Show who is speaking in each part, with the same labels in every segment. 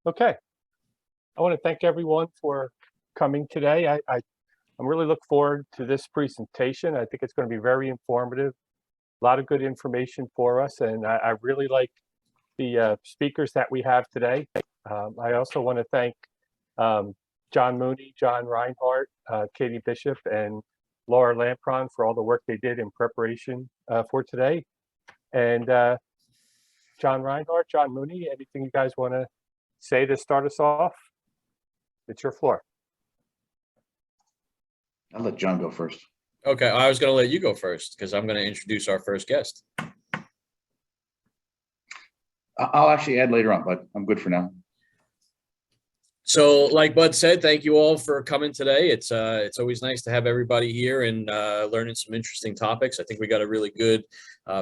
Speaker 1: Okay, I want to thank everyone for coming today. I'm really looking forward to this presentation. I think it's going to be very informative, a lot of good information for us, and I really like the speakers that we have today. I also want to thank John Mooney, John Rheinhardt, Katie Bishop, and Laura Lampron for all the work they did in preparation for today. And John Rheinhardt, John Mooney, anything you guys want to say to start us off? It's your floor.
Speaker 2: I'll let John go first.
Speaker 3: Okay, I was going to let you go first because I'm going to introduce our first guest.
Speaker 2: I'll actually add later on, but I'm good for now.
Speaker 3: So like Bud said, thank you all for coming today. It's always nice to have everybody here and learning some interesting topics. I think we got a really good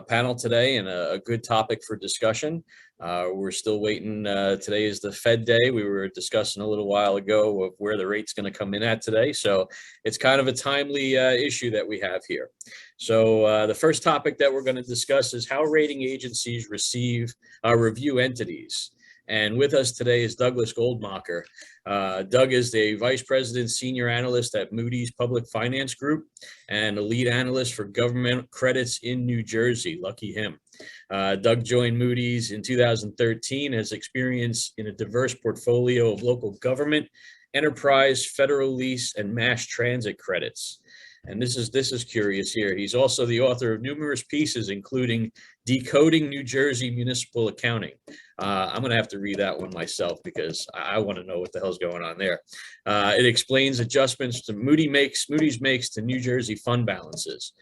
Speaker 3: panel today and a good topic for discussion. We're still waiting. Today is the Fed day. We were discussing a little while ago of where the rate's going to come in at today. So it's kind of a timely issue that we have here. So the first topic that we're going to discuss is how rating agencies review entities. And with us today is Douglas Goldmacher. Doug is the Vice President, Senior Analyst at Moody's Public Finance Group and a lead analyst for government credits in New Jersey. Lucky him. Doug joined Moody's in 2013, has experience in a diverse portfolio of local government, enterprise, federal lease, and mass transit credits. And this is curious here. He's also the author of numerous pieces, including Decoding New Jersey Municipal Accounting. I'm going to have to read that one myself because I want to know what the hell's going on there. It explains adjustments to Moody's makes to New Jersey fund balances.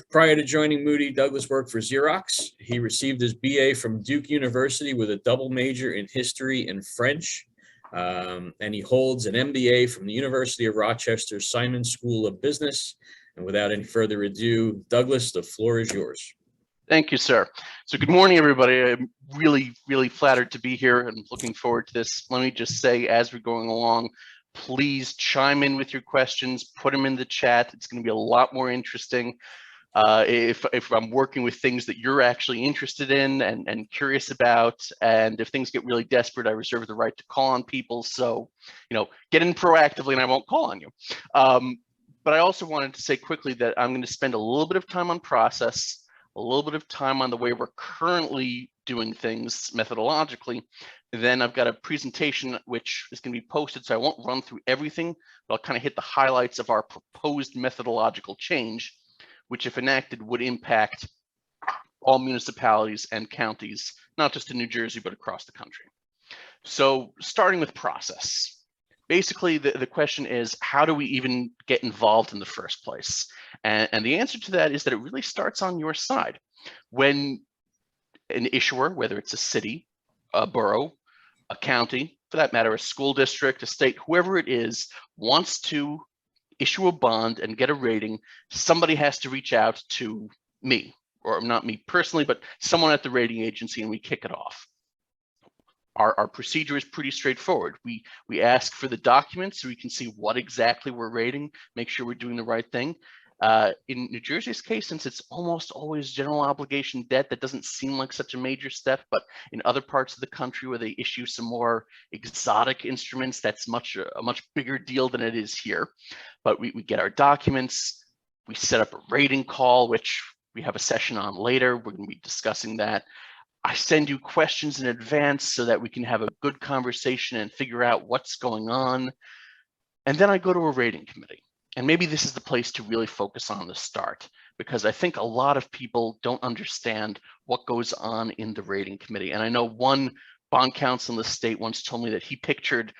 Speaker 3: Prior to joining Moody, Douglas worked for Xerox. He received his BA from Duke University with a double major in history and French. And he holds an MBA from the University of Rochester Simon School of Business. And without any further ado, Douglas, the floor is yours.
Speaker 4: Thank you, sir. So good morning, everybody. I'm really, really flattered to be here and looking forward to this. Let me just say, as we're going along, please chime in with your questions, put them in the chat. It's going to be a lot more interesting if I'm working with things that you're actually interested in and curious about. And if things get really desperate, I reserve the right to call on people. So, get in proactively and I won't call on you. But I also wanted to say quickly that I'm going to spend a little bit of time on process, a little bit of time on the way we're currently doing things methodologically. Then I've got a presentation which is going to be posted, so I won't run through everything, but I'll kind of hit the highlights of our proposed methodological change, which if enacted would impact all municipalities and counties, not just in New Jersey, but across the country. So starting with process. Basically, the question is, how do we even get involved in the first place? And the answer to that is that it really starts on your side. When an issuer, whether it's a city, a borough, a county, for that matter, a school district, a state, whoever it is, wants to issue a bond and get a rating, somebody has to reach out to me, or not me personally, but someone at the rating agency, and we kick it off. Our procedure is pretty straightforward. We ask for the documents so we can see what exactly we're rating, make sure we're doing the right thing. In New Jersey's case, since it's almost always general obligation debt, that doesn't seem like such a major step, but in other parts of the country where they issue some more exotic instruments, that's a much bigger deal than it is here. But we get our documents, we set up a rating call, which we have a session on later. We're going to be discussing that. I send you questions in advance so that we can have a good conversation and figure out what's going on. And then I go to a rating committee. And maybe this is the place to really focus on the start, because I think a lot of people don't understand what goes on in the rating committee. And I know one bond counsel in the state once told me that he pictured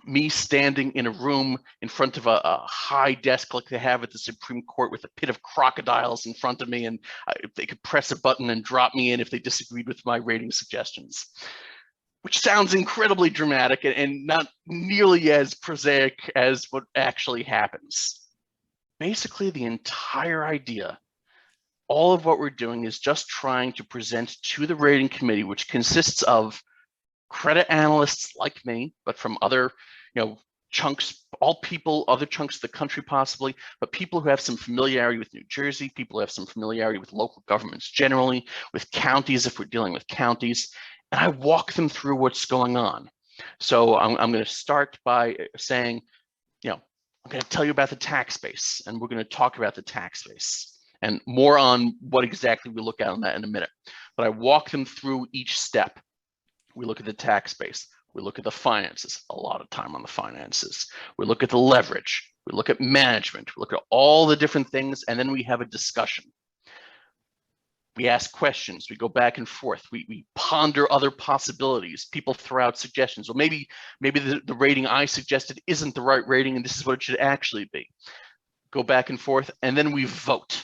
Speaker 4: me standing in a room in front of a high desk like they have at the Supreme Court with a pit of crocodiles in front of me, and they could press a button and drop me in if they disagreed with my rating suggestions, which sounds incredibly dramatic and not nearly as prosaic as what actually happens. Basically, the entire idea, all of what we're doing is just trying to present to the rating committee, which consists of credit analysts like me, but from other, chunks, other chunks of the country possibly, but people who have some familiarity with New Jersey, people who have some familiarity with local governments generally, with counties if we're dealing with counties, and I walk them through what's going on. So I'm going to start by saying, I'm going to tell you about the tax base, and we're going to talk about the tax base and more on what exactly we look at on that in a minute. But I walk them through each step. We look at the tax base. We look at the finances, a lot of time on the finances. We look at the leverage. We look at management. We look at all the different things, and then we have a discussion. We ask questions. We go back and forth. We ponder other possibilities. People throw out suggestions. Well, maybe the rating I suggested isn't the right rating, and this is what it should actually be. Go back and forth, and then we vote.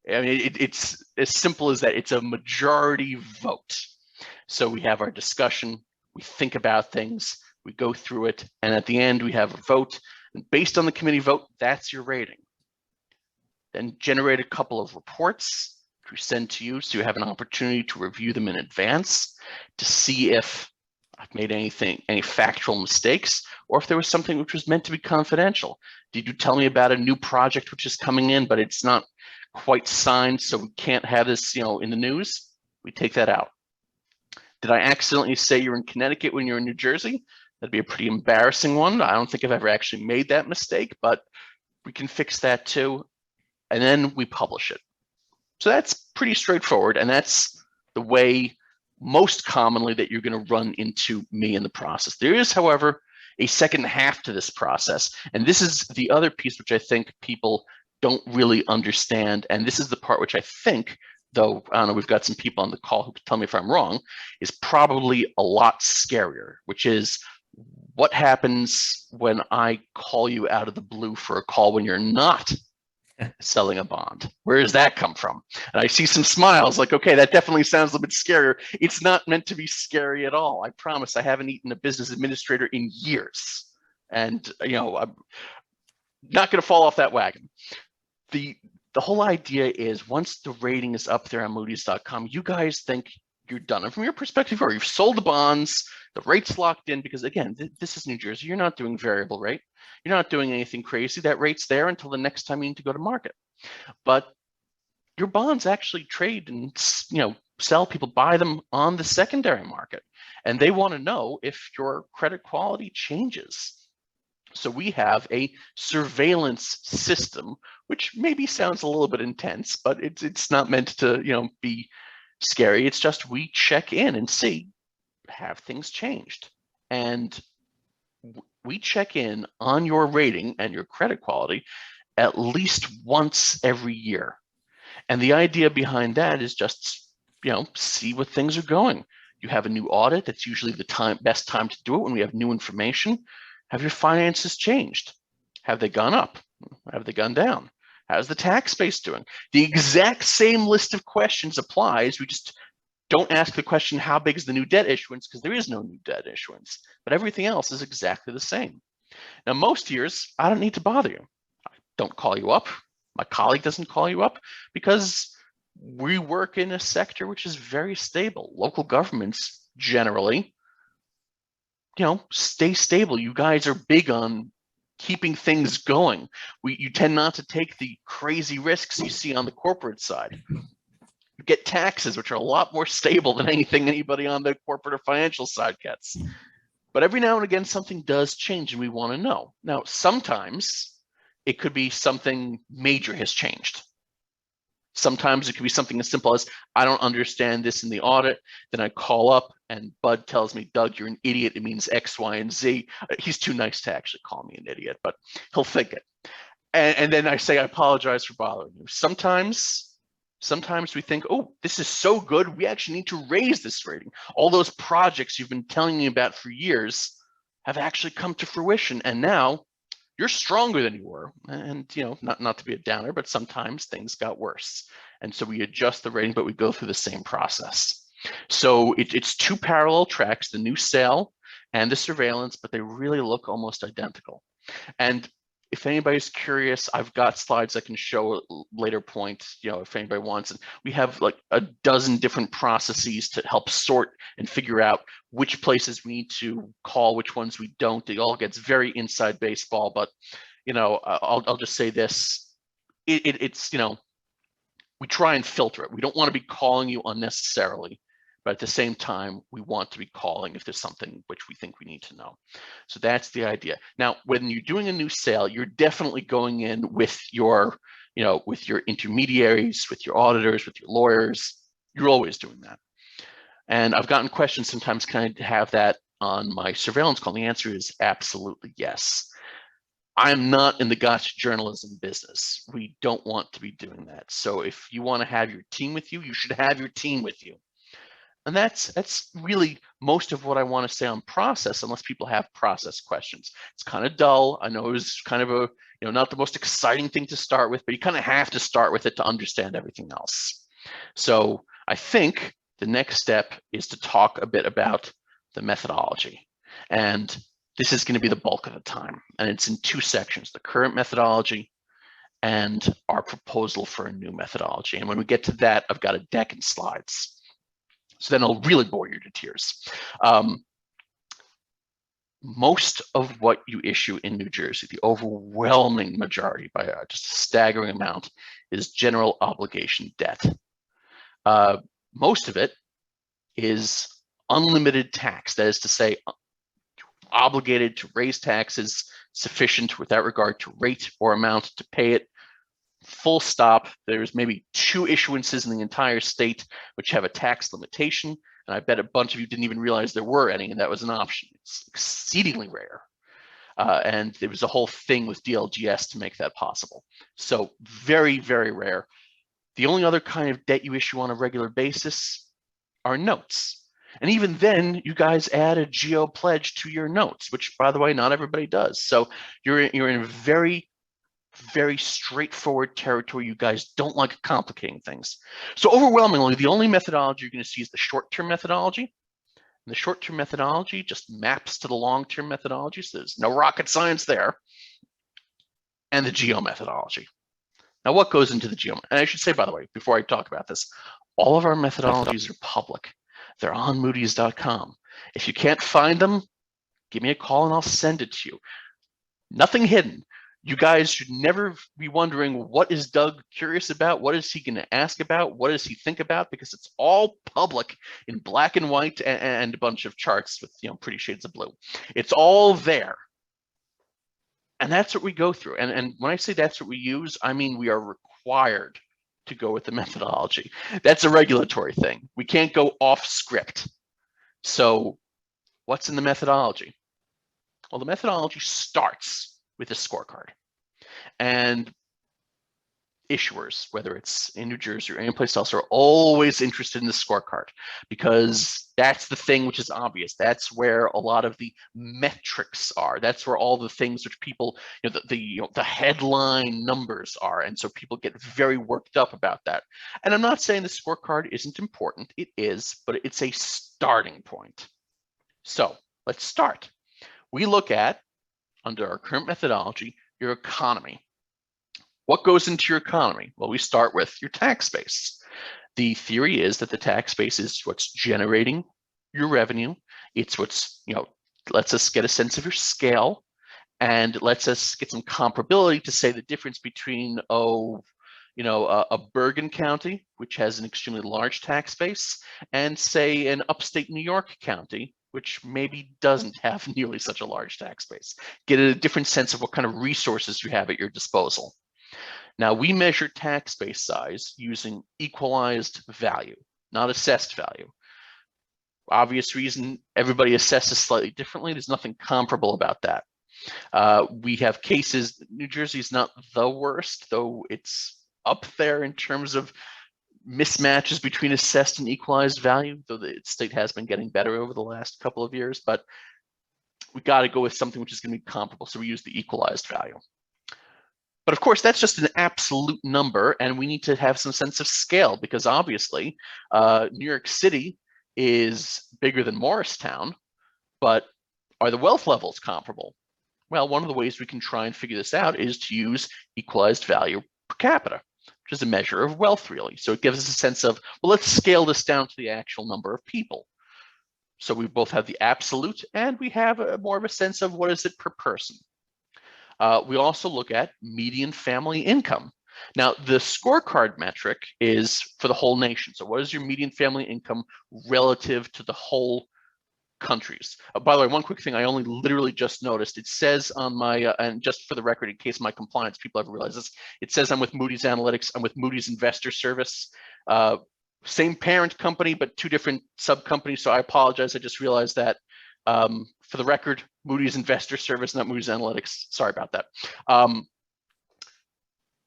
Speaker 4: I mean, it's as simple as that. It's a majority vote. So we have our discussion. We think about things. We go through it, and at the end, we have a vote. And based on the committee vote, that's your rating. Then generate a couple of reports we send to you, so you have an opportunity to review them in advance to see if I've made any factual mistakes, or if there was something which was meant to be confidential. Did you tell me about a new project which is coming in, but it's not quite signed, so we can't have this, in the news? We take that out. Did I accidentally say you're in Connecticut when you're in New Jersey? That'd be a pretty embarrassing one. I don't think I've ever actually made that mistake, but we can fix that too. And then we publish it. So that's pretty straightforward, and that's the way most commonly that you're going to run into me in the process. There is, however, a second half to this process, and this is the other piece which I think people don't really understand, and this is the part which I think, though I don't know, we've got some people on the call who can tell me if I'm wrong, is probably a lot scarier, which is what happens when I call you out of the blue for a call when you're not selling a bond. Where does that come from? And I see some smiles like, okay, that definitely sounds a little bit scarier. It's not meant to be scary at all. I promise. I haven't eaten a business administrator in years. And, I'm not going to fall off that wagon. The whole idea is once the rating is up there on Moody's.com, you guys think you're done. And from your perspective, or you've sold the bonds, the rate's locked in, because again, this is New Jersey. You're not doing variable rate. You're not doing anything crazy. That rate's there until the next time you need to go to market. But your bonds actually trade and, sell. People buy them on the secondary market, and they want to know if your credit quality changes. So we have a surveillance system, which maybe sounds a little bit intense, but it's not meant to, be scary. It's just we check in and see, have things changed? And we check in on your rating and your credit quality at least once every year. And the idea behind that is just, see what things are going. You have a new audit. That's usually the best time to do it when we have new information. Have your finances changed? Have they gone up? Have they gone down? How's the tax base doing? The exact same list of questions applies. We just don't ask the question, how big is the new debt issuance? Because there is no new debt issuance, but everything else is exactly the same. Now, most years, I don't need to bother you. I don't call you up. My colleague doesn't call you up because we work in a sector which is very stable. Local governments generally, stay stable. You guys are big on keeping things going. You tend not to take the crazy risks you see on the corporate side. You get taxes, which are a lot more stable than anything anybody on the corporate or financial side gets. But every now and again, something does change and we want to know. Now, sometimes it could be something major has changed. Sometimes it could be something as simple as, I don't understand this in the audit. Then I call up and Bud tells me, Doug, you're an idiot. It means X, Y, and Z. He's too nice to actually call me an idiot, but he'll think it. And then I say, I apologize for bothering you. Sometimes we think, oh, this is so good, we actually need to raise this rating. All those projects you've been telling me about for years have actually come to fruition. And now you're stronger than you were. And, not to be a downer, but sometimes things got worse. And so we adjust the rating, but we go through the same process. So it's two parallel tracks, the new sale and the surveillance, but they really look almost identical. And if anybody's curious, I've got slides I can show at a later point, if anybody wants. And we have like a dozen different processes to help sort and figure out which places we need to call, which ones we don't. It all gets very inside baseball, but I'll just say this. It's we try and filter it. We don't want to be calling you unnecessarily, but at the same time, we want to be calling if there's something which we think we need to know. So that's the idea. Now, when you're doing a new sale, you're definitely going in with your, with your intermediaries, with your auditors, with your lawyers. You're always doing that. And I've gotten questions sometimes, can I have that on my surveillance call? And the answer is absolutely yes. I'm not in the gotcha journalism business. We don't want to be doing that. So if you want to have your team with you, you should have your team with you. And that's really most of what I want to say on process, unless people have process questions. It's kind of dull. I know it was kind of a, not the most exciting thing to start with, but you kind of have to start with it to understand everything else. So I think the next step is to talk a bit about the methodology. And this is going to be the bulk of the time. And it's in two sections, the current methodology and our proposal for a new methodology. And when we get to that, I've got a deck and slides. So then I'll really bore you to tears. Most of what you issue in New Jersey, the overwhelming majority by just a staggering amount, is general obligation debt. Most of it is unlimited tax. That is to say, obligated to raise taxes sufficient without regard to rate or amount to pay it. Full stop. There's maybe 2 issuances in the entire state which have a tax limitation, and I bet a bunch of you didn't even realize there were any, and that was an option. It's exceedingly rare. And there was a whole thing with DLGS to make that possible. So very, very rare. The only other kind of debt you issue on a regular basis are notes. And even then, you guys add a geo pledge to your notes, which, by the way, not everybody does. So you're in very, very straightforward territory. You guys don't like complicating things. So overwhelmingly, the only methodology you're going to see is the short-term methodology. And the short-term methodology just maps to the long-term methodology. So there's no rocket science there. And the geo methodology. Now, what goes into the geo? And I should say, by the way, before I talk about this, all of our methodologies are public. They're on moodys.com. If you can't find them, give me a call and I'll send it to you. Nothing hidden. You guys should never be wondering, what is Doug curious about? What is he going to ask about? What does he think about? Because it's all public in black and white and a bunch of charts with pretty shades of blue. It's all there. And that's what we go through. And when I say that's what we use, I mean we are required to go with the methodology. That's a regulatory thing. We can't go off script. So what's in the methodology? Well, the methodology starts with a scorecard. And issuers, whether it's in New Jersey or anyplace else, are always interested in the scorecard because that's the thing which is obvious. That's where a lot of the metrics are. That's where all the things which people, the headline numbers are. And so people get very worked up about that. And I'm not saying the scorecard isn't important. It is, but it's a starting point. So let's start. We look at, under our current methodology, your economy. What goes into your economy? Well, we start with your tax base. The theory is that the tax base is what's generating your revenue. It's what's, lets us get a sense of your scale and lets us get some comparability to say the difference between, a Bergen County, which has an extremely large tax base, and say an upstate New York county, which maybe doesn't have nearly such a large tax base. Get a different sense of what kind of resources you have at your disposal. Now, we measure tax base size using equalized value, not assessed value. Obvious reason, everybody assesses slightly differently. There's nothing comparable about that. We have cases, New Jersey is not the worst, though it's up there in terms of mismatches between assessed and equalized value, though the state has been getting better over the last couple of years, but we got to go with something which is going to be comparable. So we use the equalized value. But of course, that's just an absolute number, and we need to have some sense of scale because obviously New York City is bigger than Morristown, but are the wealth levels comparable? Well, one of the ways we can try and figure this out is to use equalized value per capita, which is a measure of wealth, really. So it gives us a sense of, well, let's scale this down to the actual number of people. So we both have the absolute and we have more of a sense of what is it per person. We also look at median family income. Now, the scorecard metric is for the whole nation. So what is your median family income relative to the whole countries? By the way, one quick thing I only literally just noticed, it says on my, and just for the record, in case my compliance people ever realize this, it says I'm with Moody's Analytics, I'm with Moody's Investor Service, same parent company, but two different sub companies. So I apologize. I just realized that. For the record, Moody's Investor Service, not Moody's Analytics. Sorry about that.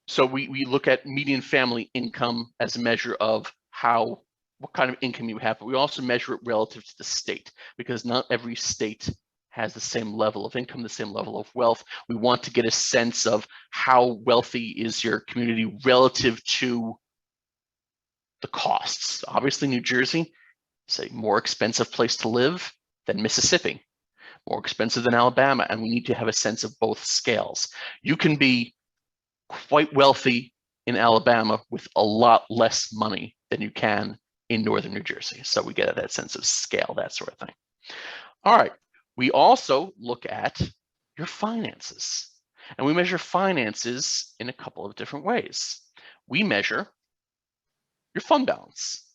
Speaker 4: So we look at median family income as a measure of what kind of income you have, but we also measure it relative to the state, because not every state has the same level of income, the same level of wealth. We want to get a sense of how wealthy is your community relative to the costs. Obviously, New Jersey is a more expensive place to live than Mississippi, more expensive than Alabama, and we need to have a sense of both scales. You can be quite wealthy in Alabama with a lot less money than you can in northern New Jersey. So we get that sense of scale, that sort of thing. All right, we also look at your finances, and we measure finances in a couple of different ways. We measure your fund balance.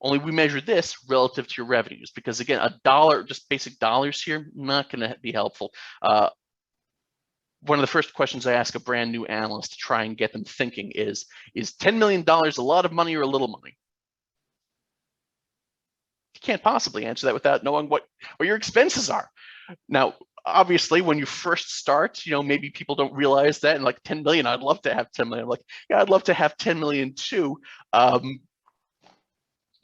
Speaker 4: Only we measure this relative to your revenues, because again, a dollar, just basic dollars here, not going to be helpful. One of the first questions I ask a brand new analyst to try and get them thinking is $10 million a lot of money or a little money? You can't possibly answer that without knowing what your expenses are. Now, obviously, when you first start, maybe people don't realize that, and like 10 million, I'd love to have 10 million. I'm like, yeah, I'd love to have 10 million too.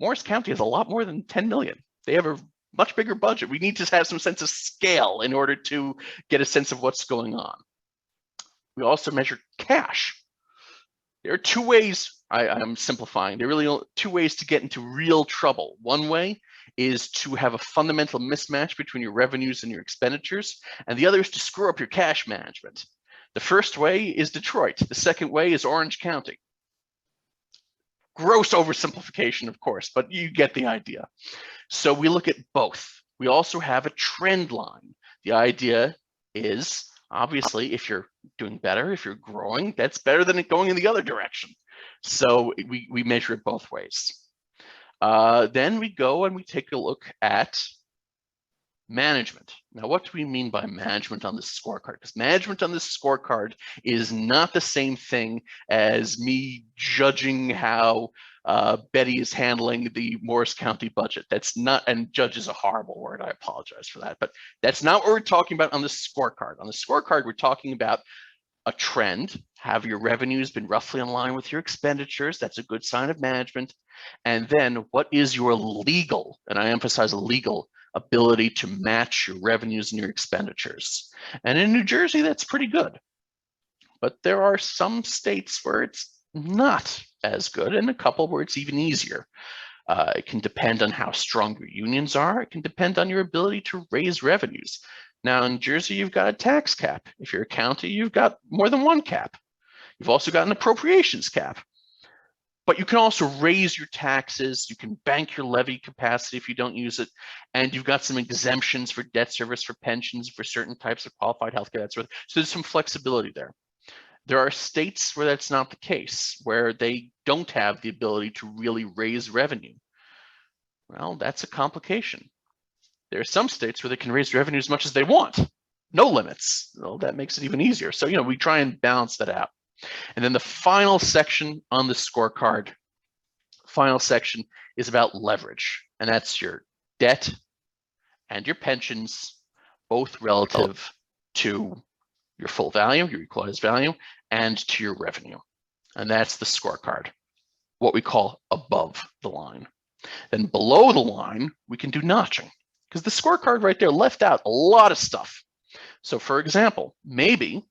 Speaker 4: Morris County has a lot more than 10 million. They have a much bigger budget. We need to have some sense of scale in order to get a sense of what's going on. We also measure cash. There are two ways, I'm simplifying, there are really two ways to get into real trouble. One way is to have a fundamental mismatch between your revenues and your expenditures, and the other is to screw up your cash management. The first way is Detroit. The second way is Orange County. Gross oversimplification, of course, but you get the idea. So we look at both. We also have a trend line. The idea is, obviously, if you're doing better, if you're growing, that's better than it going in the other direction. So we measure it both ways. Then we go and we take a look at management. Now, what do we mean by management on this scorecard? Because management on this scorecard is not the same thing as me judging how Beti is handling the Morris County budget. That's not, and judge is a horrible word, I apologize for that, but that's not what we're talking about on the scorecard. On the scorecard, we're talking about a trend. Have your revenues been roughly in line with your expenditures? That's a good sign of management. And then what is your legal, and I emphasize legal, ability to match your revenues and your expenditures? And in New Jersey, that's pretty good. But there are some states where it's not as good, and a couple where it's even easier. It can depend on how strong your unions are. It can depend on your ability to raise revenues. Now, in Jersey, you've got a tax cap. If you're a county, you've got more than one cap. You've also got an appropriations cap. But you can also raise your taxes. You can bank your levy capacity if you don't use it. And you've got some exemptions for debt service, for pensions, for certain types of qualified healthcare, that sort of. So there's some flexibility there. There are states where that's not the case, where they don't have the ability to really raise revenue. Well, that's a complication. There are some states where they can raise revenue as much as they want. No limits. Well, that makes it even easier. So, we try and balance that out. And then the final section on the scorecard, final section is about leverage. And that's your debt and your pensions, both relative to your full value, your equalized value, and to your revenue. And that's the scorecard, what we call above the line. Then below the line, we can do notching, because the scorecard right there left out a lot of stuff. So for example, maybe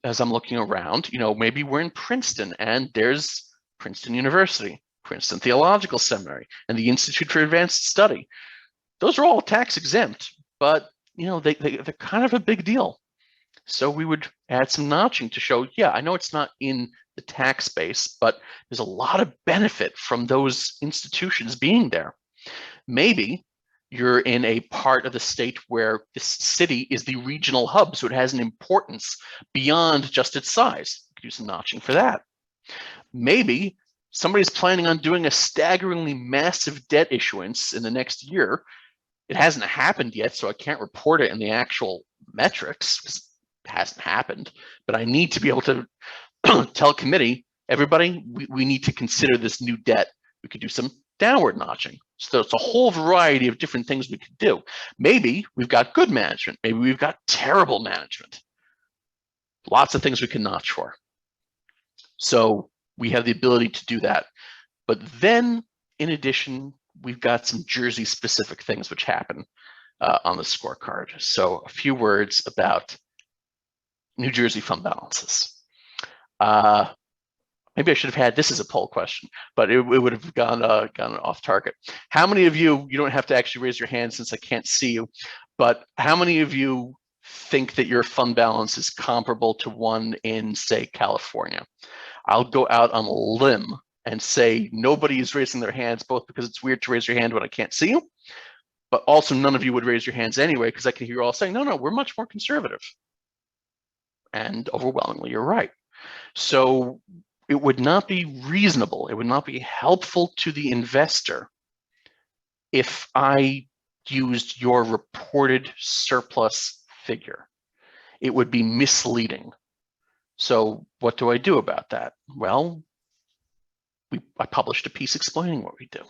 Speaker 4: as I'm looking around, maybe we're in Princeton and there's Princeton University, Princeton Theological Seminary, and the Institute for Advanced Study. Those are all tax exempt, but they're kind of a big deal. So we would add some notching to show, yeah, I know it's not in the tax base, but there's a lot of benefit from those institutions being there. Maybe you're in a part of the state where this city is the regional hub, so it has an importance beyond just its size. do some notching for that. Maybe somebody's planning on doing a staggeringly massive debt issuance in the next year. It hasn't happened yet, so I can't report it in the actual metrics because it hasn't happened. But I need to be able to tell committee, everybody, we need to consider this new debt. We could do some downward notching. So it's a whole variety of different things we could do. Maybe we've got good management. Maybe we've got terrible management. Lots of things we can notch for. So we have the ability to do that. But then, in addition, we've got some Jersey specific things which happen on the scorecard. So a few words about New Jersey fund balances. Maybe I should have had this as a poll question, but it would have gone off target. How many of you don't have to actually raise your hand since I can't see you, but how many of you think that your fund balance is comparable to one in, say, California? I'll go out on a limb and say nobody is raising their hands, both because it's weird to raise your hand when I can't see you, but also none of you would raise your hands anyway, because I can hear you all saying, no, we're much more conservative. And overwhelmingly, you're right. So it would not be reasonable, it would not be helpful to the investor if I used your reported surplus figure. It would be misleading. So what do I do about that? Well, I published a piece explaining what we do.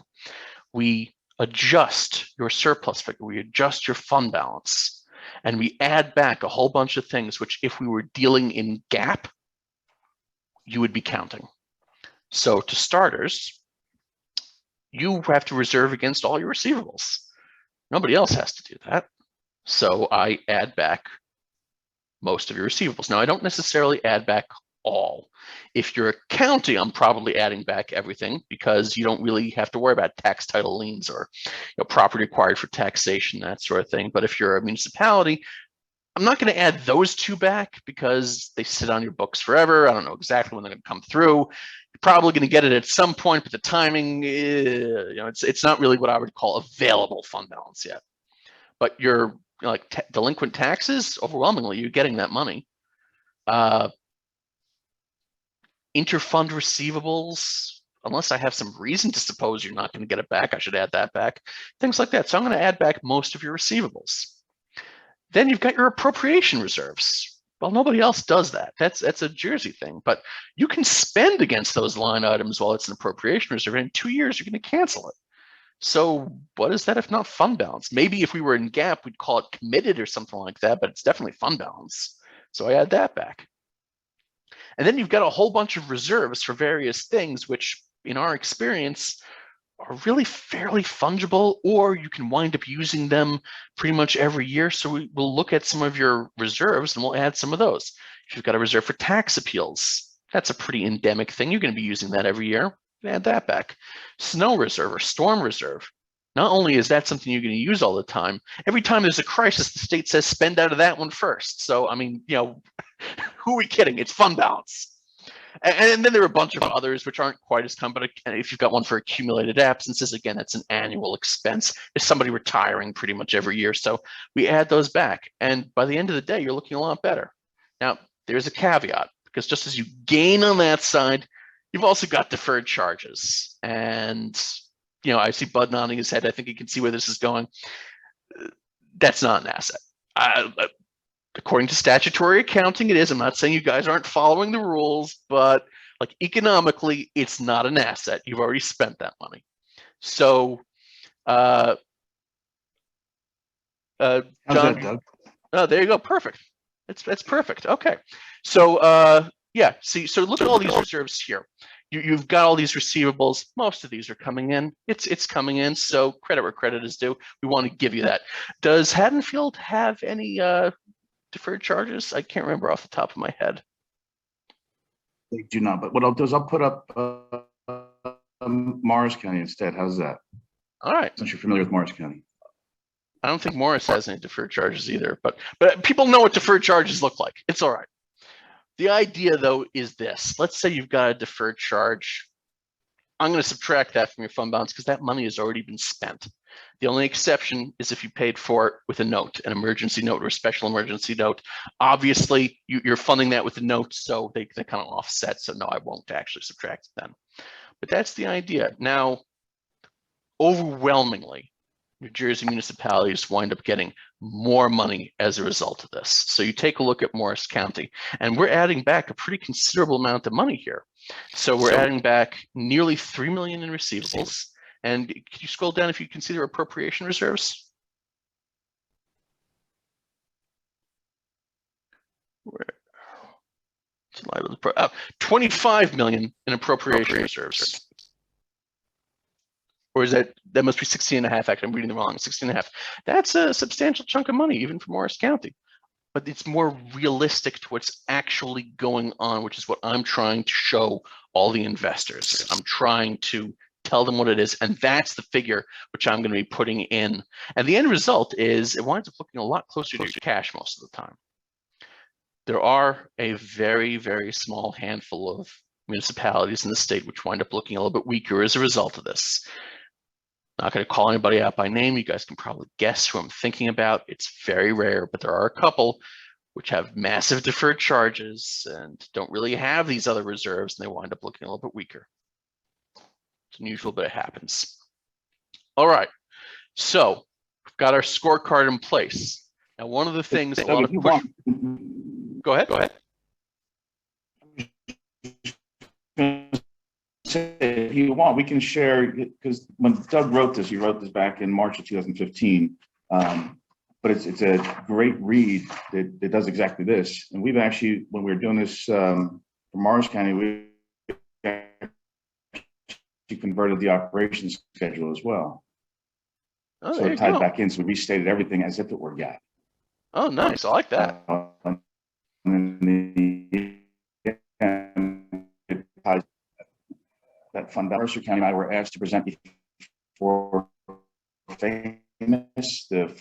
Speaker 4: We adjust your surplus figure, we adjust your fund balance, and we add back a whole bunch of things which, if we were dealing in GAAP, you would be counting. So to starters, you have to reserve against all your receivables. Nobody else has to do that. So I add back most of your receivables. Now, I don't necessarily add back all. If you're accounting, I'm probably adding back everything because you don't really have to worry about tax title liens or property acquired for taxation, that sort of thing. But if you're a municipality, I'm not going to add those two back because they sit on your books forever. I don't know exactly when they're going to come through. You're probably going to get it at some point, but the timing, it's not really what I would call available fund balance yet. But your delinquent taxes, overwhelmingly, you're getting that money. Interfund receivables, unless I have some reason to suppose you're not going to get it back, I should add that back. Things like that. So I'm going to add back most of your receivables. Then you've got your appropriation reserves. Well, nobody else does that. That's a Jersey thing, but you can spend against those line items while it's an appropriation reserve. And in 2 years, you're going to cancel it. So what is that if not fund balance? Maybe if we were in GAAP, we'd call it committed or something like that, but it's definitely fund balance. So I add that back. And then you've got a whole bunch of reserves for various things, which in our experience are really fairly fungible, or you can wind up using them pretty much every year. So we'll look at some of your reserves and we'll add some of those. If you've got a reserve for tax appeals, that's a pretty endemic thing. You're going to be using that every year. Add that back. Snow reserve or storm reserve. Not only is that something you're going to use all the time, every time there's a crisis, the state says spend out of that one first. So, I mean, who are we kidding? It's fund balance. And then there are a bunch of others which aren't quite as common, but if you've got one for accumulated absences, again, that's an annual expense. There's somebody retiring pretty much every year. So we add those back. And by the end of the day, you're looking a lot better. Now, there's a caveat, because just as you gain on that side, you've also got deferred charges. And, I see Bud nodding his head. I think you can see where this is going. That's not an asset. According to statutory accounting, it is. I'm not saying you guys aren't following the rules, but economically, it's not an asset. You've already spent that money. So,
Speaker 2: How's
Speaker 4: John,
Speaker 2: that, Doug?
Speaker 4: Oh, there you go. Perfect. That's perfect. Okay. So, yeah. See, so look at all these reserves here. You've got all these receivables. Most of these are coming in. It's coming in. So credit where credit is due. We want to give you that. Does Haddonfield have any deferred charges? I can't remember off the top of my head.
Speaker 2: They do not, but what I'll do is I'll put up Morris County instead. How's that?
Speaker 4: All right.
Speaker 2: Since you're familiar with Morris County.
Speaker 4: I don't think Morris has any deferred charges either, but people know what deferred charges look like. It's all right. The idea, though, is this. Let's say you've got a deferred charge. I'm going to subtract that from your fund balance because that money has already been spent. The only exception is if you paid for it with a note, an emergency note or a special emergency note. Obviously, you're funding that with a note, so they kind of offset. So no, I won't actually subtract it then. But that's the idea. Now, overwhelmingly, New Jersey municipalities wind up getting more money as a result of this. So you take a look at Morris County, and we're adding back a pretty considerable amount of money here. So we're adding back nearly $3 million in receivables. And could you scroll down if you consider appropriation reserves? Where? 25 million in appropriation reserves. Or is that must be 16 and a half, actually, I'm reading the wrong, 16 and a half. That's a substantial chunk of money, even for Morris County. But it's more realistic to what's actually going on, which is what I'm trying to show all the investors. I'm trying to tell them what it is, and that's the figure which I'm going to be putting in. And the end result is it winds up looking a lot closer to your cash most of the time. There are a very, very small handful of municipalities in the state which wind up looking a little bit weaker as a result of this. Not going to call anybody out by name. You guys can probably guess who I'm thinking about. It's very rare, but there are a couple which have massive deferred charges and don't really have these other reserves, and they wind up looking a little bit weaker. It's unusual, but it happens. All right, so we've got our scorecard in place. Now, one of the things a lot of push. Go ahead.
Speaker 2: If you want, we can share, because when Doug wrote this, he wrote this back in March of 2015. But it's a great read that does exactly this. And we've actually, when we were doing this for Morris County, we converted the operations schedule as well.
Speaker 4: Oh,
Speaker 2: so it tied back in, so we restated everything as if it were GAAP.
Speaker 4: Oh, nice. I like that.
Speaker 2: That fund balance. Mercer County and I were asked to present before famous, the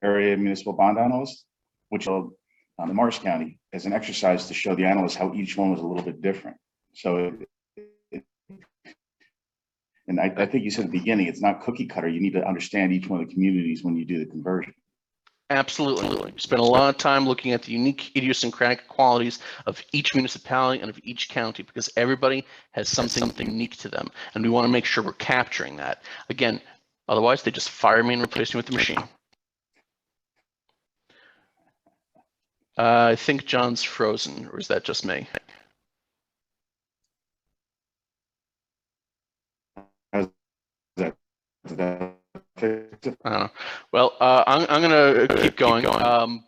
Speaker 2: area municipal bond analyst, which on the Morris County as an exercise to show the analysts how each one was a little bit different. So, and I think you said at the beginning, it's not cookie cutter. You need to understand each one of the communities when you do the conversion.
Speaker 4: Absolutely. Spend a lot of time looking at the unique idiosyncratic qualities of each municipality and of each county, because everybody has something unique to them. And we want to make sure we're capturing that. Again, otherwise they just fire me and replace me with the machine. I think John's frozen, or is that just me? I don't know. Well, I'm going to keep going,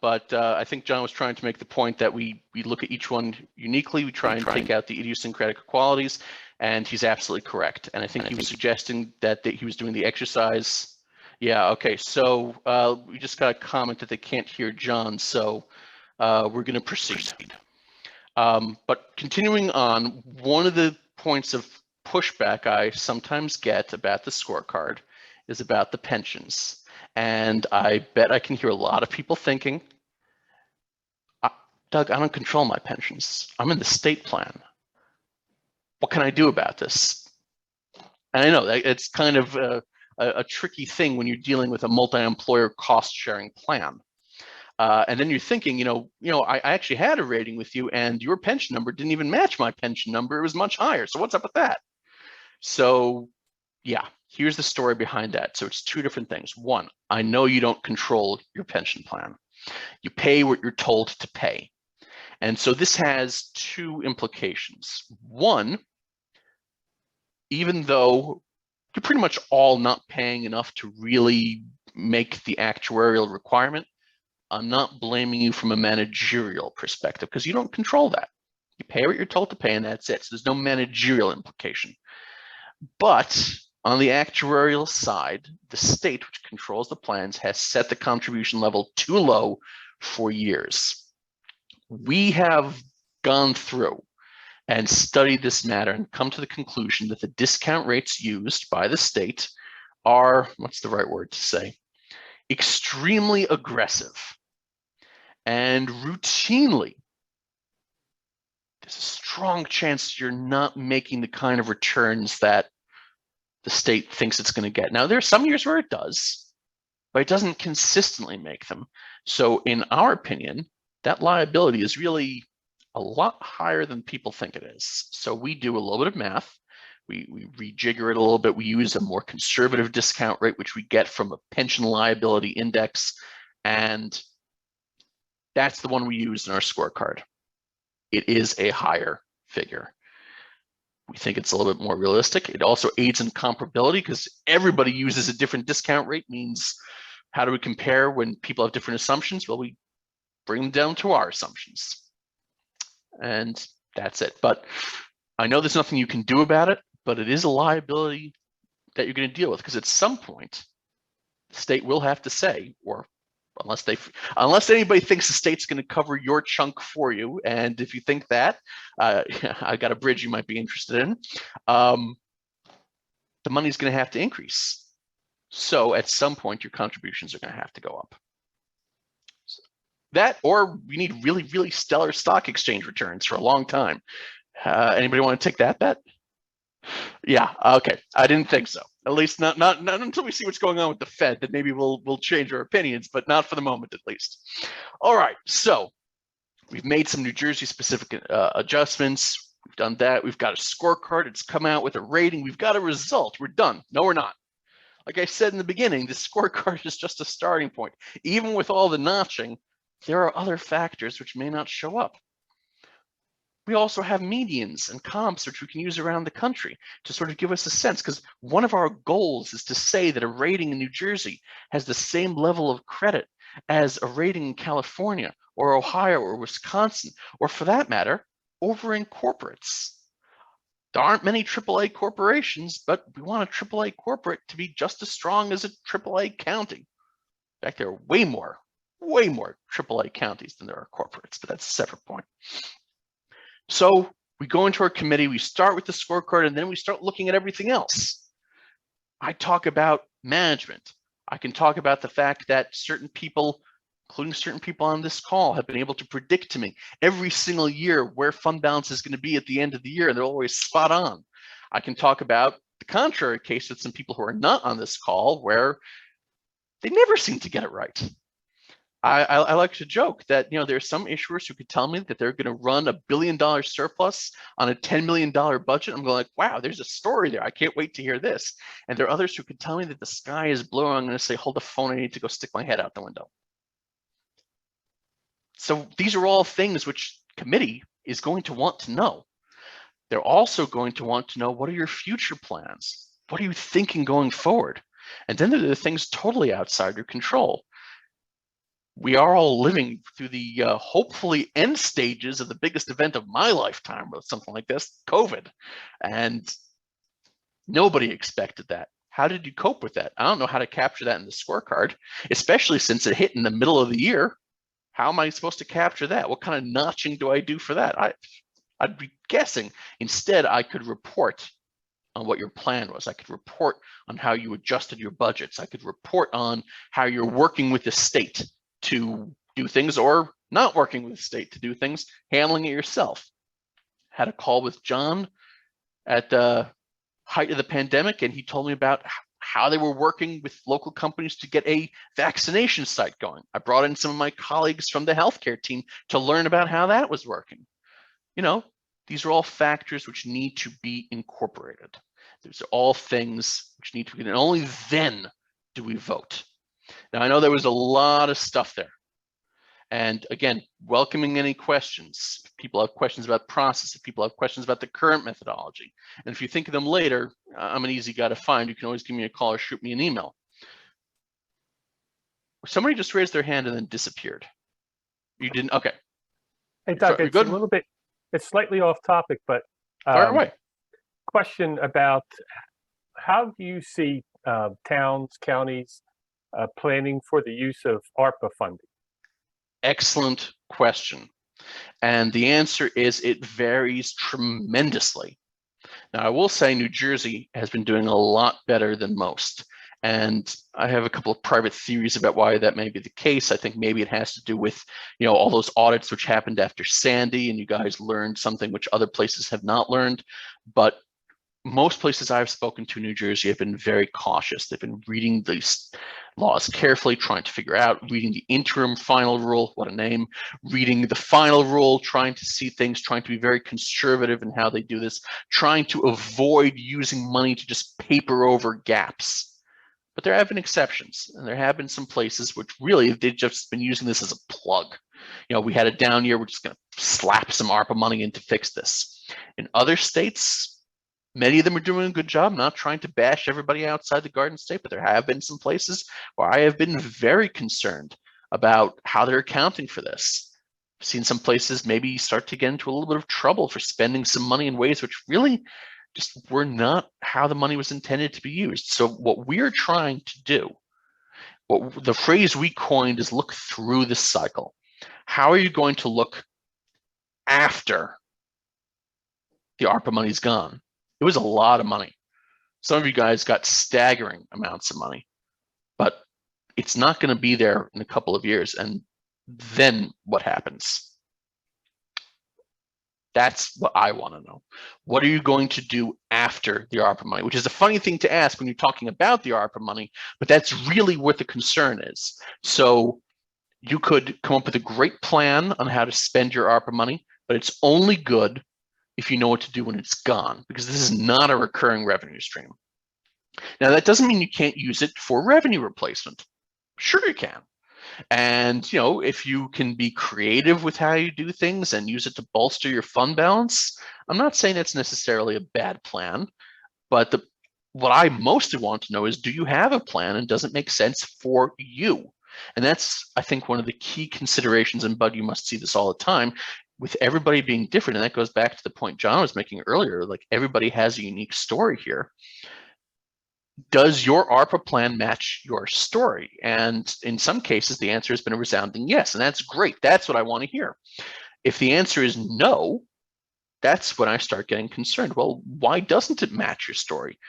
Speaker 4: but I think John was trying to make the point that we look at each one uniquely. We try and take out the idiosyncratic qualities, and he's absolutely correct. And I think he was suggesting that he was doing the exercise. Yeah, okay. So we just got a comment that they can't hear John, so we're going to proceed. But continuing on, one of the points of pushback I sometimes get about the scorecard is about the pensions. And I bet I can hear a lot of people thinking, Doug, I don't control my pensions. I'm in the state plan. What can I do about this? And I know that it's kind of a tricky thing when you're dealing with a multi-employer cost-sharing plan. And then you're thinking, I actually had a rating with you, and your pension number didn't even match my pension number. It was much higher. So what's up with that? So yeah, here's the story behind that. So it's two different things. One, I know you don't control your pension plan. You pay what you're told to pay. And so this has two implications. One, even though you're pretty much all not paying enough to really make the actuarial requirement, I'm not blaming you from a managerial perspective, because you don't control that. You pay what you're told to pay, and that's it. So there's no managerial implication. But on the actuarial side, the state, which controls the plans, has set the contribution level too low for years. We have gone through and studied this matter and come to the conclusion that the discount rates used by the state are, what's the right word to say, extremely aggressive. And routinely, there's a strong chance you're not making the kind of returns that the state thinks it's going to get. Now, there are some years where it does, but it doesn't consistently make them. So in our opinion, that liability is really a lot higher than people think it is. So we do a little bit of math. We rejigger it a little bit. We use a more conservative discount rate, which we get from a pension liability index. And that's the one we use in our scorecard. It is a higher figure. We think it's a little bit more realistic. It also aids in comparability because everybody uses a different discount rate. Means how do we compare when people have different assumptions? Well, we bring them down to our assumptions. And that's it. But I know there's nothing you can do about it, but it is a liability that you're going to deal with because at some point, the state will have to say, or unless anybody thinks the state's going to cover your chunk for you, and if you think that, I got a bridge you might be interested in, the money's going to have to increase. So at some point, your contributions are going to have to go up. That, or we need really, really stellar stock exchange returns for a long time. Anybody want to take that bet? Yeah, okay. I didn't think so. At least not until we see what's going on with the Fed, that maybe we'll change our opinions, but not for the moment at least. All right, so we've made some New Jersey specific adjustments. We've done that. We've got a scorecard. It's come out with a rating. We've got a result. We're done. No, we're not. Like I said in the beginning, the scorecard is just a starting point. Even with all the notching, there are other factors which may not show up. We also have medians and comps which we can use around the country to sort of give us a sense, because one of our goals is to say that a rating in New Jersey has the same level of credit as a rating in California or Ohio or Wisconsin, or for that matter, over in corporates. There aren't many AAA corporations, but we want a AAA corporate to be just as strong as a AAA county. In fact, there are way more AAA counties than there are corporates, but that's a separate point. So we go into our committee, we start with the scorecard, and then we start looking at everything else. I talk about management. I can talk about the fact that certain people, including certain people on this call, have been able to predict to me every single year where fund balance is going to be at the end of the year, and they're always spot on. I can talk about the contrary case with some people who are not on this call, where they never seem to get it right. I like to joke that, there are some issuers who could tell me that they're going to run $1 billion surplus on a $10 million budget. I'm going like, wow, there's a story there. I can't wait to hear this. And there are others who could tell me that the sky is blue. I'm going to say, hold the phone. I need to go stick my head out the window. So these are all things which committee is going to want to know. They're also going to want to know, what are your future plans? What are you thinking going forward? And then there are the things totally outside your control. We are all living through the hopefully end stages of the biggest event of my lifetime, or something like this, COVID. And nobody expected that. How did you cope with that? I don't know how to capture that in the scorecard, especially since it hit in the middle of the year. How am I supposed to capture that? What kind of notching do I do for that? I'd be guessing. Instead, I could report on what your plan was. I could report on how you adjusted your budgets. I could report on how you're working with the state to do things, or not working with the state to do things, handling it yourself. Had a call with John at the height of the pandemic, and he told me about how they were working with local companies to get a vaccination site going. I brought in some of my colleagues from the healthcare team to learn about how that was working. These are all factors which need to be incorporated. These are all things which need to be, and only then do we vote. Now, I know there was a lot of stuff there. And again, welcoming any questions. If people have questions about process, if people have questions about the current methodology, and if you think of them later, I'm an easy guy to find. You can always give me a call or shoot me an email. Somebody just raised their hand and then disappeared. You didn't? Okay.
Speaker 1: Hey, Doug,
Speaker 4: You're
Speaker 1: it's
Speaker 4: good?
Speaker 1: a little bit, it's slightly off topic, but
Speaker 4: Fire away.
Speaker 1: question about how do you see towns, counties planning for the use of ARPA funding?
Speaker 4: Excellent question. And the answer is it varies tremendously. Now, I will say New Jersey has been doing a lot better than most. And I have a couple of private theories about why that may be the case. I think maybe it has to do with, all those audits which happened after Sandy, and you guys learned something which other places have not learned. But most places I've spoken to in New Jersey have been very cautious. They've been reading these laws carefully, trying to figure out, reading the interim final rule, what a name, reading the final rule, trying to see things, trying to be very conservative in how they do this, trying to avoid using money to just paper over gaps. But there have been exceptions, and there have been some places which really they've just been using this as a plug. You know, we had a down year, we're just going to slap some ARPA money in to fix this. In other states, many of them are doing a good job, not trying to bash everybody outside the Garden State, but there have been some places where I have been very concerned about how they're accounting for this. I've seen some places maybe start to get into a little bit of trouble for spending some money in ways which really just were not how the money was intended to be used. So what we're trying to do, what the phrase we coined is look through the cycle. How are you going to look after the ARPA money's gone? It was a lot of money. Some of you guys got staggering amounts of money, but it's not going to be there in a couple of years. And then what happens? That's what I want to know. What are you going to do after the ARPA money? Which is a funny thing to ask when you're talking about the ARPA money, but that's really what the concern is. So you could come up with a great plan on how to spend your ARPA money, but it's only good if you know what to do when it's gone, because this is not a recurring revenue stream. Now, that doesn't mean you can't use it for revenue replacement. Sure you can. And, you know, if you can be creative with how you do things and use it to bolster your fund balance, I'm not saying that's necessarily a bad plan, but what I mostly want to know is, do you have a plan and does it make sense for you? And that's, I think, one of the key considerations, and Bud, you must see this all the time, with everybody being different. And that goes back to the point John was making earlier, like everybody has a unique story here. Does your ARPA plan match your story? And in some cases, the answer has been a resounding yes, and that's great. That's what I want to hear. If the answer is no, that's when I start getting concerned. Well, why doesn't it match your story?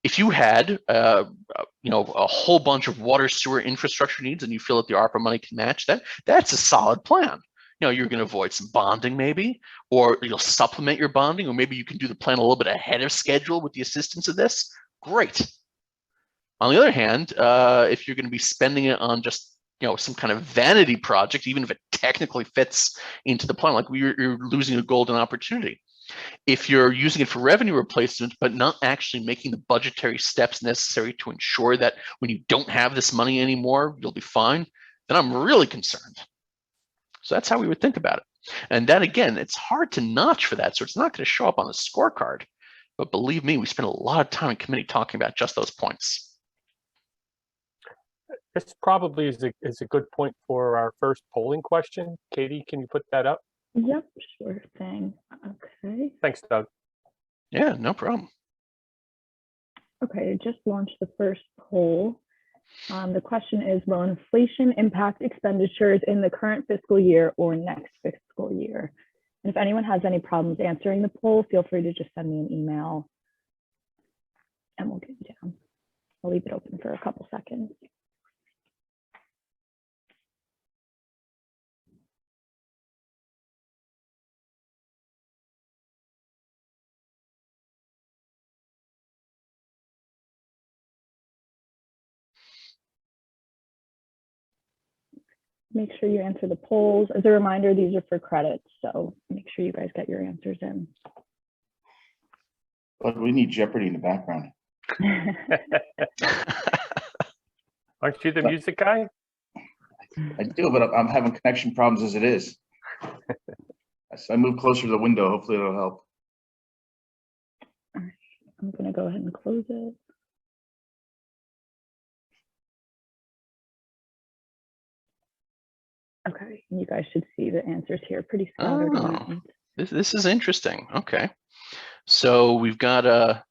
Speaker 4: If you had, you know, a whole bunch of water, sewer infrastructure needs, and you feel that the ARPA money can match that, that's a solid plan. You know, you're going to avoid some bonding maybe, or you'll supplement your bonding, or maybe you can do the plan a little bit ahead of schedule with the assistance of this. Great. On the other hand, if you're going to be spending it on just, you know, some kind of vanity project, even if it technically fits into the plan, like you're losing a golden opportunity. If you're using it for revenue replacement, but not actually making the budgetary steps necessary to ensure that when you don't have this money anymore, you'll be fine, then I'm really concerned. So that's how we would think about it. And that, again, it's hard to notch for that. So it's not going to show up on the scorecard. But believe me, we spend a lot of time in committee talking about just those points.
Speaker 1: This probably is a good point for our first polling question. Katie, can you put that up?
Speaker 5: Yep, sure thing. Okay.
Speaker 1: Thanks, Doug.
Speaker 4: Yeah, no problem.
Speaker 5: Okay, I just launched the first poll. The question is, will inflation impact expenditures in the current fiscal year or next fiscal year? And if anyone has any problems answering the poll, feel free to just send me an email and we'll get you down. I'll leave it open for a couple seconds. Make sure you answer the polls. As a reminder, these are for credits, so make sure you guys get your answers in.
Speaker 2: But we need Jeopardy in the background.
Speaker 1: Aren't you the music guy?
Speaker 2: I do, but I'm having connection problems as it is. As I move closer to the window, hopefully it'll help.
Speaker 5: I'm going to go ahead and close it. Okay, you guys should see the answers here pretty scattered around.
Speaker 4: This is interesting. Okay, so we've got a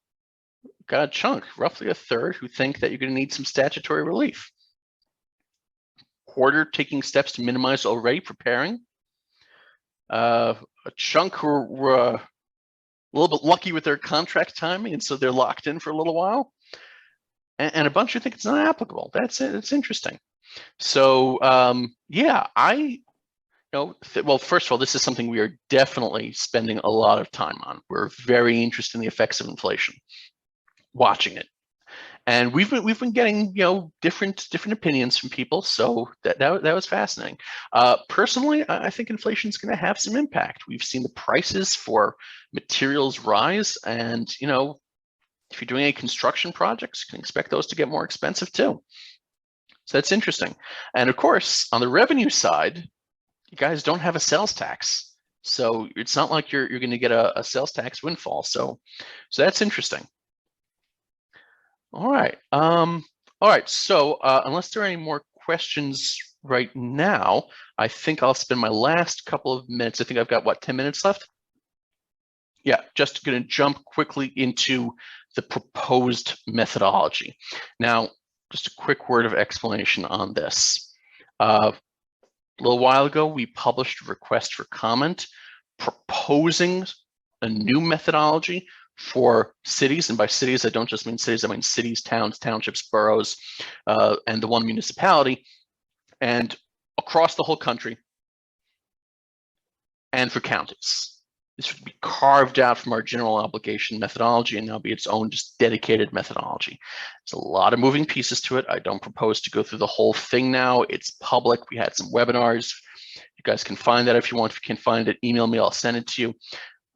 Speaker 4: chunk, roughly a third, who think that you're going to need some statutory relief. Quarter taking steps to minimize already preparing. A chunk who were a little bit lucky with their contract timing, and so they're locked in for a little while. And a bunch who think it's not applicable. That's it. It's interesting. So yeah, Well, first of all, this is something we are definitely spending a lot of time on. We're very interested in the effects of inflation, watching it. And we've been getting different opinions from people, so that was fascinating. Personally, I think inflation is going to have some impact. We've seen the prices for materials rise, and if you're doing any construction projects, you can expect those to get more expensive too. So that's interesting. And of course, on the revenue side, you guys don't have a sales tax, so it's not like you're going to get a sales tax windfall. So that's interesting. All right. So unless there are any more questions right now, I think I'll spend my last couple of minutes. I think I've got, what, 10 minutes left? Yeah, just going to jump quickly into the proposed methodology. Now, just a quick word of explanation on this. A little while ago, we published a request for comment proposing a new methodology for cities, and by cities, I don't just mean cities, I mean cities, towns, townships, boroughs, and the one municipality, and across the whole country, and for counties. This would be carved out from our general obligation methodology and now be its own just dedicated methodology. There's a lot of moving pieces to it. I don't propose to go through the whole thing now. It's public. We had some webinars. You guys can find that if you want. If you can't find it, email me, I'll send it to you.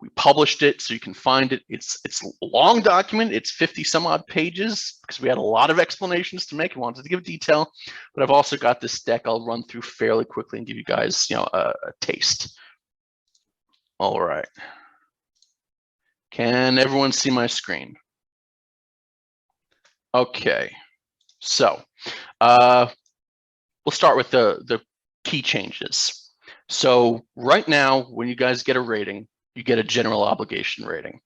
Speaker 4: We published it so you can find it. It's a long document. It's 50 some odd pages because we had a lot of explanations to make. I wanted to give detail, but I've also got this deck I'll run through fairly quickly and give you guys, a taste. All right. Can everyone see my screen? Okay. So we'll start with the key changes. So right now, when you guys get a rating, you get a general obligation rating.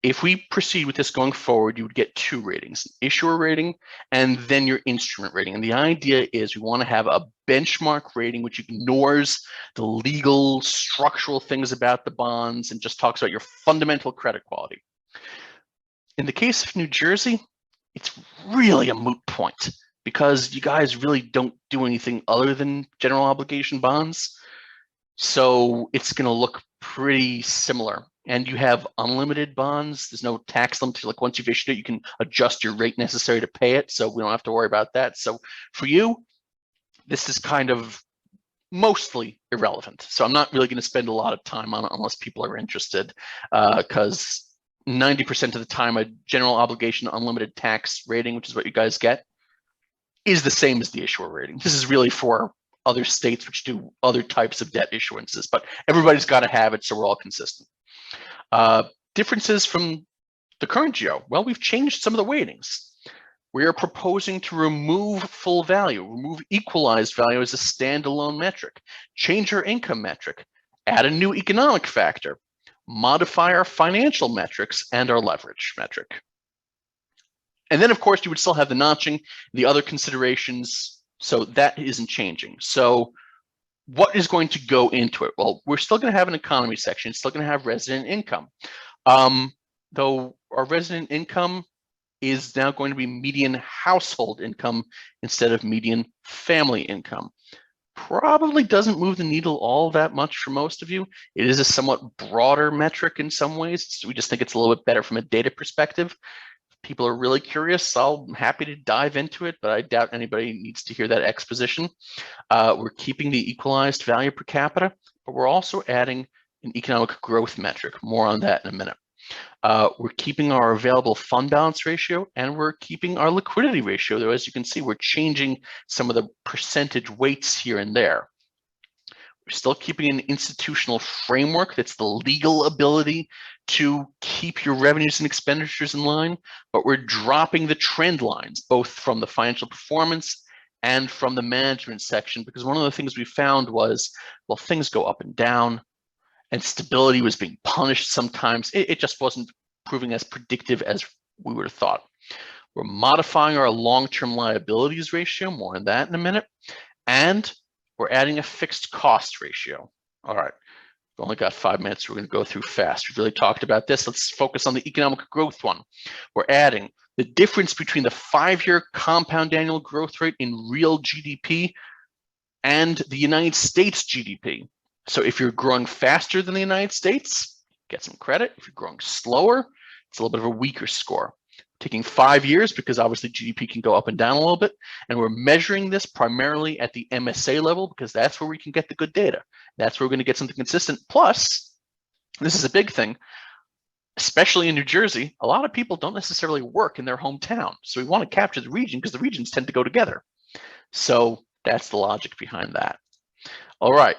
Speaker 4: If we proceed with this going forward, you would get two ratings, an issuer rating and then your instrument rating. And the idea is we want to have a benchmark rating which ignores the legal structural things about the bonds and just talks about your fundamental credit quality. In the case of New Jersey, it's really a moot point because you guys really don't do anything other than general obligation bonds. So it's going to look pretty similar. And you have unlimited bonds. There's no tax limit. Like once you've issued it, you can adjust your rate necessary to pay it. So we don't have to worry about that. So for you, this is kind of mostly irrelevant. So I'm not really going to spend a lot of time on it unless people are interested, because 90% of the time, a general obligation unlimited tax rating, which is what you guys get, is the same as the issuer rating. This is really for other states which do other types of debt issuances, but everybody's got to have it, so we're all consistent. Differences from the current GO. Well, we've changed some of the weightings. We are proposing to remove full value, remove equalized value as a standalone metric, change our income metric, add a new economic factor, modify our financial metrics and our leverage metric. And then, of course, you would still have the notching, the other considerations, so that isn't changing. So what is going to go into it? Well, we're still going to have an economy section, still going to have resident income. Though our resident income is now going to be median household income instead of median family income. Probably doesn't move the needle all that much for most of you. It is a somewhat broader metric in some ways. We just think it's a little bit better from a data perspective. If people are really curious, I'm happy to dive into it, but I doubt anybody needs to hear that exposition. We're keeping the equalized value per capita, but we're also adding an economic growth metric. More on that in a minute. We're keeping our available fund balance ratio and we're keeping our liquidity ratio, though as you can see, we're changing some of the percentage weights here and there. We're still keeping an institutional framework that's the legal ability to keep your revenues and expenditures in line, but we're dropping the trend lines, both from the financial performance and from the management section, because one of the things we found was, well, things go up and down, and stability was being punished sometimes. It just wasn't proving as predictive as we would have thought. We're modifying our long-term liabilities ratio, more on that in a minute, and we're adding a fixed cost ratio. All right, we've only got 5 minutes. We're going to go through fast. We've really talked about this. Let's focus on the economic growth one. We're adding the difference between the 5-year compound annual growth rate in real GDP and the United States GDP. So if you're growing faster than the United States, get some credit. If you're growing slower, it's a little bit of a weaker score. Taking 5 years, because obviously GDP can go up and down a little bit. And we're measuring this primarily at the MSA level, because that's where we can get the good data. That's where we're going to get something consistent. Plus, this is a big thing, especially in New Jersey, a lot of people don't necessarily work in their hometown. So we want to capture the region because the regions tend to go together. So that's the logic behind that. All right,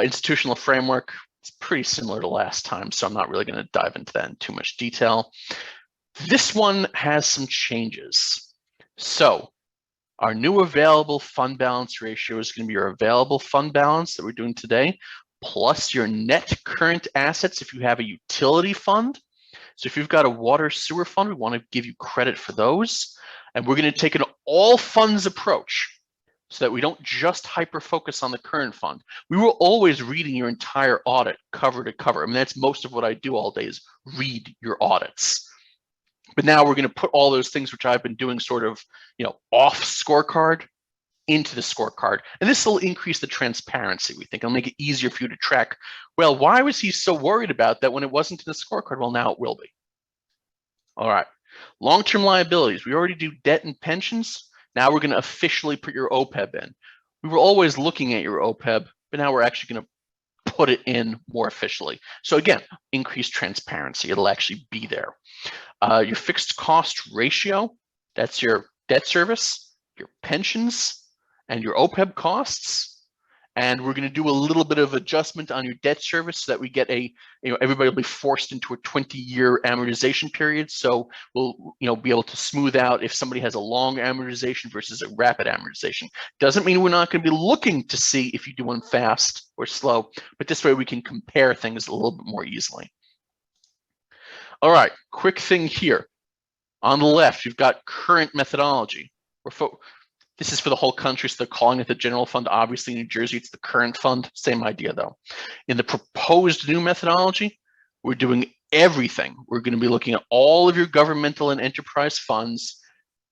Speaker 4: institutional framework, it's pretty similar to last time, so I'm not really going to dive into that in too much detail. This one has some changes. So our new available fund balance ratio is going to be your available fund balance that we're doing today, plus your net current assets if you have a utility fund. So if you've got a water sewer fund, we want to give you credit for those. And we're going to take an all funds approach so that we don't just hyper focus on the current fund. We were always reading your entire audit cover to cover. I mean, that's most of what I do all day is read your audits. But now we're going to put all those things which I've been doing sort of, off scorecard into the scorecard. And this will increase the transparency, we think. It'll make it easier for you to track, well, why was he so worried about that when it wasn't in the scorecard? Well, now it will be. All right. Long-term liabilities. We already do debt and pensions. Now we're going to officially put your OPEB in. We were always looking at your OPEB, but now we're actually going to put it in more officially. So again, increased transparency. It'll actually be there. Your fixed cost ratio, that's your debt service, your pensions, and your OPEB costs. And we're going to do a little bit of adjustment on your debt service so that we get everybody will be forced into a 20-year amortization period. So we'll, be able to smooth out if somebody has a long amortization versus a rapid amortization. Doesn't mean we're not going to be looking to see if you do one fast or slow, but this way we can compare things a little bit more easily. All right, quick thing here. On the left, you've got current methodology. This is for the whole country, so they're calling it the general fund. Obviously, in New Jersey, it's the current fund. Same idea, though. In the proposed new methodology, we're doing everything. We're going to be looking at all of your governmental and enterprise funds.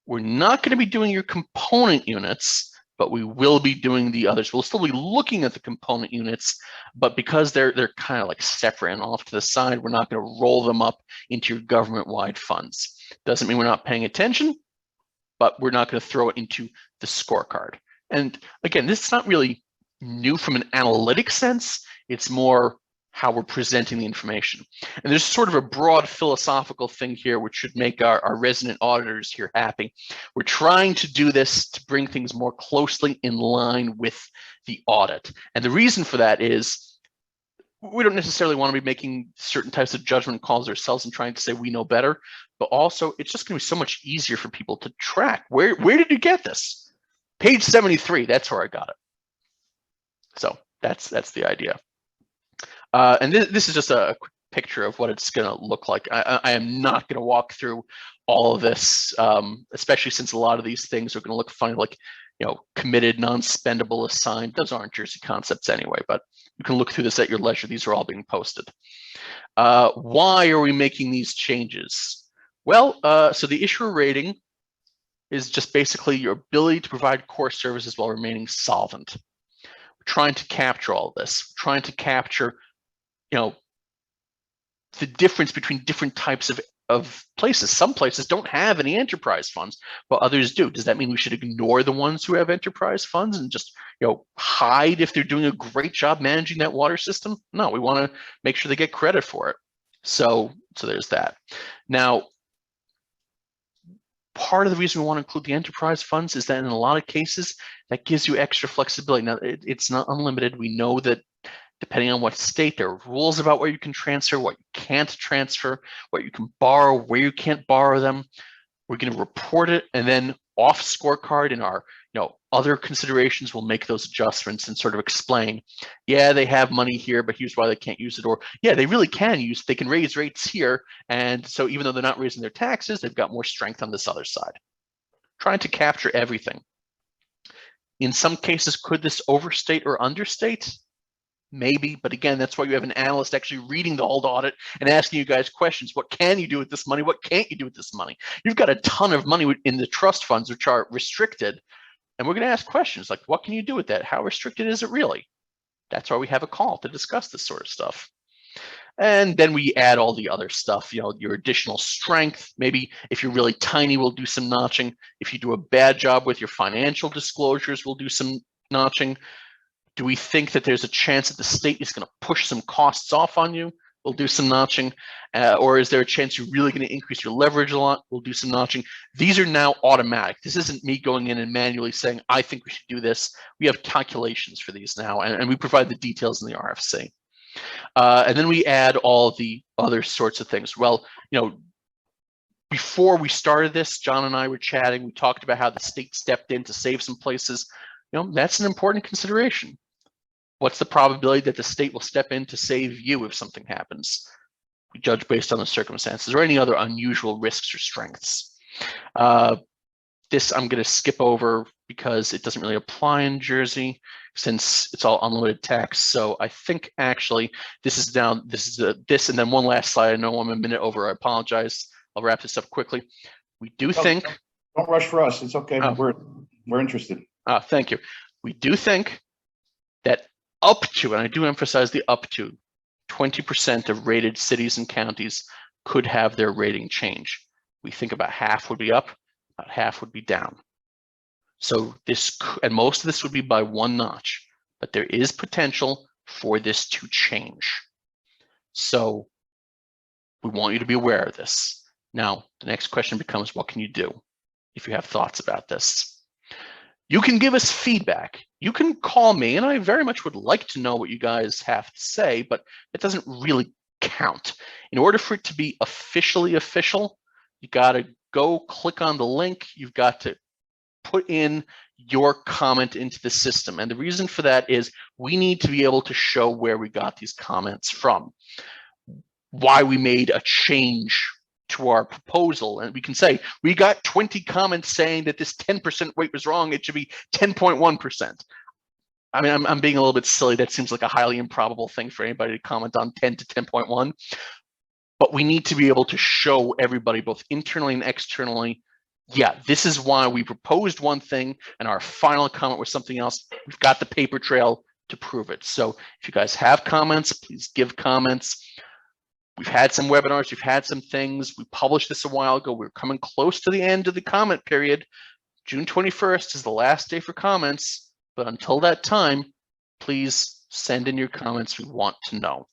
Speaker 4: We're not going to be doing your component units, but we will be doing the others. We'll still be looking at the component units, but because they're kind of like separate and off to the side, we're not going to roll them up into your government-wide funds. Doesn't mean we're not paying attention, but we're not going to throw it into the scorecard. And again, this is not really new from an analytic sense. It's more how we're presenting the information. And there's sort of a broad philosophical thing here, which should make our resident auditors here happy. We're trying to do this to bring things more closely in line with the audit. And the reason for that is we don't necessarily want to be making certain types of judgment calls ourselves and trying to say we know better, but also it's just going to be so much easier for people to track. Where did you get this? Page 73, that's where I got it. So that's the idea. And this is just a quick picture of what it's going to look like. I am not going to walk through all of this, especially since a lot of these things are going to look funny, like committed, non-spendable, assigned. Those aren't Jersey concepts anyway, but you can look through this at your leisure. These are all being posted. Why are we making these changes? Well, so the issuer rating is just basically your ability to provide core services while remaining solvent. We're trying to capture all of this. We're trying to capture the difference between different types of places. Some places don't have any enterprise funds, but others do. Does that mean we should ignore the ones who have enterprise funds and just hide if they're doing a great job managing that water system? No, we want to make sure they get credit for it. So there's that. Now, part of the reason we want to include the enterprise funds is that in a lot of cases, that gives you extra flexibility. Now, it's not unlimited. We know that depending on what state, there are rules about where you can transfer, what you can't transfer, what you can borrow, where you can't borrow them. We're going to report it, and then off scorecard in our other considerations, we'll make those adjustments and sort of explain, yeah, they have money here, but here's why they can't use it. Or yeah, they really can use, they can raise rates here. And so even though they're not raising their taxes, they've got more strength on this other side. Trying to capture everything. In some cases, could this overstate or understate? Maybe, but again, that's why you have an analyst actually reading the whole audit and asking you guys questions. What can you do with this money? What can't you do with this money? You've got a ton of money in the trust funds, which are restricted. And we're going to ask questions like, what can you do with that? How restricted is it really? That's why we have a call to discuss this sort of stuff. And then we add all the other stuff, your additional strength. Maybe if you're really tiny, we'll do some notching. If you do a bad job with your financial disclosures, we'll do some notching. Do we think that there's a chance that the state is going to push some costs off on you? We'll do some notching. Or is there a chance you're really going to increase your leverage a lot? We'll do some notching. These are now automatic. This isn't me going in and manually saying, I think we should do this. We have calculations for these now, and we provide the details in the RFC. And then we add all the other sorts of things. Well, before we started this, John and I were chatting. We talked about how the state stepped in to save some places. That's an important consideration. What's the probability that the state will step in to save you if something happens? We judge based on the circumstances or any other unusual risks or strengths. This I'm going to skip over because it doesn't really apply in Jersey since it's all unlimited tax. So I think actually this is and then one last slide. I know I'm a minute over. I apologize. I'll wrap this up quickly. We do think.
Speaker 2: Don't rush for us. It's okay. Oh. We're interested.
Speaker 4: Thank you. We do think that up to, and I do emphasize the up to, 20% of rated cities and counties could have their rating change. We think about half would be up, about half would be down. So this, and most of this would be by one notch, but there is potential for this to change. So we want you to be aware of this. Now, the next question becomes, what can you do if you have thoughts about this? You can give us feedback. You can call me, and I very much would like to know what you guys have to say, but it doesn't really count. In order for it to be officially official, you got to go click on the link. You've got to put in your comment into the system. And the reason for that is we need to be able to show where we got these comments from, why we made a change to our proposal. And we can say, we got 20 comments saying that this 10% weight was wrong. It should be 10.1%. I mean, I'm being a little bit silly. That seems like a highly improbable thing for anybody to comment on 10 to 10.1. But we need to be able to show everybody, both internally and externally, yeah, this is why we proposed one thing and our final comment was something else. We've got the paper trail to prove it. So if you guys have comments, please give comments. We've had some webinars, we've had some things. We published this a while ago. We're coming close to the end of the comment period. June 21st is the last day for comments. But until that time, please send in your comments. We want to know.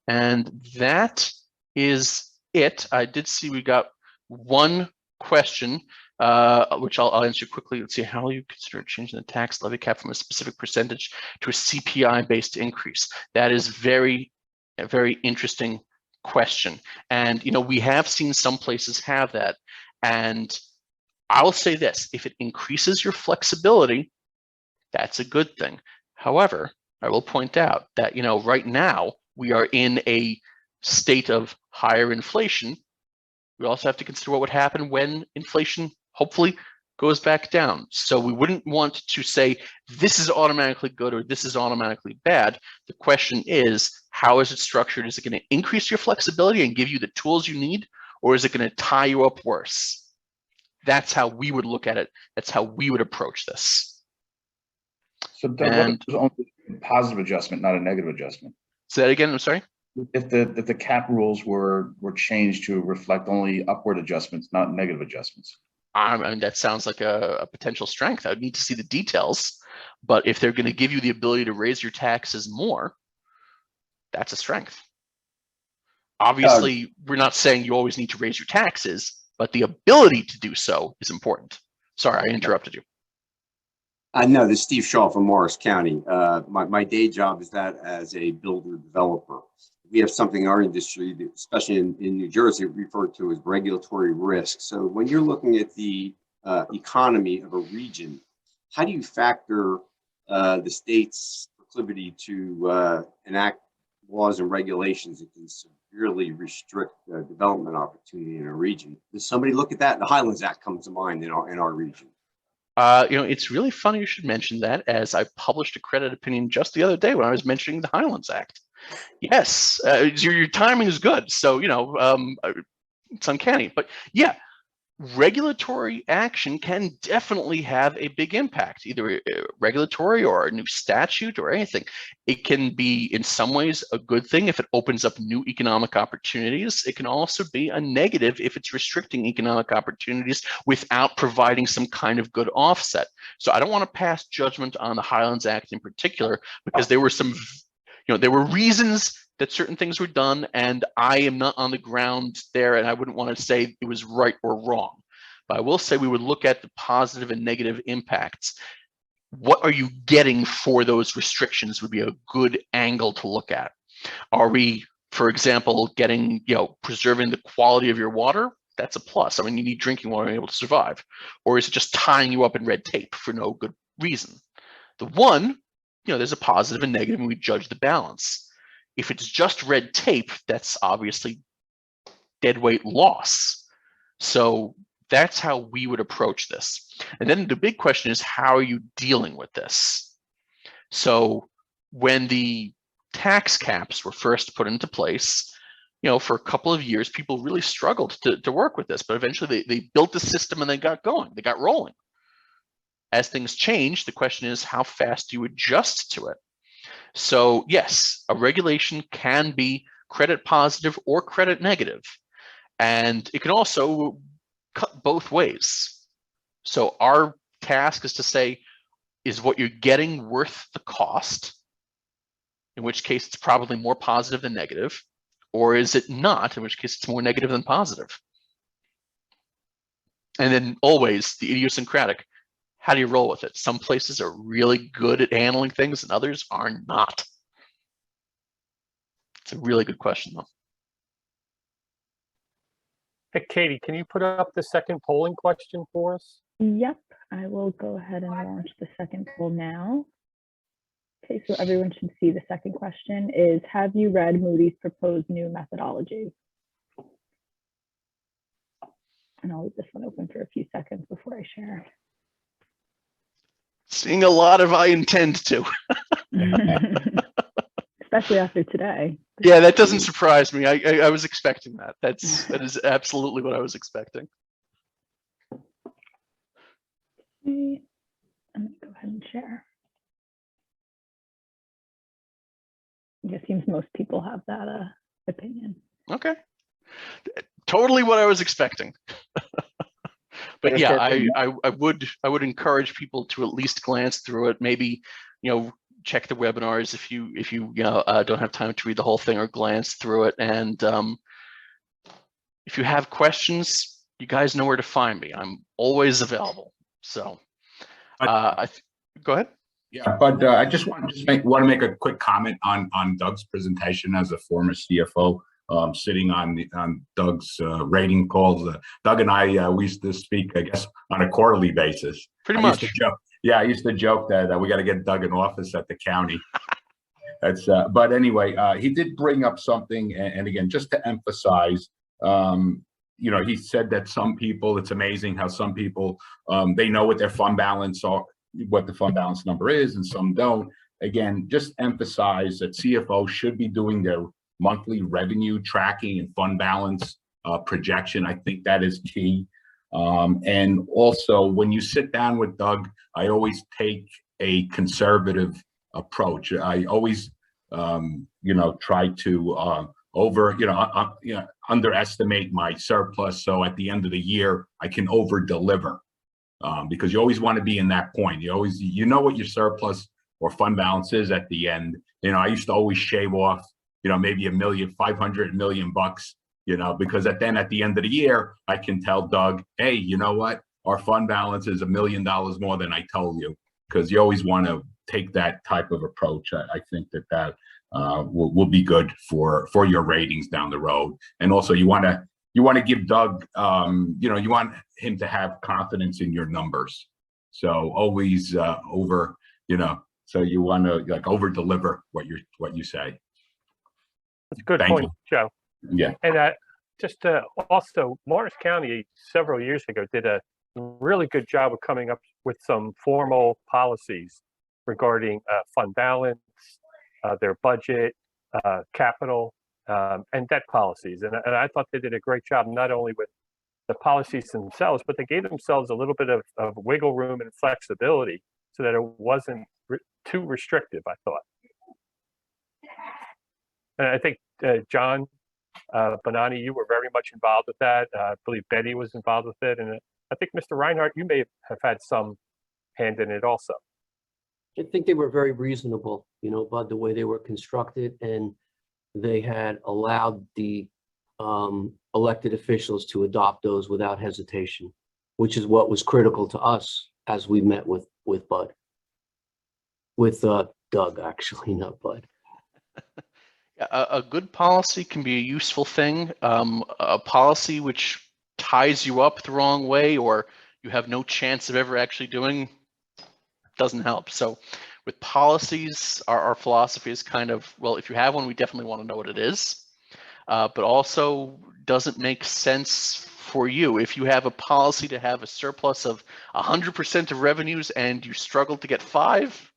Speaker 4: And that is it. I did see we got one question, which I'll answer quickly. Let's see, how will you consider changing the tax levy cap from a specific percentage to a CPI-based increase? That is a very interesting question. And, we have seen some places have that. And I'll say this, if it increases your flexibility, that's a good thing. However, I will point out that, right now we are in a state of higher inflation. We also have to consider what would happen when inflation hopefully goes back down. So we wouldn't want to say this is automatically good or this is automatically bad. The question is, how is it structured? Is it going to increase your flexibility and give you the tools you need, or is it going to tie you up worse? That's how we would look at it. That's how we would approach this.
Speaker 2: So that was only a positive adjustment, not a negative adjustment.
Speaker 4: Say that again, I'm sorry?
Speaker 2: If the cap rules were changed to reflect only upward adjustments, not negative adjustments.
Speaker 4: I mean, that sounds like a potential strength. I would need to see the details, but if they're going to give you the ability to raise your taxes more, that's a strength. Obviously, we're not saying you always need to raise your taxes, but the ability to do so is important. Sorry, I interrupted you.
Speaker 6: No, this is Steve Shaw from Morris County. My day job is that as a builder developer. We have something in our industry, especially in New Jersey, referred to as regulatory risk. So when you're looking at the economy of a region, how do you factor the state's proclivity to enact laws and regulations that can severely restrict development opportunity in a region? Does somebody look at that? The Highlands Act comes to mind in our region.
Speaker 4: It's really funny you should mention that, as I published a credit opinion just the other day when I was mentioning the Highlands Act. Yes, your timing is good. So, it's uncanny. But yeah, regulatory action can definitely have a big impact, either regulatory or a new statute or anything. It can be in some ways a good thing if it opens up new economic opportunities. It can also be a negative if it's restricting economic opportunities without providing some kind of good offset. So I don't want to pass judgment on the Highlands Act in particular, because there were some, there were reasons that certain things were done, and I am not on the ground there, and I wouldn't want to say it was right or wrong. But I will say we would look at the positive and negative impacts. What are you getting for those restrictions would be a good angle to look at. Are we, for example, getting, preserving the quality of your water? That's a plus. I mean, you need drinking water to be able to survive. Or is it just tying you up in red tape for no good reason? The one, there's a positive and negative, and we judge the balance. If it's just red tape, that's obviously deadweight loss. So that's how we would approach this. And then the big question is, how are you dealing with this? So when the tax caps were first put into place, for a couple of years, people really struggled to work with this, but eventually they built the system and they got going, they got rolling. As things change, the question is, how fast do you adjust to it? So yes, a regulation can be credit positive or credit negative, and it can also cut both ways. So our task is to say, is what you're getting worth the cost? In which case it's probably more positive than negative, or is it not? In which case it's more negative than positive. And then always the idiosyncratic. How do you roll with it? Some places are really good at handling things and others are not. It's a really good question, though.
Speaker 1: Hey, Katie, can you put up the second polling question for us?
Speaker 5: Yep, I will go ahead and launch the second poll now. Okay, so everyone should see the second question is, have you read Moody's proposed new methodology? And I'll leave this one open for a few seconds before I share.
Speaker 4: Seeing a lot of I intend to.
Speaker 5: Especially after today.
Speaker 4: Yeah, that doesn't surprise me. I was expecting that. That is absolutely what I was expecting.
Speaker 5: Okay, I'm gonna go ahead and share. It seems most people have that opinion.
Speaker 4: Okay. Totally what I was expecting. But yeah, I would encourage people to at least glance through it. Maybe, check the webinars if you don't have time to read the whole thing, or glance through it. And if you have questions, you guys know where to find me. I'm always available. So go ahead.
Speaker 7: Yeah, but I just want to make a quick comment on Doug's presentation as a former CFO. Sitting on Doug's rating calls. Doug and I, we used to speak, I guess, on a quarterly basis.
Speaker 4: Pretty much.
Speaker 7: I used to joke that we got to get Doug an office at the county. That's, but anyway, he did bring up something, and again, just to emphasize, he said that some people, it's amazing how some people, they know what their fund balance are, what the fund balance number is, and some don't. Again, just emphasize that CFO should be doing their monthly revenue tracking and fund balance projection. I think that is key. And also, when you sit down with Doug, I always take a conservative approach. I always, try to underestimate my surplus, so at the end of the year I can over deliver. Because you always want to be in that point. You always, what your surplus or fund balance is at the end. I used to always shave off, maybe $500 million, because at the end of the year, I can tell Doug, hey, you know what? Our fund balance is $1 million more than I told you, because you always want to take that type of approach. I think that will be good for your ratings down the road. And also you want to give Doug, you want him to have confidence in your numbers. So always so you want to over deliver what you say.
Speaker 1: That's a good point, Joe.
Speaker 7: Yeah.
Speaker 1: And just also, Morris County several years ago did a really good job of coming up with some formal policies regarding fund balance, their budget, capital, and debt policies. And I thought they did a great job, not only with the policies themselves, but they gave themselves a little bit of wiggle room and flexibility so that it wasn't too restrictive, I thought. And I think, John Bonnani, you were very much involved with that. I believe Beti was involved with it. And I think, Mr. Rheinhardt, you may have had some hand in it also.
Speaker 8: I think they were very reasonable, you know, about the way they were constructed, and they had allowed the elected officials to adopt those without hesitation, which is what was critical to us as we met with Doug, actually, not Bud.
Speaker 4: A good policy can be a useful thing. A policy which ties you up the wrong way or you have no chance of ever actually doing doesn't help. So with policies, our philosophy is kind of, well, if you have one, we definitely want to know what it is, but also doesn't make sense for you. If you have a policy to have a surplus of 100% of revenues and you struggle to get 5,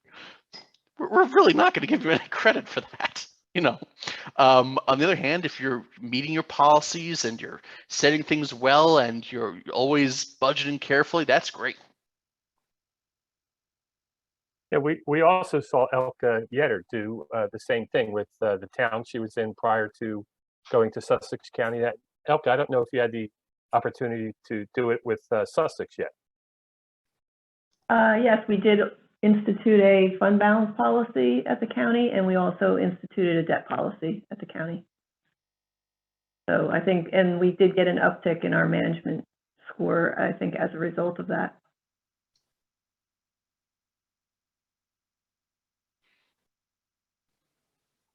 Speaker 4: we're really not going to give you any credit for that. You know, on the other hand, if you're meeting your policies and you're setting things well and you're always budgeting carefully, that's great.
Speaker 1: Yeah, we also saw Elke do the same thing with the town she was in prior to going to Sussex County. That Elke, I don't know if you had the opportunity to do it with Sussex yet.
Speaker 9: Yes, we did institute a fund balance policy at the county, and we also instituted a debt policy at the county. So I think, and we did get an uptick in our management score, I think, as a result of that.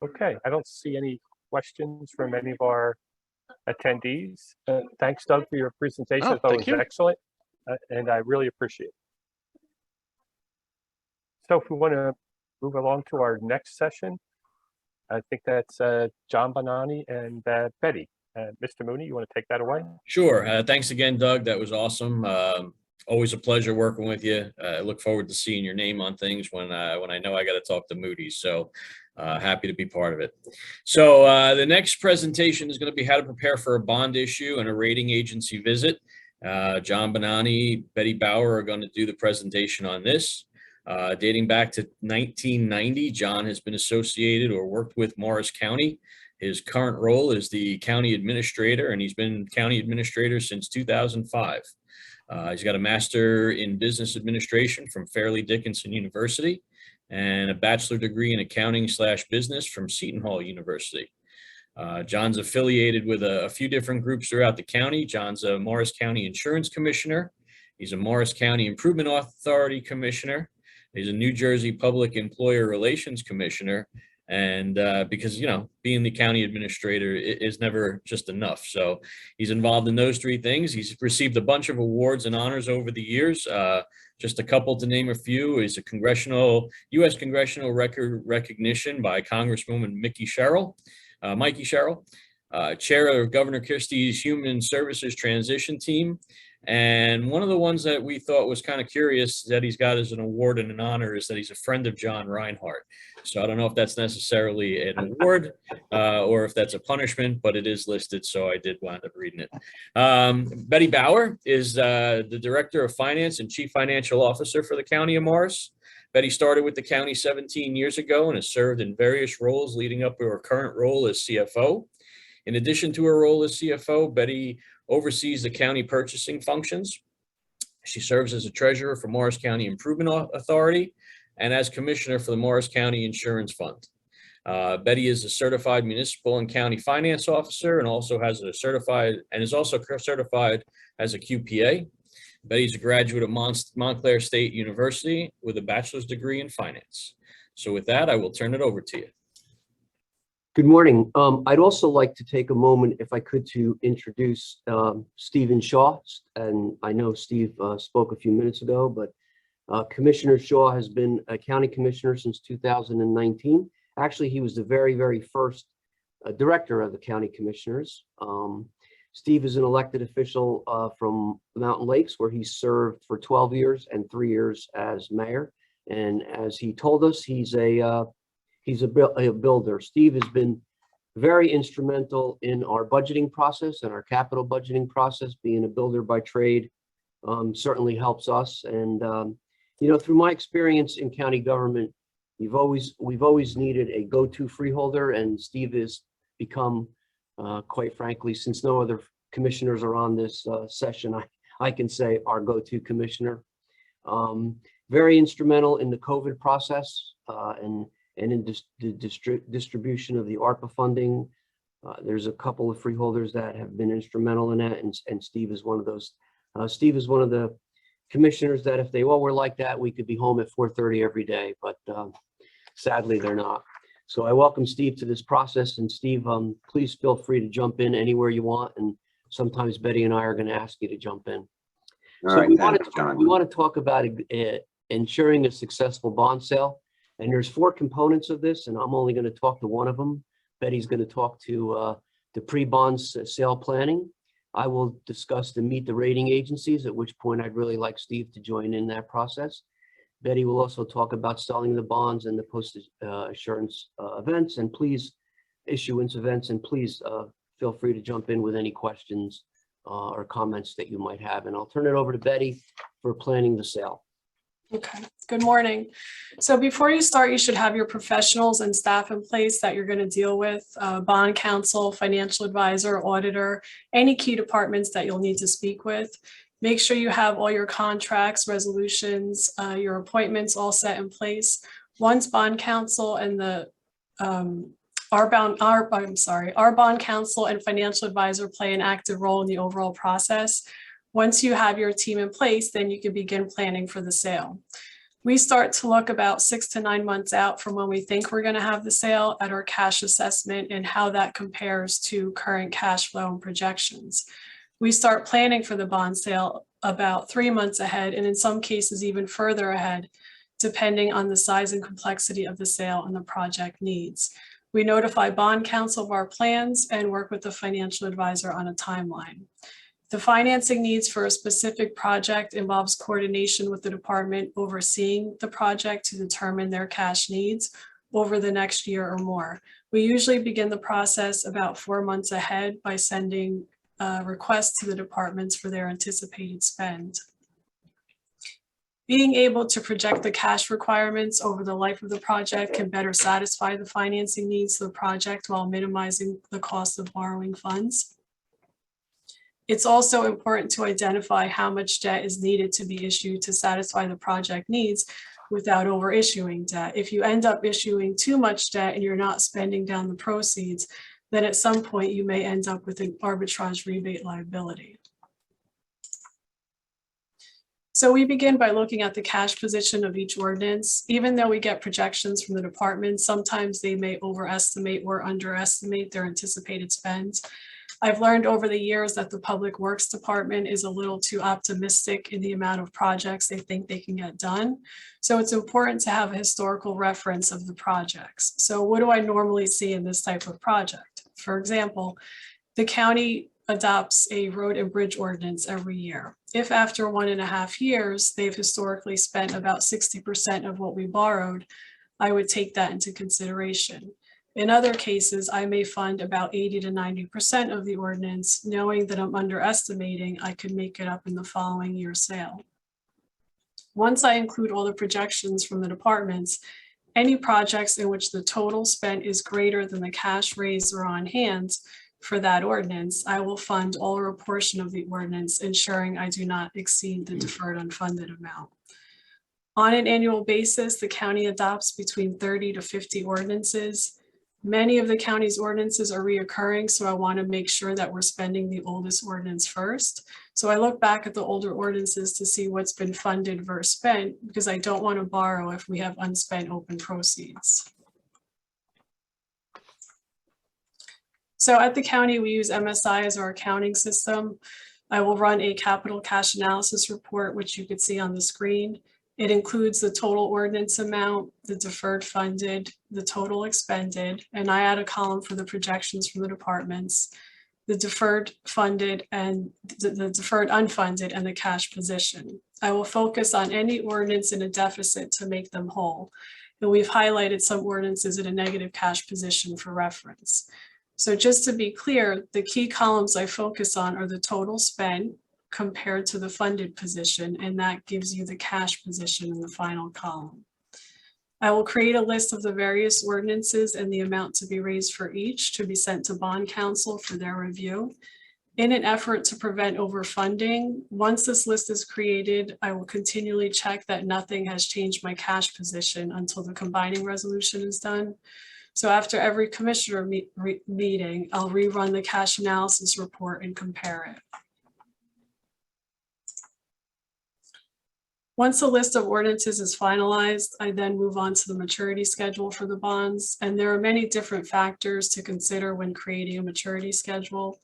Speaker 1: Okay, I don't see any questions from any of our attendees. Thanks, Doug, for your presentation. I thought it was excellent, and I really appreciate it. So if we want to move along to our next session, I think that's John Bonnani and Beti. Mr. Mooney, you want to take that away?
Speaker 3: Sure. Thanks again, Doug. That was awesome. Always a pleasure working with you. I look forward to seeing your name on things when I know I got to talk to Moody. So happy to be part of it. So the next presentation is going to be how to prepare for a bond issue and a rating agency visit. John Bonnani, Beti Bauer are going to do the presentation on this. Dating back to 1990, John has been associated or worked with Morris County. His current role is the county administrator, and he's been county administrator since 2005. He's got a master in business administration from Fairleigh Dickinson University and a bachelor degree in accounting/business from Seton Hall University. John's affiliated with a few different groups throughout the county. John's a Morris County Insurance Commissioner. He's a Morris County Improvement Authority Commissioner. He's a New Jersey Public Employer Relations Commissioner. And because, you know, being the county administrator is never just enough. So he's involved in those 3 things. He's received a bunch of awards and honors over the years. Just a couple to name a few. He's a U.S. Congressional Record recognition by Congresswoman Mikey Sherrill, chair of Governor Christie's Human Services Transition Team. And one of the ones that we thought was kind of curious that he's got as an award and an honor is that he's a friend of John Rheinhardt. So I don't know if that's necessarily an award or if that's a punishment, but it is listed, so I did wind up reading it. Beti Bauer is the Director of Finance and Chief Financial Officer for the County of Morris. Beti started with the county 17 years ago and has served in various roles leading up to her current role as CFO. In addition to her role as CFO, Beti oversees the county purchasing functions. She serves as a treasurer for Morris County Improvement Authority and as commissioner for the Morris County Insurance Fund. Beti is a certified municipal and county finance officer and also has a certified as a QPA. Beti's a graduate of Montclair State University with a bachelor's degree in finance. So with that, I will turn it over to you.
Speaker 8: Good morning. I'd also like to take a moment, if I could, to introduce Stephen Shaw. And I know Steve spoke a few minutes ago, but Commissioner Shaw has been a county commissioner since 2019. Actually, he was the very, very first director of the county commissioners. Steve is an elected official from Mountain Lakes, where he served for 12 years and 3 years as mayor. And as he told us, he's a builder. Steve has been very instrumental in our budgeting process and our capital budgeting process. Being a builder by trade certainly helps us. And you know, through my experience in county government, we've always needed a go-to freeholder, and Steve has become, quite frankly, since no other commissioners are on this session, I can say our go-to commissioner. Very instrumental in the COVID process and in the distribution of the ARPA funding. There's a couple of freeholders that have been instrumental in that, and Steve is one of those. Steve is one of the commissioners that if they all were like that, we could be home at 4:30 every day, but sadly they're not. So I welcome Steve to this process, and Steve, please feel free to jump in anywhere you want, and sometimes Betty and I are going to ask you to jump in.
Speaker 6: All
Speaker 8: So
Speaker 6: right,
Speaker 8: we
Speaker 6: thank you, John.
Speaker 8: want to talk about ensuring a successful bond sale. And there's 4 components of this, and I'm only going to talk to one of them. Betty's going to talk to the pre-bond sale planning. I will discuss the meet the rating agencies, at which point I'd really like Steve to join in that process. Betty will also talk about selling the bonds and the post assurance events, and please issuance events, and please feel free to jump in with any questions or comments that you might have. And I'll turn it over to Betty for planning the sale.
Speaker 10: Okay, good morning. So before you start, you should have your professionals and staff in place that you're going to deal with, bond counsel, financial advisor, auditor, any key departments that you'll need to speak with. Make sure you have all your contracts, resolutions, your appointments all set in place. Once bond counsel and the our bond counsel and financial advisor play an active role in the overall process. Once you have your team in place, then you can begin planning for the sale. We start to look about 6 to 9 months out from when we think we're going to have the sale at our cash assessment and how that compares to current cash flow and projections. We start planning for the bond sale about 3 months ahead, and in some cases even further ahead, depending on the size and complexity of the sale and the project needs. We notify bond counsel of our plans and work with the financial advisor on a timeline. The financing needs for a specific project involves coordination with the department overseeing the project to determine their cash needs over the next year or more. We usually begin the process about 4 months ahead by sending requests to the departments for their anticipated spend. Being able to project the cash requirements over the life of the project can better satisfy the financing needs of the project while minimizing the cost of borrowing funds. It's also important to identify how much debt is needed to be issued to satisfy the project needs without over issuing debt. If you end up issuing too much debt and you're not spending down the proceeds, then at some point you may end up with an arbitrage rebate liability. So we begin by looking at the cash position of each ordinance. Even though we get projections from the department, sometimes they may overestimate or underestimate their anticipated spends. I've learned over the years that the Public Works Department is a little too optimistic in the amount of projects they think they can get done. So it's important to have a historical reference of the projects. So what do I normally see in this type of project? For example, the county adopts a road and bridge ordinance every year. If after 1.5 years, they've historically spent about 60% of what we borrowed, I would take that into consideration. In other cases, I may fund about 80 to 90% of the ordinance, knowing that I'm underestimating, I could make it up in the following year's sale. Once I include all the projections from the departments, any projects in which the total spent is greater than the cash raised or on hand for that ordinance, I will fund all or a portion of the ordinance, ensuring I do not exceed the deferred unfunded amount. On an annual basis, the county adopts between 30 to 50 ordinances. Many of the county's ordinances are reoccurring, so I want to make sure that we're spending the oldest ordinance first. So I look back at the older ordinances to see what's been funded versus spent, because I don't want to borrow if we have unspent open proceeds. So at the county, we use MSI as our accounting system. I will run a capital cash analysis report, which you could see on the screen. It includes the total ordinance amount, the deferred funded, the total expended, and I add a column for the projections from the departments, the deferred funded and the deferred unfunded and the cash position. I will focus on any ordinance in a deficit to make them whole. And we've highlighted some ordinances in a negative cash position for reference. So just to be clear, the key columns I focus on are the total spent compared to the funded position, and that gives you the cash position in the final column. I will create a list of the various ordinances and the amount to be raised for each to be sent to bond counsel for their review. In an effort to prevent overfunding, once this list is created, I will continually check that nothing has changed my cash position until the combining resolution is done. So after every commissioner meeting, I'll rerun the cash analysis report and compare it. Once the list of ordinances is finalized, I then move on to the maturity schedule for the bonds. And there are many different factors to consider when creating a maturity schedule.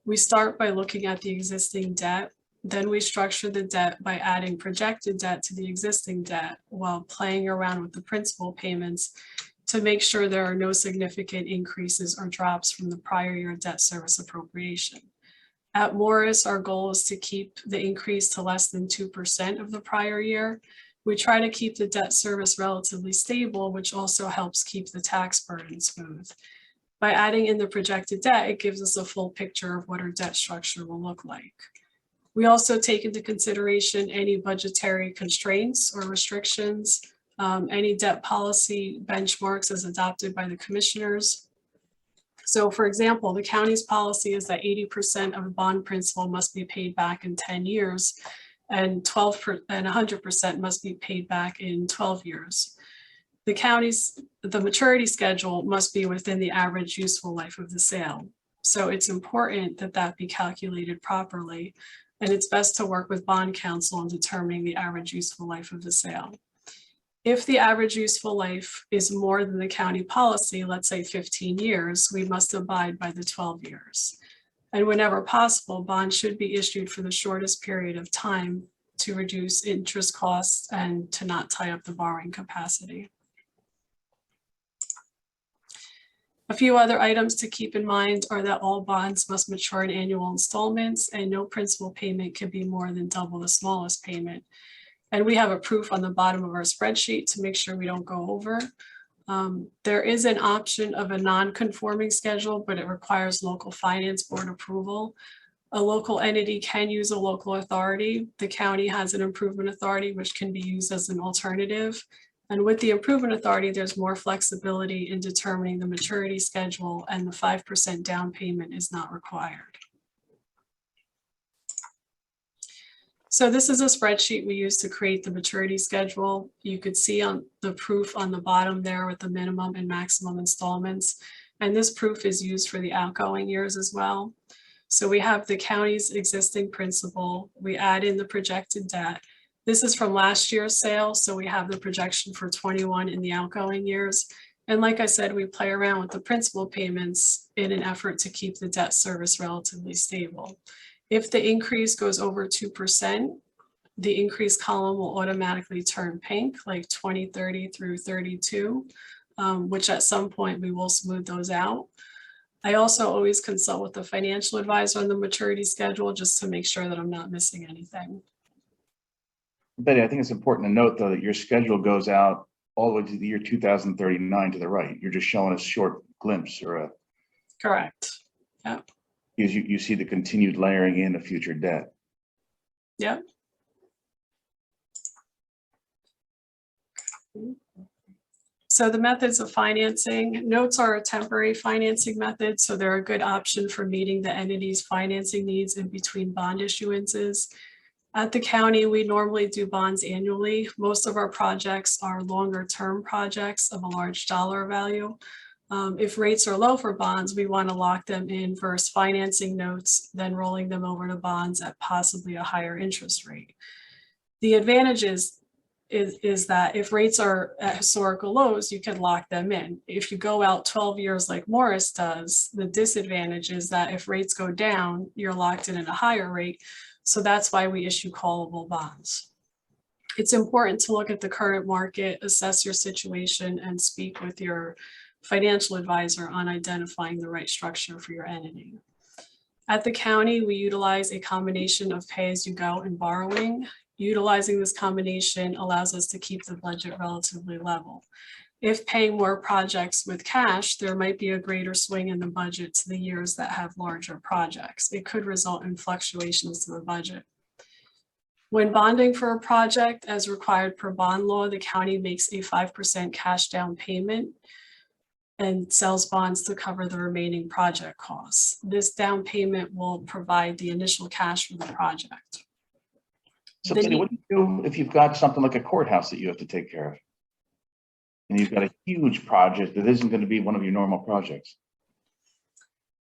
Speaker 10: We start by looking at the existing debt. Then we structure the debt by adding projected debt to the existing debt while playing around with the principal payments to make sure there are no significant increases or drops from the prior year debt service appropriation. At Morris, our goal is to keep the increase to less than 2% of the prior year. We try to keep the debt service relatively stable, which also helps keep the tax burden smooth. By adding in the projected debt, it gives us a full picture of what our debt structure will look like. We also take into consideration any budgetary constraints or restrictions, any debt policy benchmarks as adopted by the commissioners. So for example, the county's policy is that 80% of bond principal must be paid back in 10 years and 100% must be paid back in 12 years. The maturity schedule must be within the average useful life of the sale. So it's important that that be calculated properly, and it's best to work with bond counsel in determining the average useful life of the sale. If the average useful life is more than the county policy, let's say 15 years, we must abide by the 12 years. And whenever possible, bonds should be issued for the shortest period of time to reduce interest costs and to not tie up the borrowing capacity. A few other items to keep in mind are that all bonds must mature in annual installments and no principal payment can be more than double the smallest payment. And we have a proof on the bottom of our spreadsheet to make sure we don't go over. There is an option of a non-conforming schedule, but it requires local finance board approval. A local entity can use a local authority. The county has an improvement authority, which can be used as an alternative. And with the improvement authority, there's more flexibility in determining the maturity schedule, and the 5% down payment is not required. So this is a spreadsheet we use to create the maturity schedule. You could see on the proof on the bottom there with the minimum and maximum installments. And this proof is used for the outgoing years as well. So we have the county's existing principal. We add in the projected debt. This is from last year's sale. So we have the projection for 21 in the outgoing years. And like I said, we play around with the principal payments in an effort to keep the debt service relatively stable. If the increase goes over 2%, the increase column will automatically turn pink, like 2030 through 32, which at some point we will smooth those out. I also always consult with the financial advisor on the maturity schedule just to make sure that I'm not missing anything.
Speaker 2: Betty, I think it's important to note, though, that your schedule goes out all the way to the year 2039 to the right. You're just showing a short glimpse or a.
Speaker 10: Correct. Yeah.
Speaker 2: Because you see the continued layering in of future debt.
Speaker 10: Yep. So the methods of financing, notes are a temporary financing method, so they're a good option for meeting the entity's financing needs in between bond issuances. At the county, we normally do bonds annually. Most of our projects are longer term projects of a large dollar value. If rates are low for bonds, we want to lock them in versus financing notes, then rolling them over to bonds at possibly a higher interest rate. The advantage is that if rates are at historical lows, you can lock them in. If you go out 12 years like Morris does, the disadvantage is that if rates go down, you're locked in at a higher rate. So that's why we issue callable bonds. It's important to look at the current market, assess your situation, and speak with your financial advisor on identifying the right structure for your entity. At the county, we utilize a combination of pay-as-you-go and borrowing. Utilizing this combination allows us to keep the budget relatively level. If paying more projects with cash, there might be a greater swing in the budget to the years that have larger projects. It could result in fluctuations to the budget. When bonding for a project as required per bond law, the county makes a 5% cash down payment and sells bonds to cover the remaining project costs. This down payment will provide the initial cash for the project.
Speaker 2: So
Speaker 10: Then
Speaker 2: Beti, what do you do if you've got something like a courthouse that you have to take care of? And you've got a huge project that isn't going to be one of your normal projects.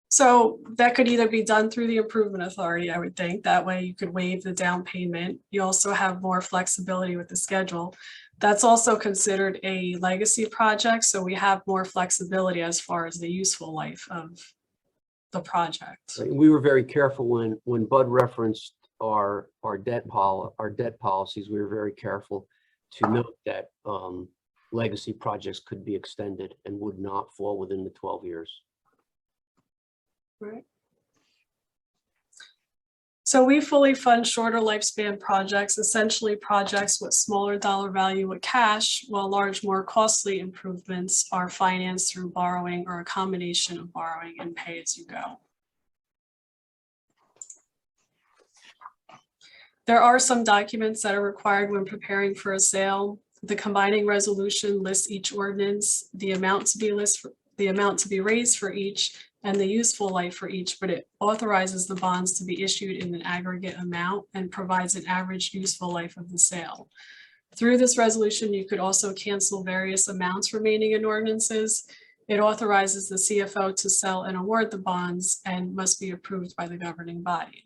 Speaker 10: So that could either be done through the improvement authority, I would think. That way you could waive the down payment. You also have more flexibility with the schedule. That's also considered a legacy project. So we have more flexibility as far as the useful life of the project.
Speaker 8: We were very careful when Bud referenced our debt policies. We were very careful to note that legacy projects could be extended and would not fall within the 12 years.
Speaker 10: Right. So we fully fund shorter lifespan projects, essentially projects with smaller dollar value with cash, while large, more costly improvements are financed through borrowing or a combination of borrowing and pay as you go. There are some documents that are required when preparing for a sale. The combining resolution lists each ordinance, the amount to be raised for each, and the useful life for each, but it authorizes the bonds to be issued in an aggregate amount and provides an average useful life of the sale. Through this resolution, you could also cancel various amounts remaining in ordinances. It authorizes the CFO to sell and award the bonds and must be approved by the governing body.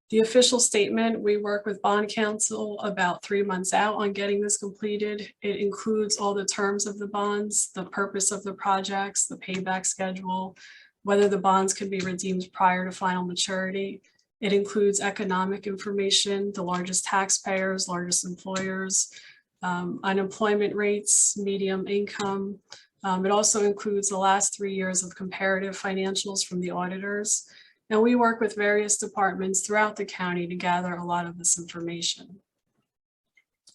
Speaker 10: The official statement, we work with bond counsel about 3 months out on getting this completed. It includes all the terms of the bonds, the purpose of the projects, the payback schedule, whether the bonds can be redeemed prior to final maturity. It includes economic information, the largest taxpayers, largest employers, unemployment rates, median income. It also includes the last 3 years of comparative financials from the auditors. And we work with various departments throughout the county to gather a lot of this information.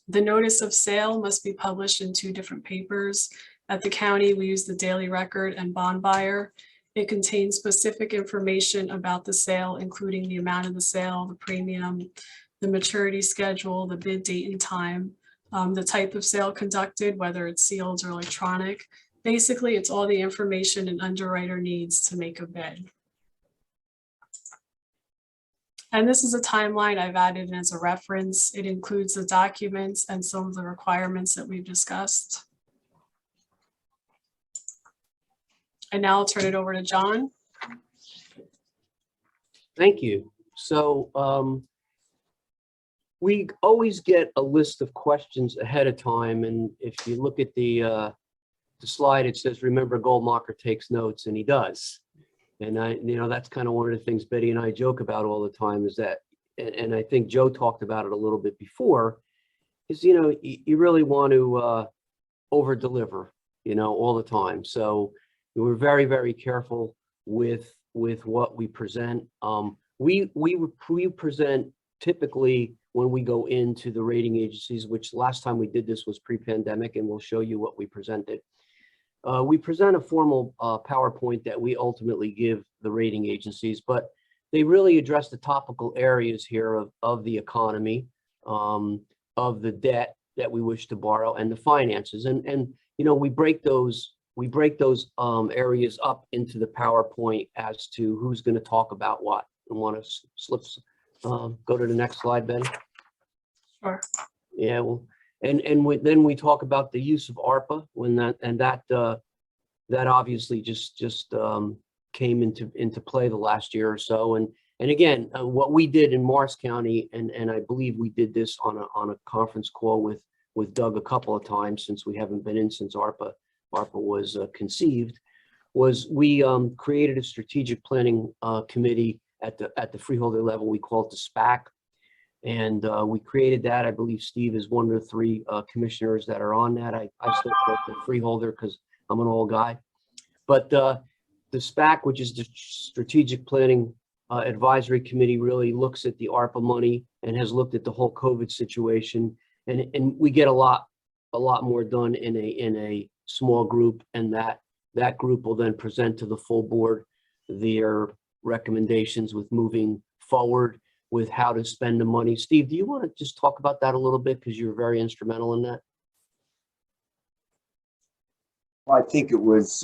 Speaker 10: The notice of sale must be published in 2 different papers. At the county, we use the Daily Record and Bond Buyer. It contains specific information about the sale, including the amount of the sale, the premium, the maturity schedule, the bid date and time, the type of sale conducted, whether it's sealed or electronic. Basically, it's all the information an underwriter needs to make a bid. And this is a timeline I've added in as a reference. It includes the documents and some of the requirements that we've discussed. And now I'll turn it over to John.
Speaker 8: Thank you. So we always get a list of questions ahead of time. And if you look at the slide, it says, remember, Goldmacher takes notes, and he does. And that's kind of one of the things Beti and I joke about all the time is that, and I think Joe talked about it a little bit before, is, you really want to over deliver, all the time. So we're very, very careful with what we present. We present typically when we go into the rating agencies, which last time we did this was pre-pandemic, and we'll show you what we presented. We present a formal PowerPoint that we ultimately give the rating agencies, but they really address the topical areas here of the economy, of the debt that we wish to borrow, and the finances. And we break those areas up into the PowerPoint as to who's going to talk about what. I want to go to the next slide, Ben.
Speaker 10: Sure.
Speaker 8: Yeah, well. Then we talk about the use of ARPA that obviously just came into play the last year or so. And again, what we did in Morris County, and I believe we did this on a conference call with Doug a couple of times since we haven't been in since ARPA was conceived, was we created a strategic planning committee at the freeholder level. We call it the SPAC. And we created that. I believe Steve is one of the 3 commissioners that are on that. I still call it the freeholder because I'm an old guy. But the SPAC, which is the Strategic Planning Advisory Committee, really looks at the ARPA money and has looked at the whole COVID situation. And we get a lot a lot more done in a small group, and that group will then present to the full board their recommendations with moving forward with how to spend the money. Steve, do you want to just talk about that a little bit, because you're very instrumental in that?
Speaker 6: Well, I think it was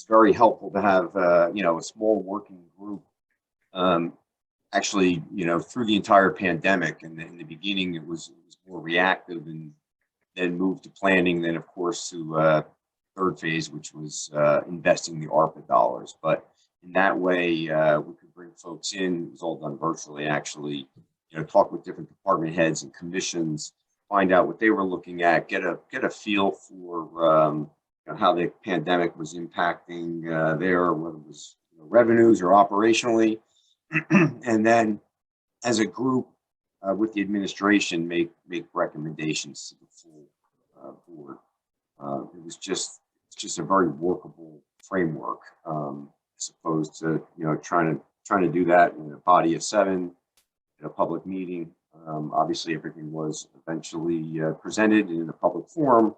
Speaker 6: very helpful to have a small working group. Actually, through the entire pandemic, and in the beginning it was more reactive, and then moved to planning. Then, of course, to third phase, which was investing the ARPA dollars. But in that way, we could bring folks in. It was all done virtually, actually. Talk with different department heads and commissions, find out what they were looking at, get a feel for how the pandemic was impacting whether it was revenues or operationally, and then as a group with the administration make recommendations to the full board. It was just a very workable framework, as opposed to trying to do that in a body of 7 in a public meeting. Obviously, everything was eventually presented in a public forum,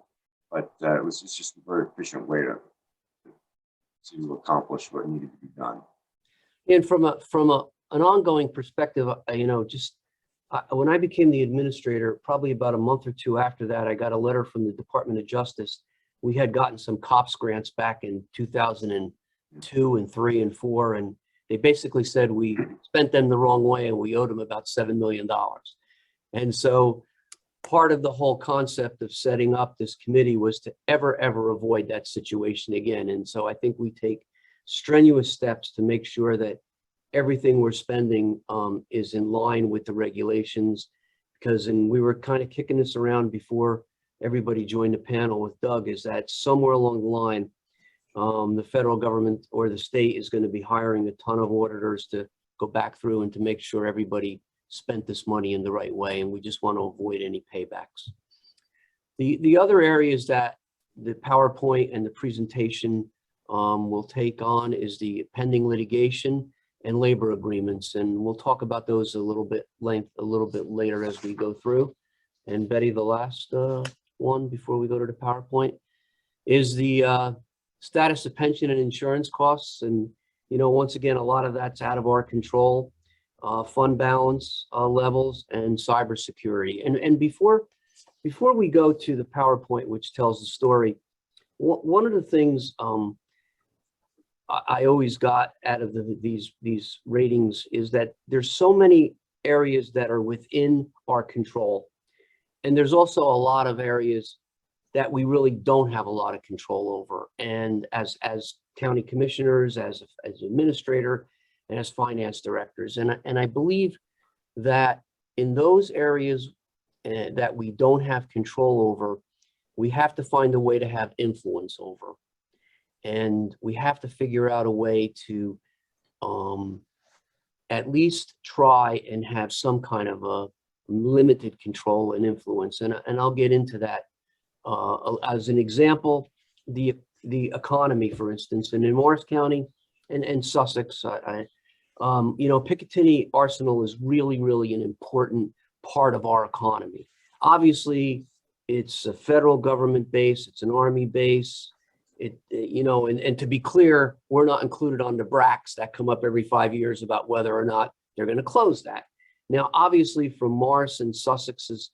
Speaker 6: but it's just a very efficient way to accomplish what needed to be done.
Speaker 8: And from an ongoing perspective, when I became the administrator, probably about a month or 2 after that, I got a letter from the Department of Justice. We had gotten some COPS grants back in 2002 and 3 and 4, and they basically said we spent them the wrong way and we owed them about $7 million. And so part of the whole concept of setting up this committee was to ever avoid that situation again. And so I think we take strenuous steps to make sure that everything we're spending is in line with the regulations, and we were kind of kicking this around before everybody joined the panel with Doug, is that somewhere along the line, the federal government or the state is going to be hiring a ton of auditors to go back through and to make sure everybody spent this money in the right way, and we just want to avoid any paybacks. The other areas that the PowerPoint and the presentation will take on is the pending litigation and labor agreements, and we'll talk about those a little bit later as we go through. And Betty, the last one before we go to the PowerPoint is the status of pension and insurance costs. And once again, a lot of that's out of our control. Fund balance levels and cybersecurity. And before we go to the PowerPoint, which tells the story, one of the things I always got out of these ratings is that there's so many areas that are within our control, and there's also a lot of areas that we really don't have a lot of control over. And as county commissioners, as administrator, and as finance directors, and I believe that in those areas that we don't have control over, we have to find a way to have influence over. And we have to figure out a way to at least try and have some kind of a limited control and influence. And I'll get into that. As an example, the economy, for instance, and in Morris County and Sussex, Picatinny Arsenal is really an important part of our economy. Obviously, it's a federal government base, it's an Army base. And to be clear, we're not included on the BRACs that come up every 5 years about whether or not they're going to close that. Now, obviously, from Morris and Sussex's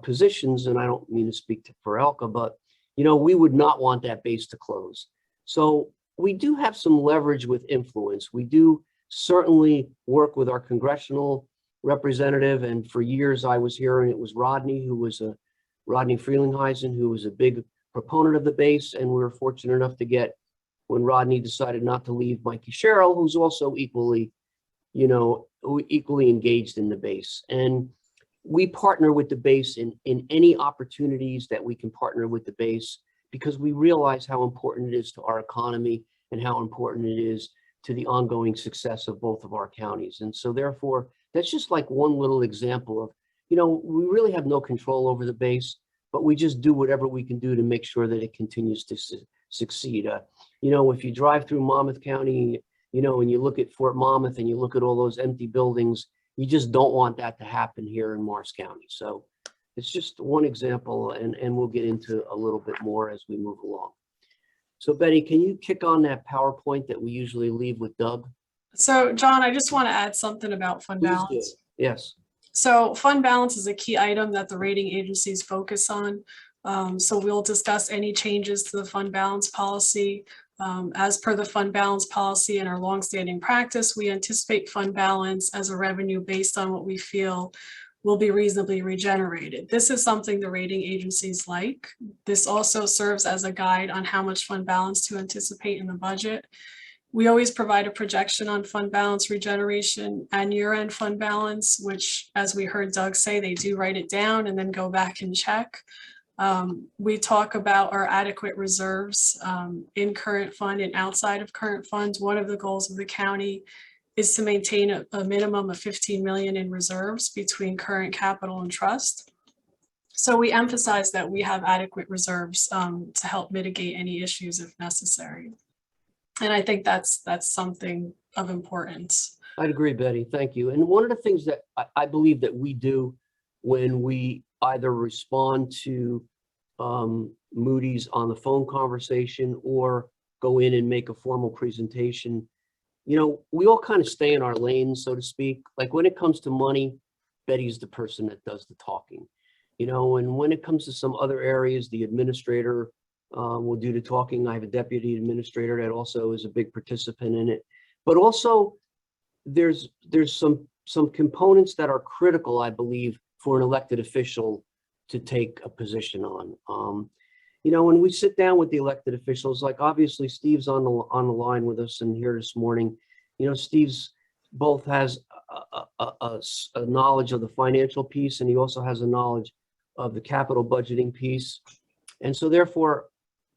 Speaker 8: positions, and I don't mean to speak for Elke, but we would not want that base to close. So we do have some leverage with influence. We do certainly work with our congressional representative, and for years I was hearing it was Rodney Frelinghuysen, who was a big proponent of the base, and we were fortunate enough to get, when Rodney decided not to leave, Mikey Sherrill, who's also equally engaged in the base. And we partner with the base in any opportunities that we can partner with the base, because we realize how important it is to our economy and how important it is to the ongoing success of both of our counties. And so therefore, that's just like one little example of, we really have no control over the base, but we just do whatever we can do to make sure that it continues to succeed. If you drive through Monmouth County, and you look at Fort Monmouth and you look at all those empty buildings, you just don't want that to happen here in Morris County. So It's just one example, and we'll get into a little bit more as we move along. So Betty, can you kick on that PowerPoint that we usually leave with Doug?
Speaker 10: So John, I just want to add something about fund
Speaker 8: Please do.
Speaker 10: balance.
Speaker 8: Yes.
Speaker 10: So fund balance is a key item that the rating agencies focus on. So we'll discuss any changes to the fund balance policy. As per the fund balance policy and our longstanding practice, we anticipate fund balance as a revenue based on what we feel will be reasonably regenerated. This is something the rating agencies like. This also serves as a guide on how much fund balance to anticipate in the budget. We always provide a projection on fund balance regeneration and year-end fund balance, which, as we heard Doug say, they do write it down and then go back and check. We talk about our adequate reserves in current fund and outside of current funds. One of the goals of the county is to maintain a minimum of 15 million in reserves between current capital and trust. So we emphasize that we have adequate reserves to help mitigate any issues if necessary. And I think that's something of importance.
Speaker 8: I'd agree, Betty. Thank you. And one of the things that I believe that we do when we either respond to Moody's on the phone conversation or go in and make a formal presentation, you know, we all kind of stay in our lanes, so to speak. Like when it comes to money, Betty's the person that does the talking, you know, and when it comes to some other areas, the administrator will do the talking. I have a deputy administrator that also is a big participant in it. But also there's some components that are critical, I believe, for an elected official to take a position on. You know, when we sit down with the elected officials, like obviously Steve's on the line with us and here this morning. You know, Steve's both has a knowledge of the financial piece, and he also has a knowledge of the capital budgeting piece. And so therefore,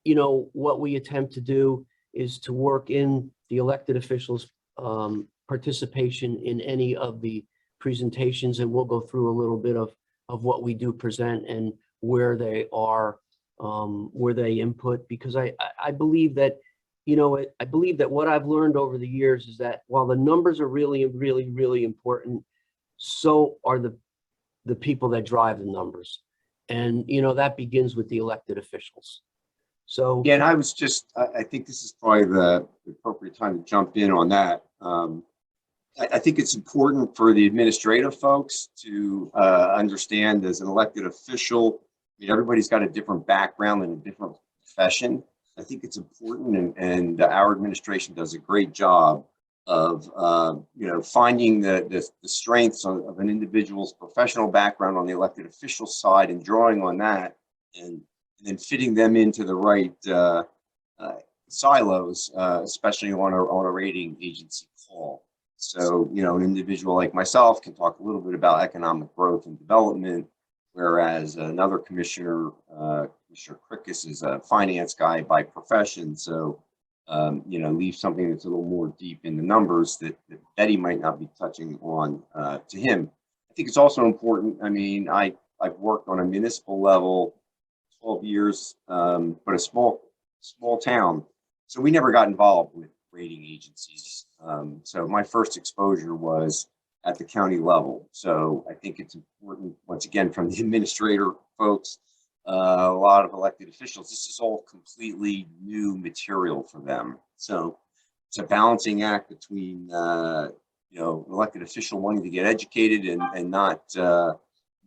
Speaker 8: you know, what we attempt to do is to work in the elected officials' participation in any of the presentations, and we'll go through a little bit of what we do present and where they are, where they input, because I believe that, you know, I believe that what I've learned over the years is that while the numbers are really, really, really important, so are the people that drive the numbers. And, you know, that begins with the elected officials. So
Speaker 6: yeah, and I think this is probably the appropriate time to jump in on that. I think it's important for the administrative folks to understand as an elected official, I mean, everybody's got a different background and a different profession. I think it's important, and our administration does a great job of you know, finding the strengths of an individual's professional background on the elected official side and drawing on that, and then fitting them into the right silos, especially on a rating agency call. So, you know, an individual like myself can talk a little bit about economic growth and development, whereas another commissioner, Commissioner Krikis, is a finance guy by profession. So, you know, leave something that's a little more deep in the numbers that Betty might not be touching on to him. I think it's also important. I mean, I've worked on a municipal level 12 years, but a small town. So we never got involved with rating agencies. So my first exposure was at the county level. So I think it's important, once again, from the administrator folks, a lot of elected officials, this is all completely new material for them. So it's a balancing act between, you know, an elected official wanting to get educated and not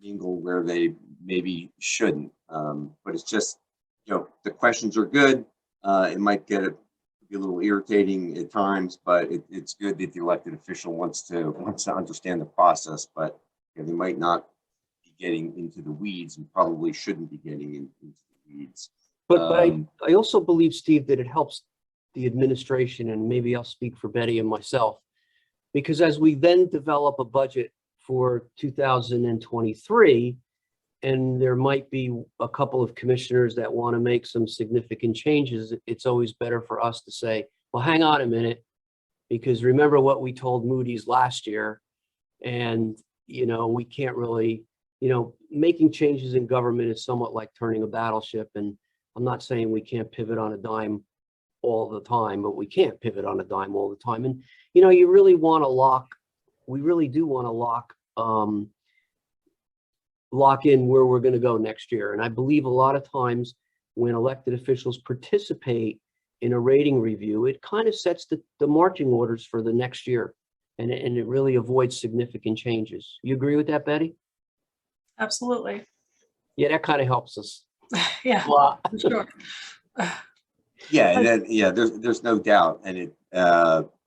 Speaker 6: mingle where they maybe shouldn't. But it's just, you know, the questions are good. It might be a little irritating at times, but it's good that the elected official wants to understand the process, but you know, they might not be getting into the weeds and probably shouldn't be getting into the weeds.
Speaker 8: But I also believe, Steve, that it helps the administration, and maybe I'll speak for Betty and myself, because as we then develop a budget for 2023, and there might be a couple of commissioners that want to make some significant changes, it's always better for us to say, well, hang on a minute, because remember what we told Moody's last year, and, you know, we can't really, you know, making changes in government is somewhat like turning a battleship, and I'm not saying we can't pivot on a dime all the time, but we can't pivot on a dime all the time. And, you know, you really want to lock, we really do want to lock lock in where we're going to go next year. And I believe a lot of times when elected officials participate in a rating review, it kind of sets the marching orders for the next year, and it really avoids significant changes. You agree with that, Betty?
Speaker 10: Absolutely.
Speaker 8: Yeah, that kind of helps us
Speaker 10: Yeah,
Speaker 8: a lot.
Speaker 10: for sure.
Speaker 6: Yeah, and then, yeah, there's no doubt. And it,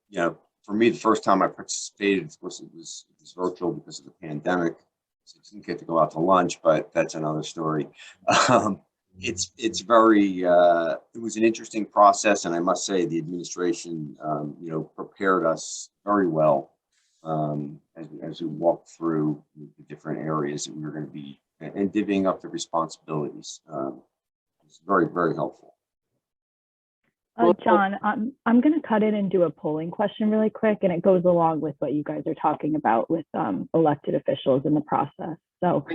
Speaker 6: you know, for me, the first time I participated, of course, it was virtual because of the pandemic. So I didn't get to go out to lunch, but that's another story. It's very, it was an interesting process. And I must say the administration, you know, prepared us very well as we walked through the different areas that we were going to be and divvying up the responsibilities. It's very, very helpful.
Speaker 5: John, I'm going to cut in and do a polling question really quick, and it goes along with what you guys are talking about with elected officials in the process. So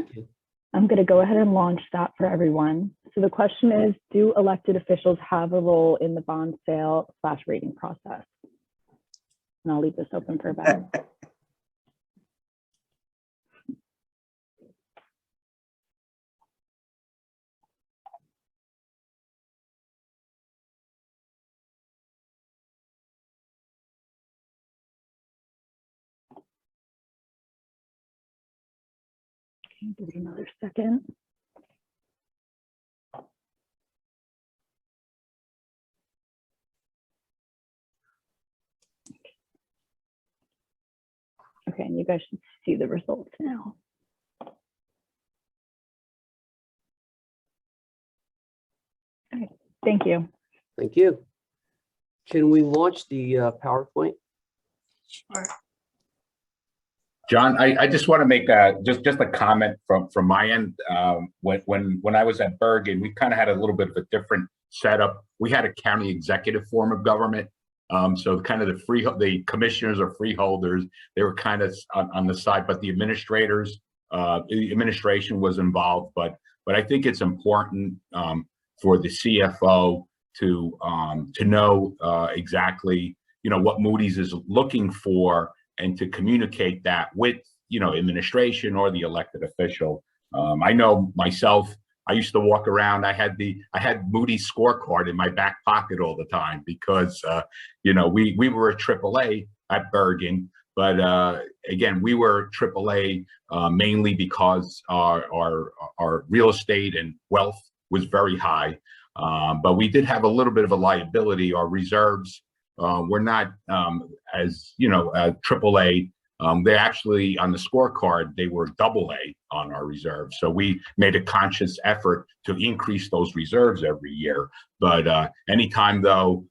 Speaker 5: I'm going to go ahead and launch that for everyone. So the question is, do elected officials have a role in the bond sale / rating process? And I'll leave this open for about. Give it another second. Okay, and you guys should see the results now. Okay, thank you.
Speaker 8: Thank you. Can we launch the PowerPoint?
Speaker 10: Sure.
Speaker 7: John, I just want to make just a comment from my end. When I was at Bergen, we kind of had a little bit of a different setup. We had a county executive form of government. So kind of the commissioners or freeholders, they were kind of on the side, but the administrators, the administration was involved. But I think it's important for the CFO to know exactly, you know, what Moody's is looking for, and to communicate that with, you know, administration or the elected official. I know myself, I used to walk around, I had Moody's scorecard in my back pocket all the time because, you know, we were a AAA at Bergen, but again, we were AAA mainly because our real estate and wealth was very high. But we did have a little bit of a liability. Our reserves we're not as, you know, AAA. They actually, on the scorecard, they were AA on our reserves. So we made a conscious effort to increase those reserves every year. But anytime though,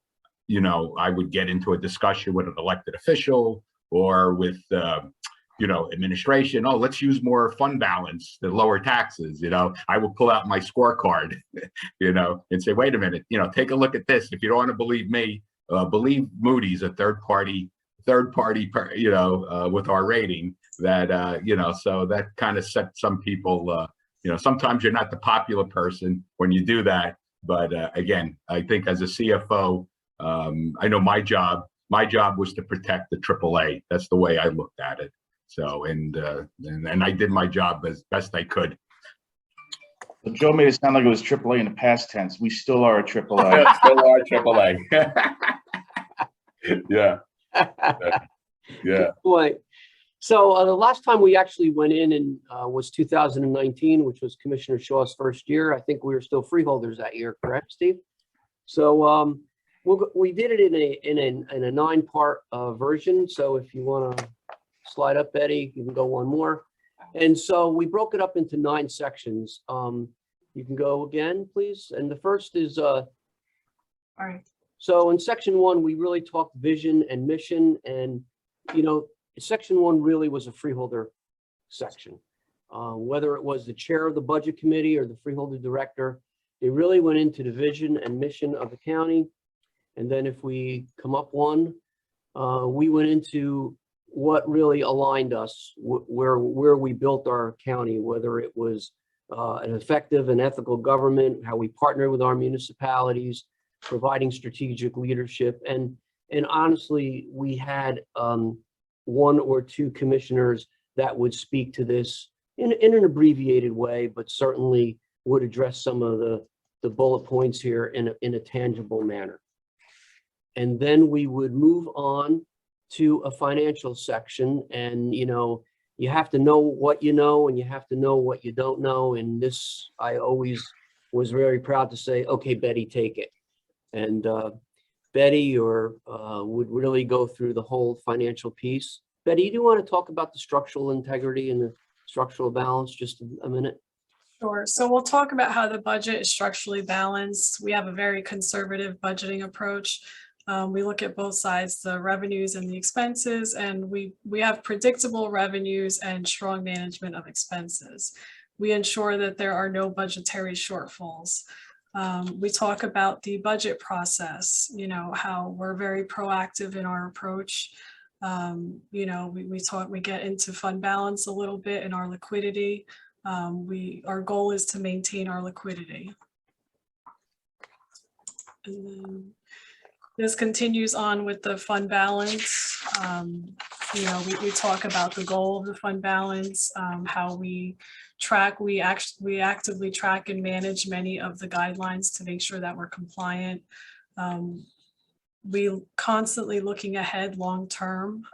Speaker 7: you know, I would get into a discussion with an elected official or with, you know, administration, oh, let's use more fund balance to lower taxes. You know, I will pull out my scorecard, you know, and say, wait a minute, you know, take a look at this. If you don't want to believe me, believe Moody's, a third party, you know, with our rating that, you know, so that kind of set some people, you know, sometimes you're not the popular person when you do that. But again, I think as a CFO, I know my job was to protect the AAA. That's the way I looked at it. So, and I did my job as best I could.
Speaker 2: So Joe made it sound like it was AAA in the past tense. We still are a AAA.
Speaker 7: Still are AAA. Yeah. Yeah.
Speaker 8: Boy. So the last time we actually went in and was 2019, which was Commissioner Shaw's first year. I think we were still freeholders that year, correct, Steve? So we did it in a 9-part version. So if you want to slide up, Betty, you can go one more. And so we broke it up into 9 sections. You can go again, please. And the first is,
Speaker 10: All right.
Speaker 8: so in section 1, we really talked vision and mission. And, you know, section 1 really was a freeholder section. Whether it was the chair of the budget committee or the freeholder director, they really went into the vision and mission of the county. And then if we come up one, we went into what really aligned us, where we built our county, whether it was an effective and ethical government, how we partner with our municipalities, providing strategic leadership. And honestly, we had 1 or 2 commissioners that would speak to this in an abbreviated way, but certainly would address some of the bullet points here in a tangible manner. And then we would move on to a financial section, and you have to know what you know, and you have to know what you don't know. And this, I always was very proud to say, okay, Beti, take it. And Beti would really go through the whole financial piece. Beti, do you want to talk about the structural integrity and the structural balance just a minute?
Speaker 10: Sure. So we'll talk about how the budget is structurally balanced. We have a very conservative budgeting approach. We look at both sides, the revenues and the expenses, and we have predictable revenues and strong management of expenses. We ensure that there are no budgetary shortfalls. We talk about the budget process, how we're very proactive in our approach. We get into fund balance a little bit and our liquidity. Our goal is to maintain our liquidity. And then this continues on with the fund balance. We talk about the goal of the fund balance, how we track, we actively track and manage many of the guidelines to make sure that we're compliant. We constantly looking ahead long term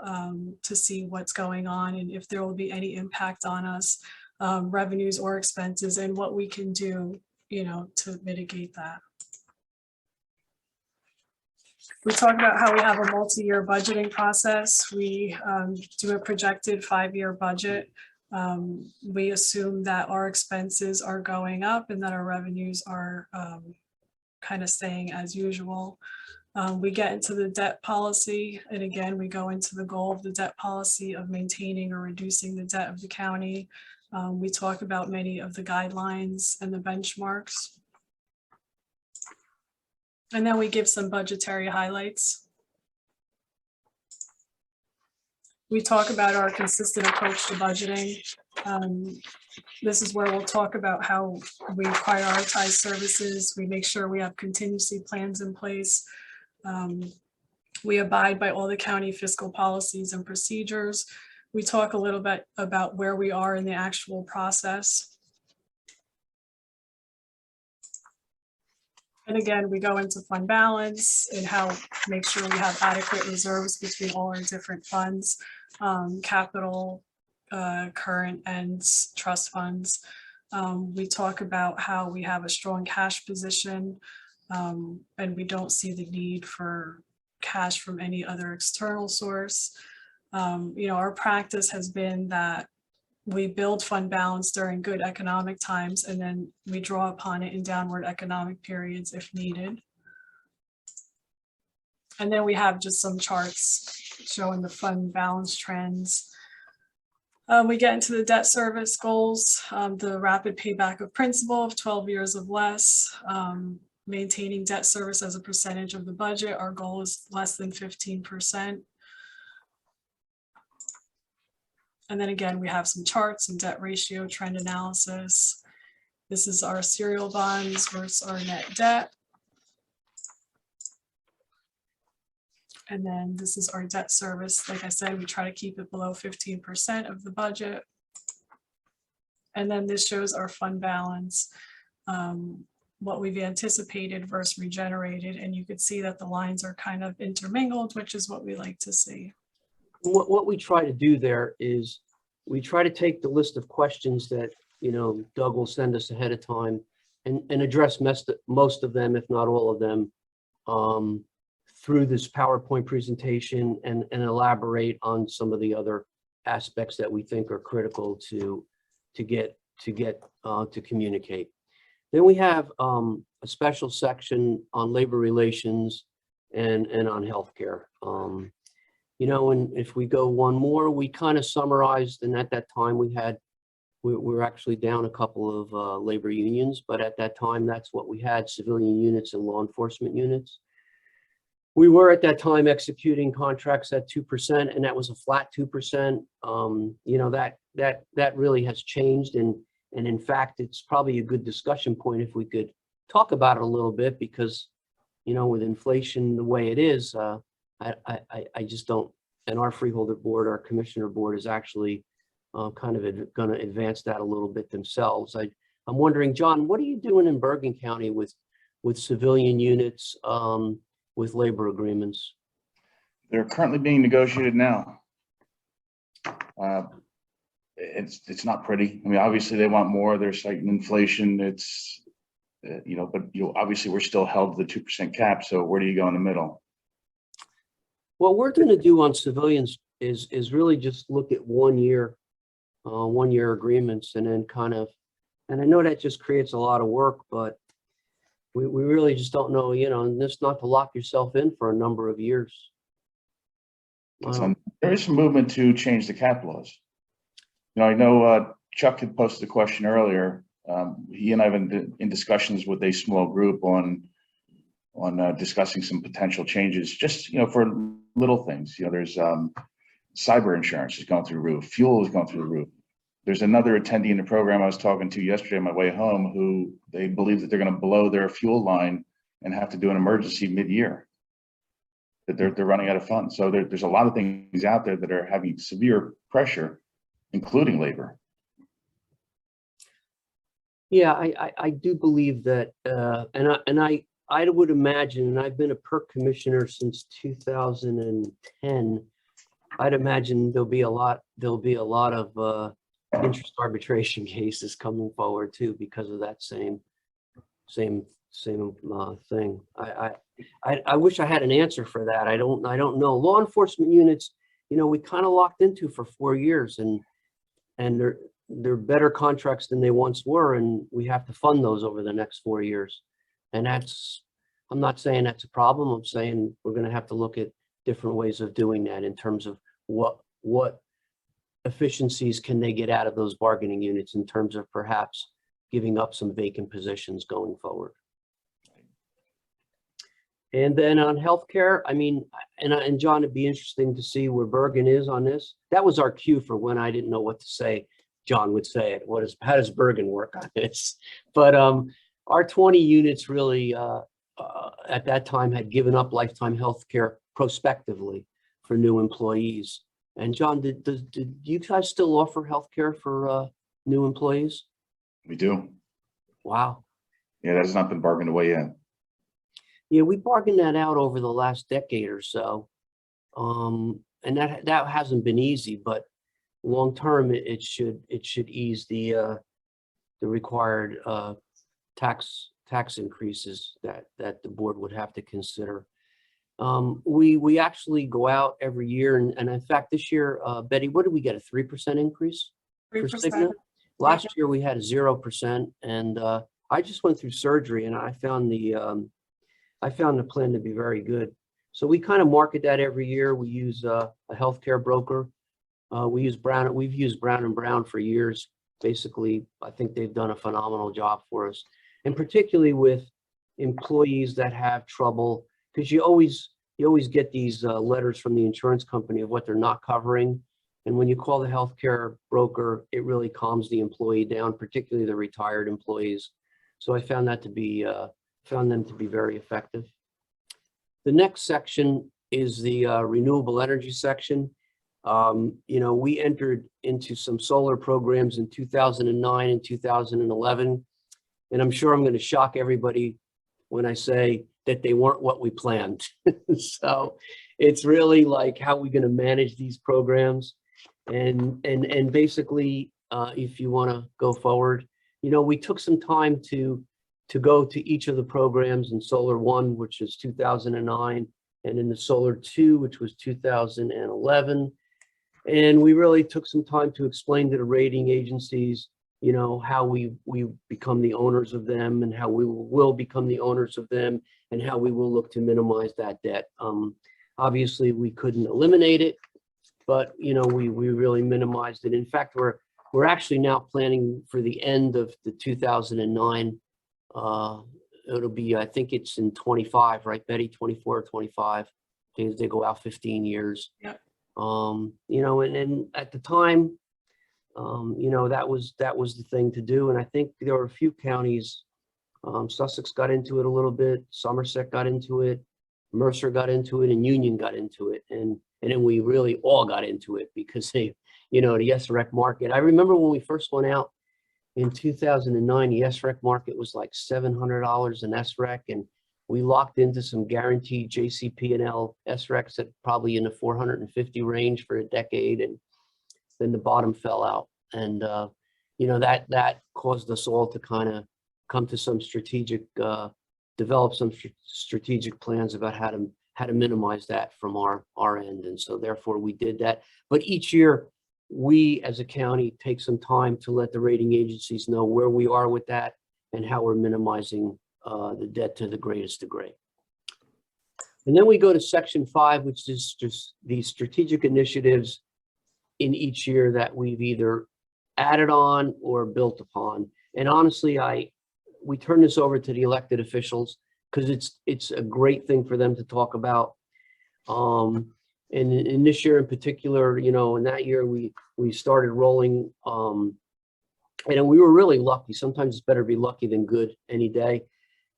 Speaker 10: to see what's going on and if there will be any impact on us, revenues or expenses, and what we can do, to mitigate that. We talk about how we have a multi-year budgeting process. We do a projected 5-year budget. We assume that our expenses are going up and that our revenues are kind of staying as usual. We get into the debt policy, and again, we go into the goal of the debt policy of maintaining or reducing the debt of the county. We talk about many of the guidelines and the benchmarks. And then we give some budgetary highlights. We talk about our consistent approach to budgeting. This is where we'll talk about how we prioritize services. We make sure we have contingency plans in place. We abide by all the county fiscal policies and procedures. We talk a little bit about where we are in the actual process. And again, we go into fund balance and how make sure we have adequate reserves between all our different funds, capital, current, and trust funds. We talk about how we have a strong cash position, and we don't see the need for cash from any other external source. Our practice has been that we build fund balance during good economic times, and then we draw upon it in downward economic periods if needed. And then we have just some charts showing the fund balance trends. We get into the debt service goals, the rapid payback of principal of 12 years of less, maintaining debt service as a percentage of the budget. Our goal is less than 15%. And then again, we have some charts and debt ratio trend analysis. This is our serial bonds versus our net debt. And then this is our debt service. Like I said, we try to keep it below 15% of the budget. And then this shows our fund balance, what we've anticipated versus regenerated. And you could see that the lines are kind of intermingled, which is what we like to see.
Speaker 8: What we try to do there is we try to take the list of questions that, Doug will send us ahead of time and address most of them, if not all of them, through this PowerPoint presentation and elaborate on some of the other aspects that we think are critical to communicate. Then we have a special section on labor relations and on healthcare. And if we go one more, we kind of summarized, and at that time we were actually down a couple of labor unions, but at that time, that's what we had, civilian units and law enforcement units. We were at that time executing contracts at 2%, and that was a flat 2%. That really has changed, and in fact, it's probably a good discussion point if we could talk about it a little bit, because with inflation the way it is, I just don't, and our freeholder board, our commissioner board is actually kind of going to advance that a little bit themselves. I'm wondering, John, what are you doing in Bergen County with civilian units, with labor agreements?
Speaker 2: They're currently being negotiated now. It's not pretty. I mean, obviously they want more. They're citing inflation. It's, but obviously we're still held to the 2% cap. So where do you go in the middle?
Speaker 8: What we're going to do on civilians is really just look at 1 year agreements, and then and I know that just creates a lot of work, but we really just don't know, and just not to lock yourself in for a number of years.
Speaker 2: There is some movement to change the cap laws. I know Chuck had posted a question earlier. He and I have been in discussions with a small group on discussing some potential changes, just for little things. There's cyber insurance is going through the roof, fuel is going through the roof. There's another attendee in the program I was talking to yesterday on my way home who they believe that they're going to blow their fuel line and have to do an emergency mid-year. That they're running out of funds. So there's a lot of things out there that are having severe pressure, including labor.
Speaker 8: Yeah, I do believe that, and I would imagine, and I've been a PERC commissioner since 2010. I'd imagine there'll be a lot of interest arbitration cases coming forward too because of that same thing. I wish I had an answer for that. I don't know. Law enforcement units, we kind of locked into for 4 years, and they're better contracts than they once were, and we have to fund those over the next 4 years. And I'm not saying that's a problem. I'm saying we're going to have to look at different ways of doing that in terms of what efficiencies can they get out of those bargaining units in terms of perhaps giving up some vacant positions going forward. And then on healthcare, I mean, and John, it'd be interesting to see where Bergen is on this. That was our cue for when I didn't know what to say. John would say it. How does Bergen work on this? But our 20 units really at that time had given up lifetime healthcare prospectively for new employees. And John, did you guys still offer healthcare for new employees?
Speaker 2: We do.
Speaker 8: Wow.
Speaker 2: Yeah, that has not been bargained away yet.
Speaker 8: Yeah, we bargained that out over the last decade or so. And that hasn't been easy, but long term it should ease the required tax increases that the board would have to consider. We actually go out every year, and in fact this year, Betty, what did we get, a 3% increase?
Speaker 10: 3%.
Speaker 8: Last year we had a 0%, and I just went through surgery, and I found the plan to be very good. So we kind of market that every year. We use a healthcare broker. We've used Brown & Brown for years. Basically, I think they've done a phenomenal job for us, and particularly with employees that have trouble, because you always get these letters from the insurance company of what they're not covering. And when you call the healthcare broker, it really calms the employee down, particularly the retired employees. So I found them to be very effective. The next section is the renewable energy section. We entered into some solar programs in 2009 and 2011, and I'm sure I'm going to shock everybody when I say that they weren't what we planned. So it's really like, how are we going to manage these programs? And basically, if you want to go forward, we took some time to go to each of the programs in Solar 1, which is 2009, and in the Solar 2, which was 2011. And we really took some time to explain to the rating agencies, how we become the owners of them, and how we will become the owners of them, and how we will look to minimize that debt. Obviously, we couldn't eliminate it, but we really minimized it. In fact, we're actually now planning for the end of the 2009. It'll be, I think it's in 25, right, Betty? 24 or 25. They go out 15 years.
Speaker 10: Yep.
Speaker 8: And at the time, that was the thing to do. And I think there were a few counties, Sussex got into it a little bit, Somerset got into it. Mercer got into it and Union got into it. And then we really all got into it because they, the SREC market. I remember when we first went out in 2009, the SREC market was like $700 an SREC, and we locked into some guaranteed JCP&L SRECs at probably in the 450 range for a decade, and then the bottom fell out. And that caused us all to kind of come to some develop some strategic plans about how to minimize that from our end. And so therefore we did that. But each year we as a county take some time to let the rating agencies know where we are with that and how we're minimizing the debt to the greatest degree. And then we go to section 5, which is just the strategic initiatives in each year that we've either added on or built upon. And honestly, we turn this over to the elected officials because it's a great thing for them to talk about. And in this year in particular, in that year we started rolling, and we were really lucky. Sometimes it's better to be lucky than good any day.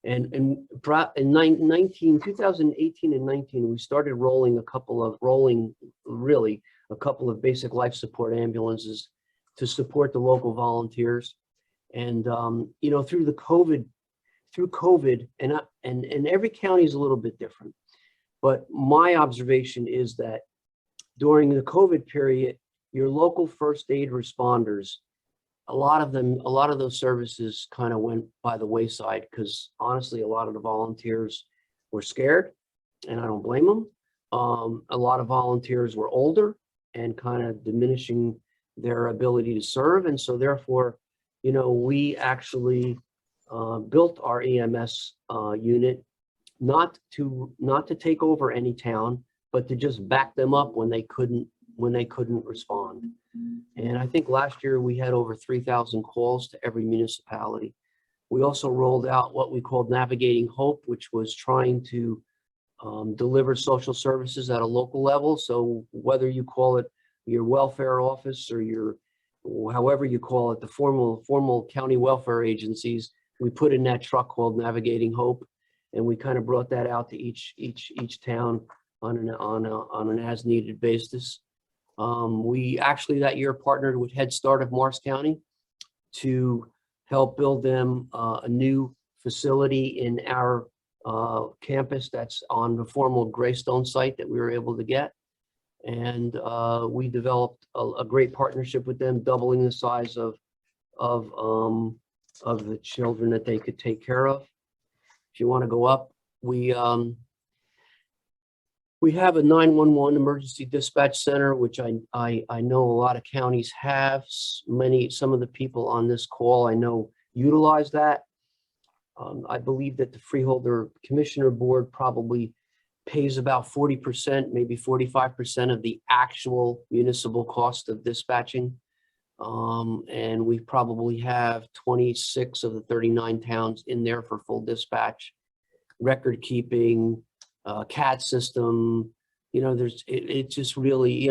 Speaker 8: And in 2018 and 19, we started rolling a couple of basic life support ambulances to support the local volunteers. And through COVID, and every county is a little bit different. But my observation is that during the COVID period, your local first aid responders, a lot of those services kind of went by the wayside because honestly, a lot of the volunteers were scared, and I don't blame them. A lot of volunteers were older and kind of diminishing their ability to serve. And so therefore, we actually built our EMS unit not to take over any town, but to just back them up when they couldn't respond. And I think last year we had over 3,000 calls to every municipality. We also rolled out what we called Navigating Hope, which was trying to deliver social services at a local level. So whether you call it your welfare office or however you call it, the formal county welfare agencies, we put in that truck called Navigating Hope, and we kind of brought that out to each town on an as needed basis. We actually that year partnered with Head Start of Morris County to help build them a new facility in our campus that's on the formal Greystone site that we were able to get. And we developed a great partnership with them, doubling the size of the children that they could take care of. If you want to go up, we have a 911 emergency dispatch center, which I know a lot of counties have. Some of the people on this call I know utilize that. I believe that the Freeholder Commissioner Board probably pays about 40%, maybe 45% of the actual municipal cost of dispatching. And we probably have 26 of the 39 towns in there for full dispatch, record keeping, CAD system. It's just really,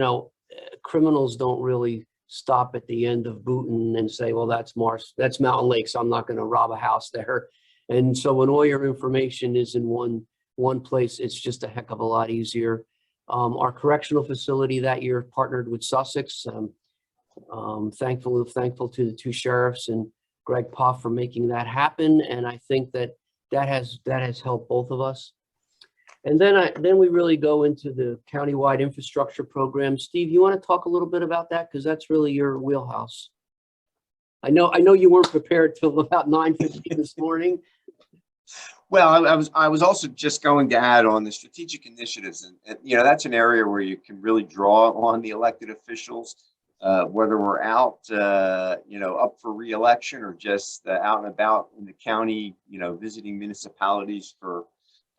Speaker 8: criminals don't really stop at the end of Booton and say, well, that's Mountain Lake, so I'm not going to rob a house there. And so when all your information is in one place, it's just a heck of a lot easier. Our correctional facility that year partnered with Sussex. Thankful to the two sheriffs and Greg Poff for making that happen. And I think that has helped both of us. And then we really go into the countywide infrastructure program. Steve, you want to talk a little bit about that? Because that's really your wheelhouse. I know you weren't prepared till about 9:15 this morning.
Speaker 6: Well, I was also just going to add on the strategic initiatives, and that's an area where you can really draw on the elected officials, whether we're out up for re-election or just out and about in the county, visiting municipalities for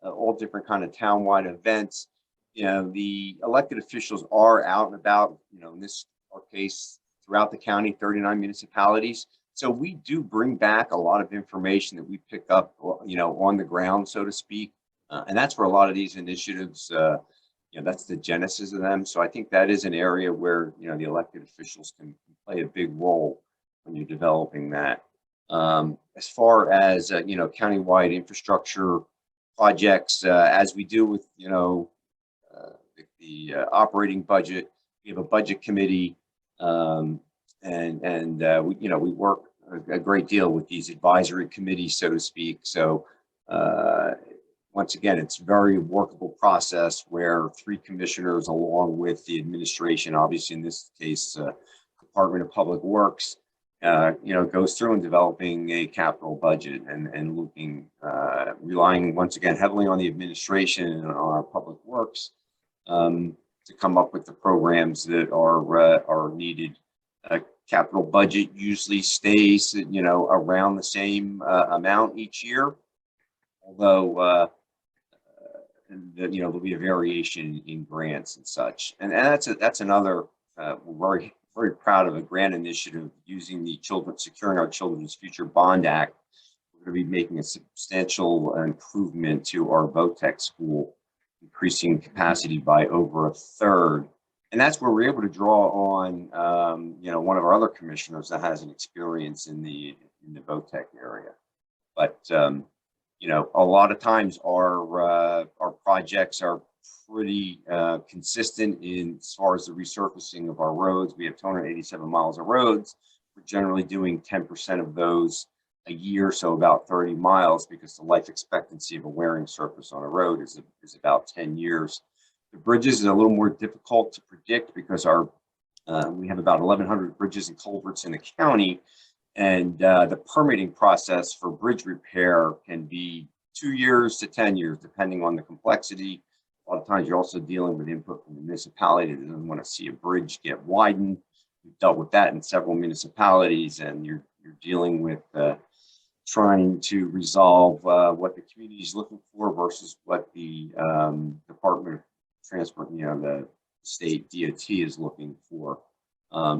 Speaker 6: all different kind of townwide events. The elected officials are out and about, in this our case throughout the county, 39 municipalities. So we do bring back a lot of information that we pick up, on the ground, so to speak. And that's where a lot of these initiatives, that's the genesis of them. So I think that is an area where, the elected officials can play a big role when you're developing that. As far as, countywide infrastructure projects, as we do with, the operating budget. We have a budget committee, and we work a great deal with these advisory committees, so to speak. So once again, it's a very workable process where 3 commissioners, along with the administration, obviously in this case, Department of Public Works, goes through and developing a capital budget and looking, relying once again heavily on the administration and on our public works to come up with the programs that are needed. Capital budget usually stays, around the same amount each year, although there'll be a variation in grants and such. And that's another. We're very proud of a grant initiative using the Securing Our Children's Future Bond Act. We're going to be making a substantial improvement to our VOTEC school, increasing capacity by over 1/3. And that's where we're able to draw on, one of our other commissioners that has an experience in the VOTEC area. But, a lot of times our projects are pretty consistent in as far as the resurfacing of our roads. We have 287 miles of roads. We're generally doing 10% of those a year, so about 30 miles, because the life expectancy of a wearing surface on a road is about 10 years. The bridges is a little more difficult to predict because we have about 1,100 bridges and culverts in the county, and the permitting process for bridge repair can be 2 years to 10 years, depending on the complexity. A lot of times you're also dealing with input from the municipality that doesn't want to see a bridge get widened. We've dealt with that in several municipalities, and you're dealing with trying to resolve what the community is looking for versus what the Department of Transport, the state DOT is looking for.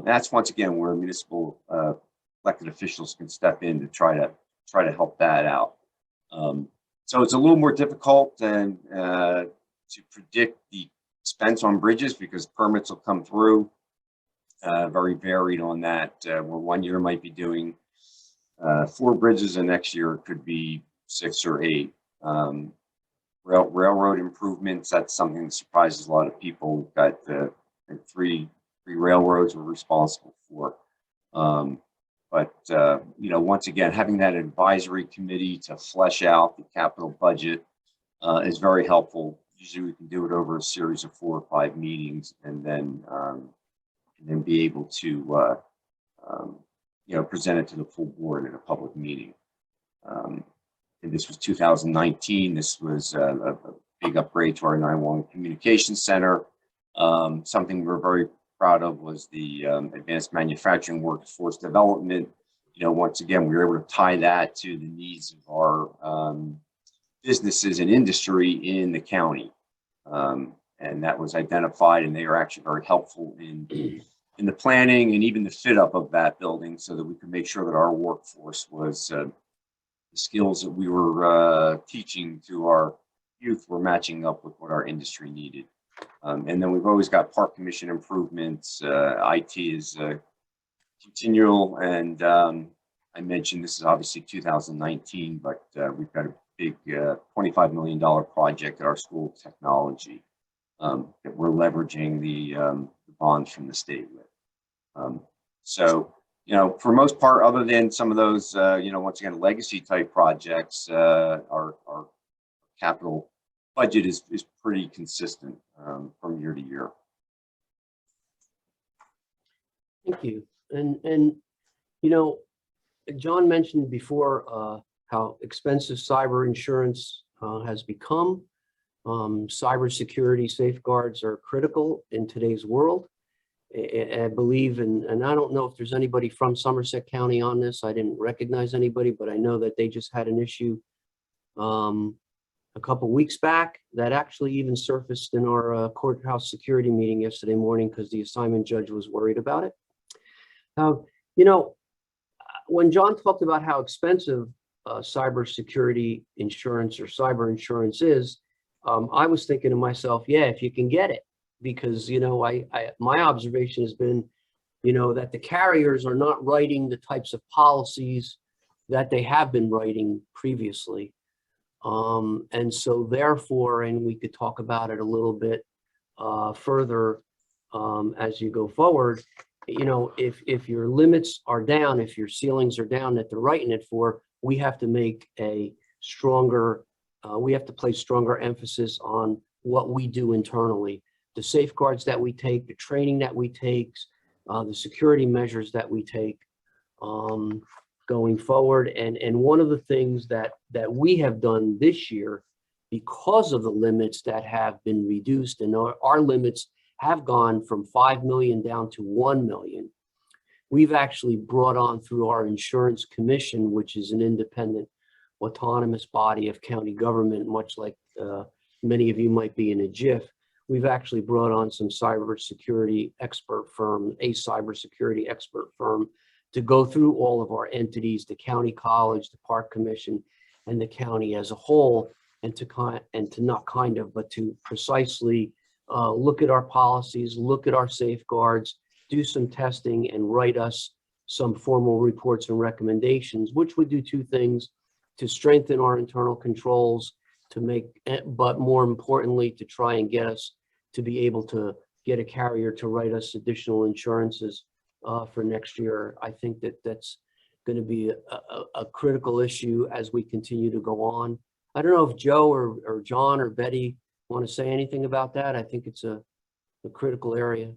Speaker 6: That's once again where municipal elected officials can step in to try to help that out. So it's a little more difficult than to predict the expense on bridges because permits will come through very varied on that. Where one year might be doing 4 bridges, and next year it could be 6 or 8. Railroad improvements, that's something that surprises a lot of people. We've got 3 railroads we're responsible for. But once again, having that advisory committee to flesh out the capital budget is very helpful. Usually we can do it over a series of 4 or 5 meetings, and then be able to present it to the full board in a public meeting. And this was 2019. This was a big upgrade to our 911 communication center. Something we're very proud of was the advanced manufacturing workforce development. Once again, we were able to tie that to the needs of our businesses and industry in the county. And that was identified, and they are actually very helpful in the planning and even the fit up of that building so that we could make sure that our workforce was the skills that we were teaching to our youth were matching up with what our industry needed. And then we've always got park commission improvements. IT is continual, and I mentioned this is obviously 2019, but we've got a big $25 million project at our School of Technology that we're leveraging the bonds from the state with. So, for most part, other than some of those, once again, legacy type projects, our capital budget is pretty consistent from year to year.
Speaker 8: Thank you. And John mentioned before how expensive cyber insurance has become. Cybersecurity safeguards are critical in today's world. I believe, and I don't know if there's anybody from Somerset County on this. I didn't recognize anybody, but I know that they just had an issue a couple weeks back that actually even surfaced in our courthouse security meeting yesterday morning because the assignment judge was worried about it. When John talked about how expensive cybersecurity insurance or cyber insurance is, I was thinking to myself, yeah, if you can get it, because my observation has been, that the carriers are not writing the types of policies that they have been writing previously. And so therefore, and we could talk about it a little bit further as you go forward, you know, if your limits are down, if your ceilings are down that they're writing it for, we have to make a stronger, we have to place stronger emphasis on what we do internally, the safeguards that we take, the training that we take, the security measures that we take going forward. And one of the things that we have done this year, because of the limits that have been reduced, and our limits have gone from 5 million down to 1 million. We've actually brought on through our insurance commission, which is an independent autonomous body of county government, much like many of you might be in a JIF. We've actually brought on some cybersecurity expert firm, a cybersecurity expert firm, to go through all of our entities, the county college, the park commission, and the county as a whole, and to precisely look at our policies, look at our safeguards, do some testing, and write us some formal reports and recommendations, which would do two things: to strengthen our internal controls, to make, but more importantly, to try and get us to be able to get a carrier to write us additional insurances for next year. I think that that's going to be a critical issue as we continue to go on. I don't know if Joe or John or Beti want to say anything about that. I think it's a critical area.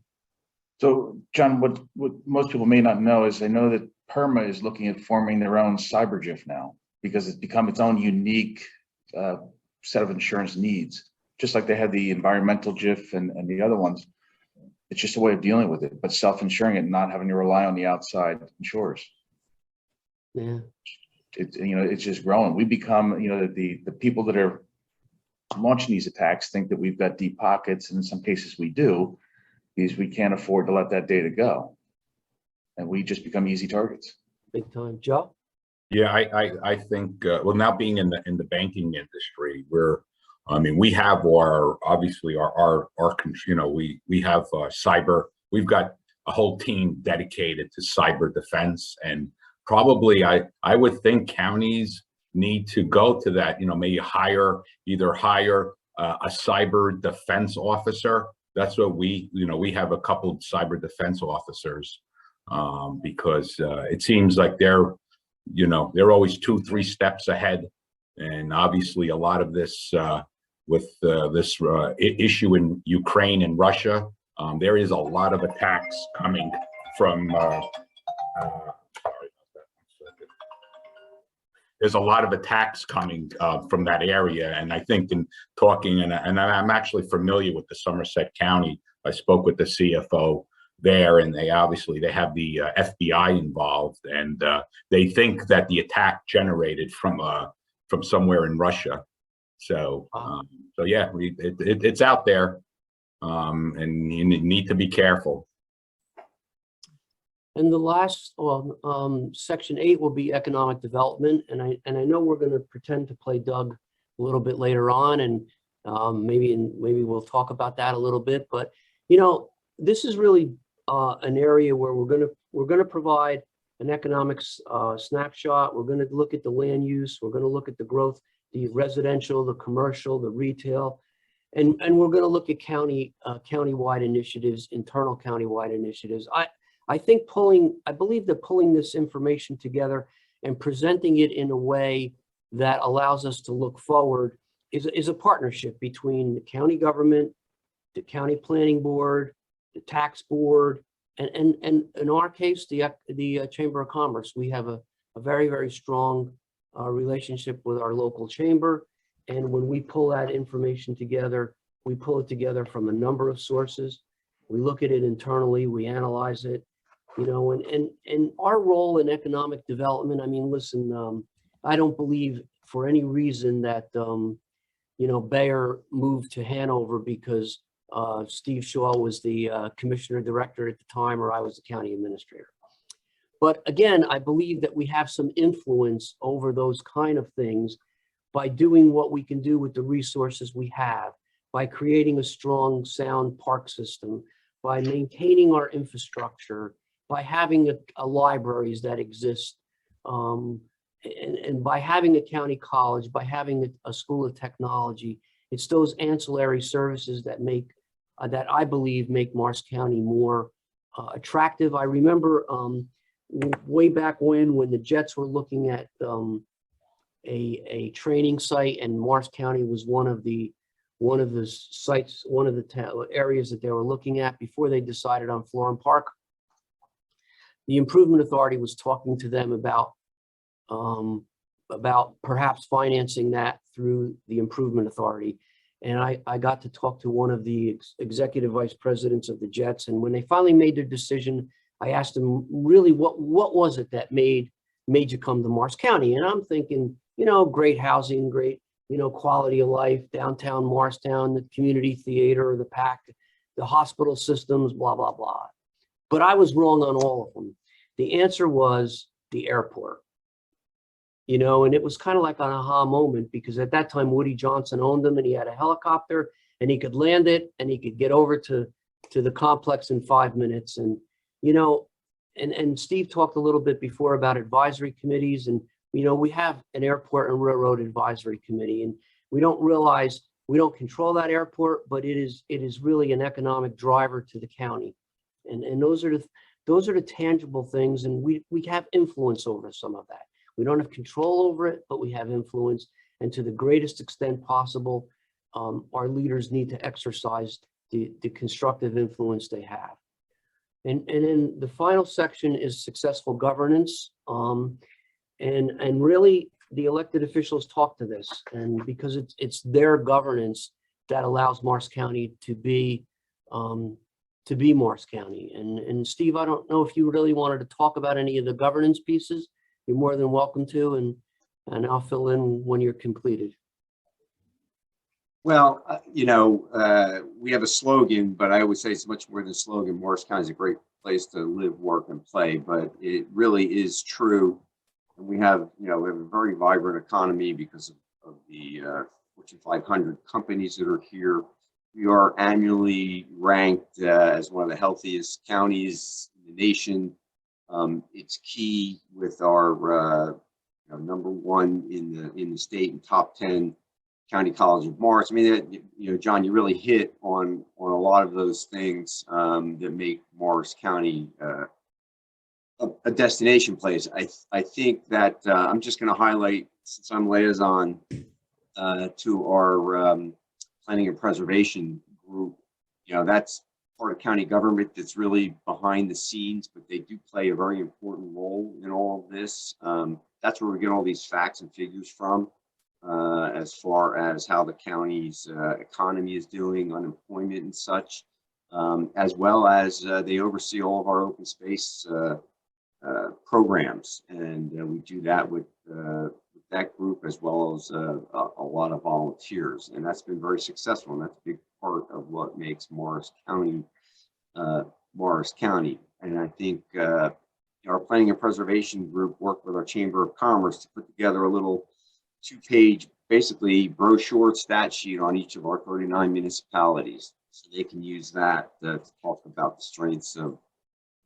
Speaker 2: So, John, what most people may not know is I know that PERMA is looking at forming their own cyber JIF now, because it's become its own unique set of insurance needs, just like they had the environmental JIF and the other ones. It's just a way of dealing with it, but self-insuring it, not having to rely on the outside insurers.
Speaker 8: Yeah.
Speaker 2: It's just growing. We become, the people that are launching these attacks think that we've got deep pockets, and in some cases we do, because we can't afford to let that data go, and we just become easy targets.
Speaker 8: Big time. Joe?
Speaker 7: Yeah, I think well, now being in the banking industry, we have obviously our we have cyber. We've got a whole team dedicated to cyber defense, and probably I would think counties need to go to that. Maybe either hire a cyber defense officer. That's what we have a couple of cyber defense officers because it seems like they're always 2-3 steps ahead, and obviously a lot of this with this issue in Ukraine and Russia, there is a lot of attacks coming from. There's a lot of attacks coming from that area, and I think in talking, and I'm actually familiar with the Somerset County. I spoke with the CFO there, and they have the FBI involved, and they think that the attack generated from somewhere in Russia. So yeah, it's out there, and you need to be careful.
Speaker 8: And the last, section 8 will be economic development, and I know we're going to pretend to play Doug a little bit later on, and maybe we'll talk about that a little bit. But this is really an area where we're going to provide an economics snapshot. We're going to look at the land use. We're going to look at the growth, the residential, the commercial, the retail, and we're going to look at countywide initiatives, internal countywide initiatives. I believe that pulling this information together and presenting it in a way that allows us to look forward is a partnership between the county government, the county planning board, the tax board, and in our case, the Chamber of Commerce. We have a very, very strong relationship with our local chamber. And when we pull that information together, we pull it together from a number of sources. We look at it internally, we analyze it. And our role in economic development, listen, I don't believe for any reason that, Bauer moved to Hanover because Steve Shaw was the commissioner director at the time, or I was the county administrator. But again, I believe that we have some influence over those kind of things by doing what we can do with the resources we have, by creating a strong, sound park system, by maintaining our infrastructure, by having a libraries that exist, and by having a county college, by having a school of technology, it's those ancillary services that make, that I believe make Morris County more attractive. I remember way back when the Jets were looking at a training site, and Morris County was one of the sites, one of the areas that they were looking at before they decided on Florham Park. The Improvement Authority was talking to them about perhaps financing that through the Improvement Authority. And I got to talk to one of the executive vice presidents of the Jets. And when they finally made their decision, I asked them, really, what was it that made you come to Morris County? And I'm thinking, you know, great housing, great, you know, quality of life, downtown Morristown, the community theater, the PAC, the hospital systems, blah, blah, blah. But I was wrong on all of them. The answer was the airport. You know, and it was kind of like an aha moment, because at that time, Woody Johnson owned them, and he had a helicopter, and he could land it, and he could get over to the complex in 5 minutes. And, you know, and Steve talked a little bit before about advisory committees, and, you know, we have an airport and railroad advisory committee, and we don't realize we don't control that airport, but it is really an economic driver to the county. And those are the tangible things, and we have influence over some of that. We don't have control over it, but we have influence. And to the greatest extent possible, our leaders need to exercise the constructive influence they have. And then the final section is successful governance. And really, the elected officials talk to this, and because it's their governance that allows Morris County to be Morris County. And Steve, I don't know if you really wanted to talk about any of the governance pieces. You're more than welcome to, and I'll fill in when you're completed.
Speaker 6: Well, you know, we have a slogan, but I always say it's much more than a slogan. Morris County is a great place to live, work, and play, but it really is true. And we have, you know, we have a very vibrant economy because of the Fortune 500 companies that are here. We are annually ranked as one of the healthiest counties in the nation. It's key with our you know, #1 in the state and top 10 County College of Morris. I mean, you know, John, you really hit on a lot of those things that make Morris County a destination place. I think that I'm just going to highlight, since I'm liaison to our planning and preservation group. You know, that's part of county government that's really behind the scenes, but they do play a very important role in all of this. That's where we get all these facts and figures from, as far as how the county's economy is doing, unemployment and such, as well as they oversee all of our open space programs. And we do that with that group, as well as a lot of volunteers. And that's been very successful. And that's a big part of what makes Morris County, Morris County. And I think our planning and preservation group worked with our Chamber of Commerce to put together a little 2-page, basically brochure stat sheet on each of our 39 municipalities. So they can use that to talk about the strengths of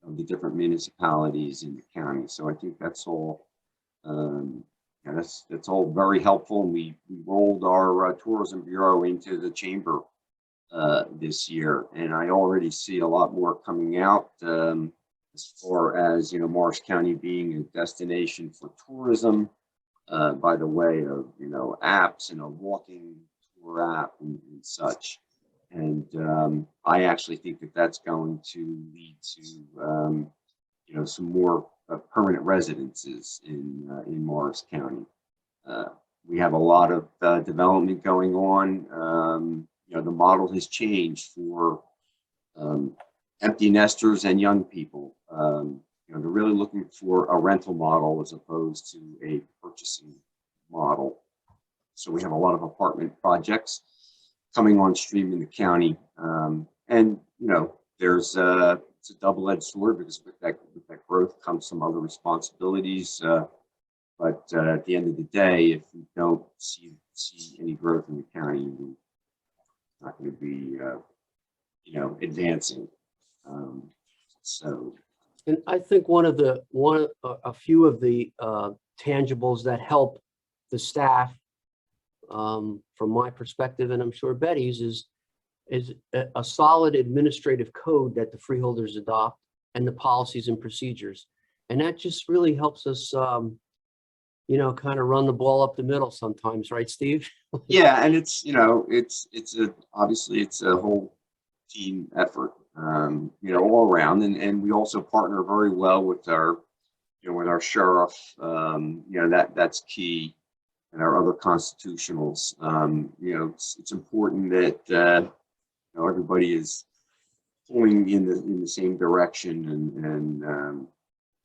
Speaker 6: the different municipalities in the county. So I think that's all, that's all very helpful. And we rolled our tourism bureau into the chamber this year, and I already see a lot more coming out as far as, you know, Morris County being a destination for tourism by the way of, you know, apps and a walking tour app and such. And I actually think that that's going to lead to, you know, some more permanent residences in Morris County. We have a lot of development going on. You know, the model has changed for empty nesters and young people. You know, they're really looking for a rental model as opposed to a purchasing model. So we have a lot of apartment projects coming on stream in the county. And, you know, there's it's a double-edged sword, because with that growth comes some other responsibilities. But at the end of the day, if we don't see any growth in the county, we're not going to be, you know, advancing. So.
Speaker 8: And I think a few of the tangibles that help the staff, from my perspective, and I'm sure Betty's, is a solid administrative code that the freeholders adopt and the policies and procedures. And that just really helps us, you know, kind of run the ball up the middle sometimes, right, Steve?
Speaker 6: Yeah, and it's, you know, it's obviously it's a whole team effort, you know, all around, and we also partner very well with our, you know, with our sheriff, you know, that's key, and our other constitutionals. You know, it's important that you know, everybody is pulling in the same direction, and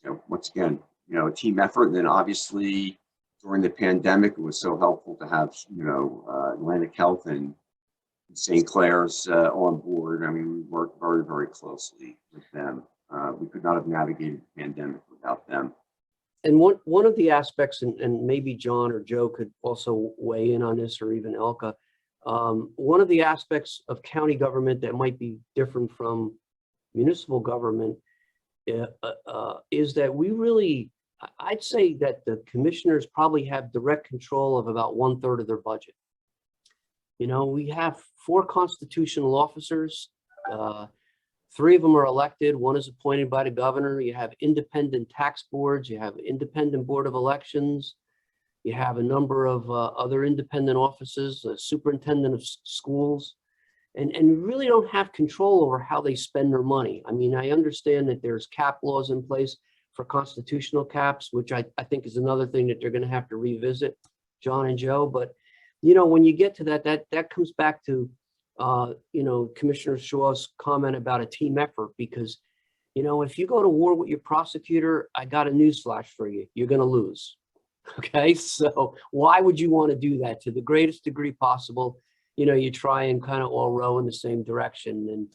Speaker 6: you know, once again, you know, a team effort. And then obviously during the pandemic, it was so helpful to have, you know, Atlantic Health and St. Clair's on board. I mean, we worked very, very closely with them. We could not have navigated the pandemic without them.
Speaker 8: And one of the aspects, and maybe John or Joe could also weigh in on this, or even Elke, one of the aspects of county government that might be different from municipal government is that we really, I'd say that the commissioners probably have direct control of about 1/3 of their budget. You know, we have 4 constitutional officers. 3 of them are elected. 1 is appointed by the governor. You have independent tax boards. You have independent board of elections. You have a number of other independent offices, superintendent of schools, and we really don't have control over how they spend their money. I mean, I understand that there's cap laws in place for constitutional caps, which I think is another thing that they're going to have to revisit, John and Joe. But, you know, when you get to that comes back to, you know, Commissioner Shaw's comment about a team effort, because, you know, if you go to war with your prosecutor, I got a newsflash for you, you're going to lose. Okay, so why would you want to do that? To the greatest degree possible, you know, you try and kind of all row in the same direction. And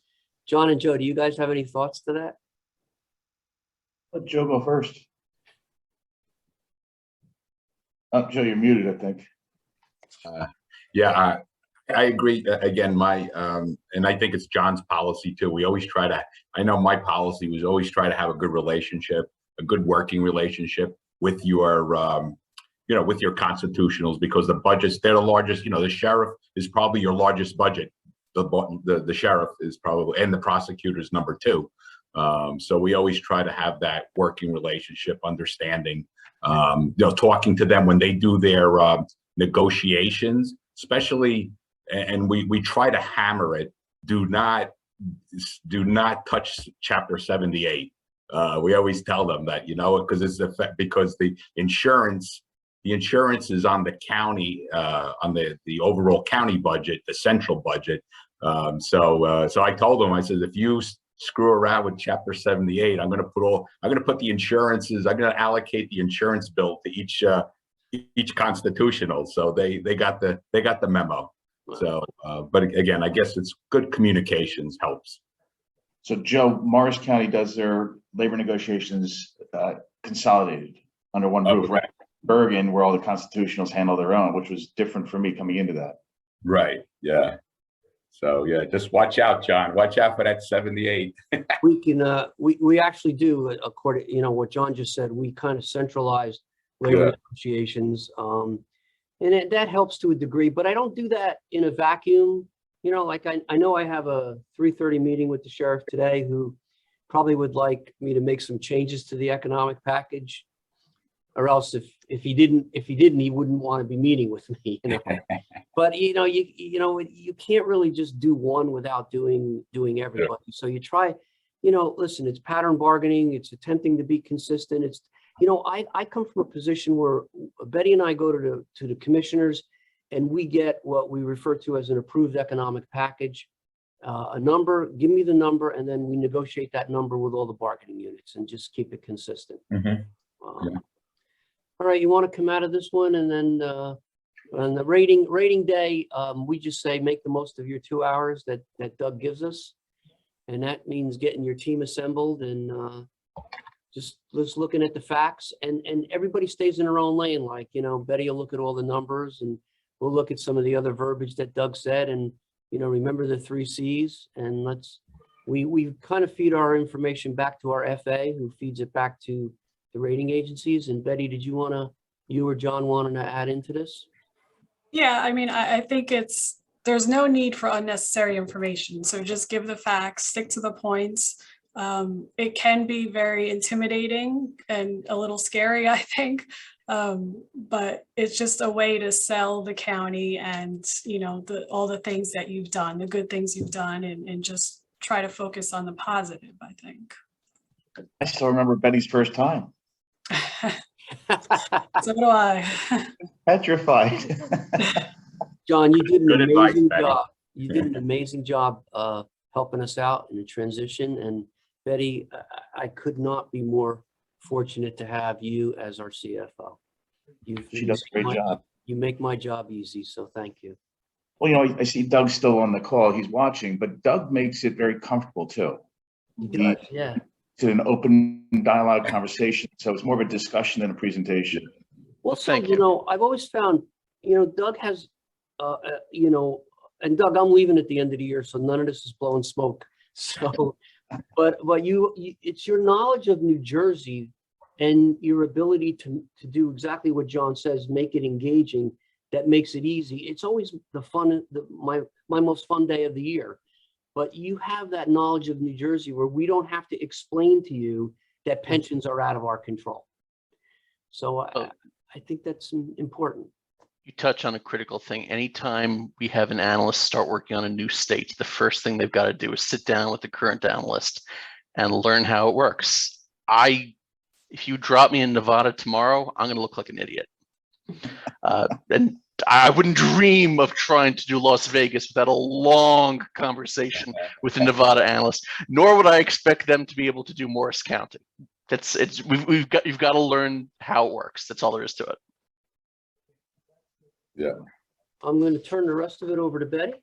Speaker 8: John and Joe, do you guys have any thoughts to that?
Speaker 2: Let Joe go first. Oh, Joe, you're muted, I think.
Speaker 7: Yeah, I agree. Again, and I think it's John's policy too. We always try to, I know my policy was always try to have a good relationship, a good working relationship with your, you know, with your constitutionals, because the budgets, they're the largest. You know, the sheriff is probably your largest budget. The sheriff is probably, and the prosecutor's number 2. So we always try to have that working relationship, understanding, you know, talking to them when they do their negotiations, especially, and we try to hammer it. Do not touch Chapter 78. We always tell them that, you know, because it's because the insurance is on the county, on the overall county budget, the central budget. So I told them, I said, if you screw around with Chapter 78, I'm going to put the insurances, I'm going to allocate the insurance bill to each constitutional. So they got the memo. So, but again, I guess it's good communications helps.
Speaker 2: So Joe, Morris County does their labor negotiations consolidated under one roof, right? Bergen, where all the constitutionals handle their own, which was different for me coming into that.
Speaker 7: Right. Yeah. So yeah, just watch out, John. Watch out for that 78.
Speaker 8: We can, we actually do, according, you know, what John just said, we kind of centralized labor negotiations. And that helps to a degree, but I don't do that in a vacuum. You know, like I know I have a 3:30 meeting with the sheriff today, who probably would like me to make some changes to the economic package, or else if he didn't, he wouldn't want to be meeting with me. You know, but you know, you can't really just do one without doing everybody. So you try, you know, listen, it's pattern bargaining. It's attempting to be consistent. It's, you know, I come from a position where Betty and I go to the commissioners, and we get what we refer to as an approved economic package, a number, give me the number, and then we negotiate that number with all the bargaining units and just keep it consistent. All right, you want to come out of this one, and then on the rating day, we just say make the most of your 2 hours that Doug gives us, and that means getting your team assembled and just looking at the facts, and everybody stays in their own lane. Like, you know, Betty will look at all the numbers, and we'll look at some of the other verbiage that Doug said, and, you know, remember the 3 C's, and we kind of feed our information back to our FA, who feeds it back to the rating agencies. And Betty, did you want to you or John wanting to add into this?
Speaker 10: Yeah, I mean, I think there's no need for unnecessary information. So just give the facts, stick to the points. It can be very intimidating and a little scary, I think. But it's just a way to sell the county and, you know, all the things that you've done, the good things you've done, and just try to focus on the positive, I think.
Speaker 2: I still remember Betty's first time.
Speaker 10: So do I.
Speaker 2: Petrified.
Speaker 8: John, you did an
Speaker 7: Good advice,
Speaker 8: amazing
Speaker 7: Betty.
Speaker 8: job. You did an amazing job helping us out in the transition. And Betty, I could not be more fortunate to have you as our CFO.
Speaker 2: She does a great job.
Speaker 8: You make my job easy, so thank you.
Speaker 2: Well, you know, I see Doug's still on the call. He's watching, but Doug makes it very comfortable too.
Speaker 8: He does, yeah.
Speaker 2: It's an open dialogue conversation. So it's more of a discussion than a presentation.
Speaker 8: Well, so,
Speaker 4: thank
Speaker 8: you
Speaker 4: you.
Speaker 8: know, I've always found, you know, Doug has, you know, and Doug, I'm leaving at the end of the year, so none of this is blowing smoke. So, but you, it's your knowledge of New Jersey and your ability to do exactly what John says, make it engaging, that makes it easy. It's always the fun, my most fun day of the year. But you have that knowledge of New Jersey where we don't have to explain to you that pensions are out of our control. So I think that's important.
Speaker 4: You touch on a critical thing. Anytime we have an analyst start working on a new state, the first thing they've got to do is sit down with the current analyst and learn how it works. If you drop me in Nevada tomorrow, I'm going to look like an idiot. And I wouldn't dream of trying to do Las Vegas without a long conversation with a Nevada analyst, nor would I expect them to be able to do Morris County. You've got to learn how it works. That's all there is to it.
Speaker 6: Yeah.
Speaker 8: I'm going to turn the rest of it over to Betty.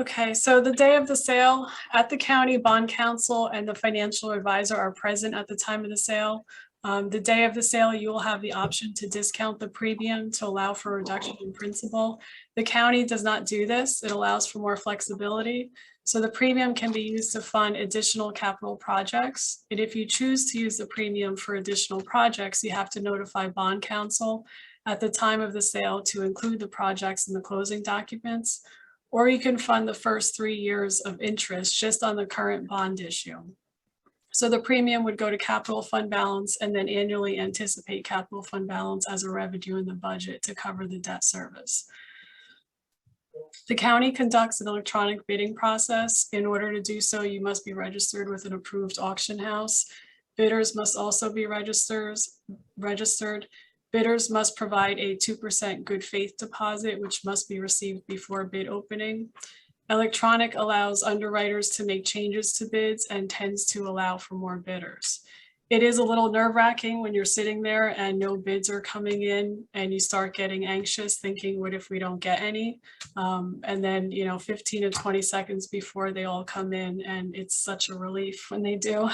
Speaker 10: Okay, so the day of the sale, at the county, bond counsel and the financial advisor are present at the time of the sale. The day of the sale, you will have the option to discount the premium to allow for a reduction in principal. The county does not do this. It allows for more flexibility. So the premium can be used to fund additional capital projects. And if you choose to use the premium for additional projects, you have to notify bond counsel at the time of the sale to include the projects in the closing documents. Or you can fund the first 3 years of interest just on the current bond issue. So the premium would go to capital fund balance and then annually anticipate capital fund balance as a revenue in the budget to cover the debt service. The county conducts an electronic bidding process. In order to do so, you must be registered with an approved auction house. Bidders must also be registered. Bidders must provide a 2% good faith deposit, which must be received before bid opening. Electronic allows underwriters to make changes to bids and tends to allow for more bidders. It is a little nerve-wracking when you're sitting there and no bids are coming in and you start getting anxious thinking, what if we don't get any? And then, 15 to 20 seconds before they all come in, and it's such a relief when they do.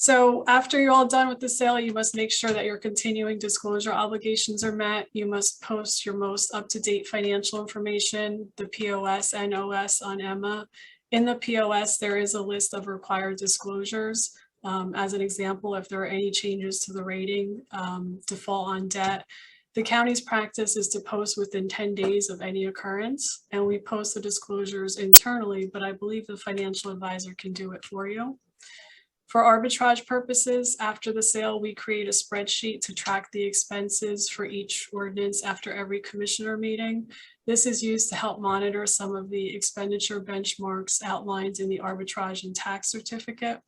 Speaker 10: So after you're all done with the sale, you must make sure that your continuing disclosure obligations are met. You must post your most up-to-date financial information, the POS and OS on EMMA. In the POS, there is a list of required disclosures. As an example, if there are any changes to the rating, default on debt, the county's practice is to post within 10 days of any occurrence. And we post the disclosures internally, but I believe the financial advisor can do it for you. For arbitrage purposes, after the sale, we create a spreadsheet to track the expenses for each ordinance after every commissioner meeting. This is used to help monitor some of the expenditure benchmarks outlined in the arbitrage and tax certificate.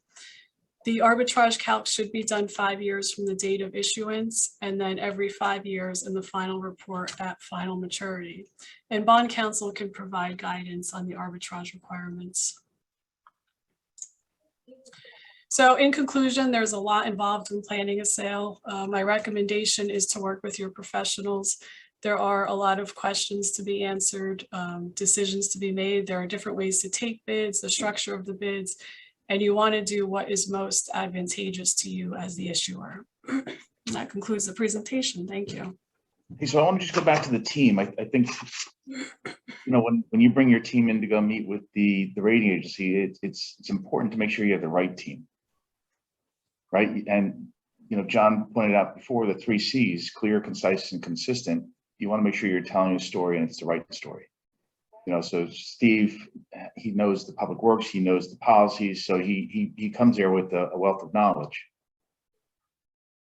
Speaker 10: The arbitrage calc should be done 5 years from the date of issuance, and then every 5 years in the final report at final maturity. And bond counsel can provide guidance on the arbitrage requirements. So in conclusion, there's a lot involved in planning a sale. My recommendation is to work with your professionals. There are a lot of questions to be answered, decisions to be made. There are different ways to take bids, the structure of the bids, and you want to do what is most advantageous to you as the issuer. That concludes the presentation. Thank you.
Speaker 2: Hey, so I want to just go back to the team. I think, when you bring your team in to go meet with the rating agency, it's important to make sure you have the right team. right? And, you know, John pointed out before the 3 C's, clear, concise, and consistent. You want to make sure you're telling a story and it's the right story. You know, so Steve, he knows the public works, he knows the policies, so he comes there with a wealth of knowledge.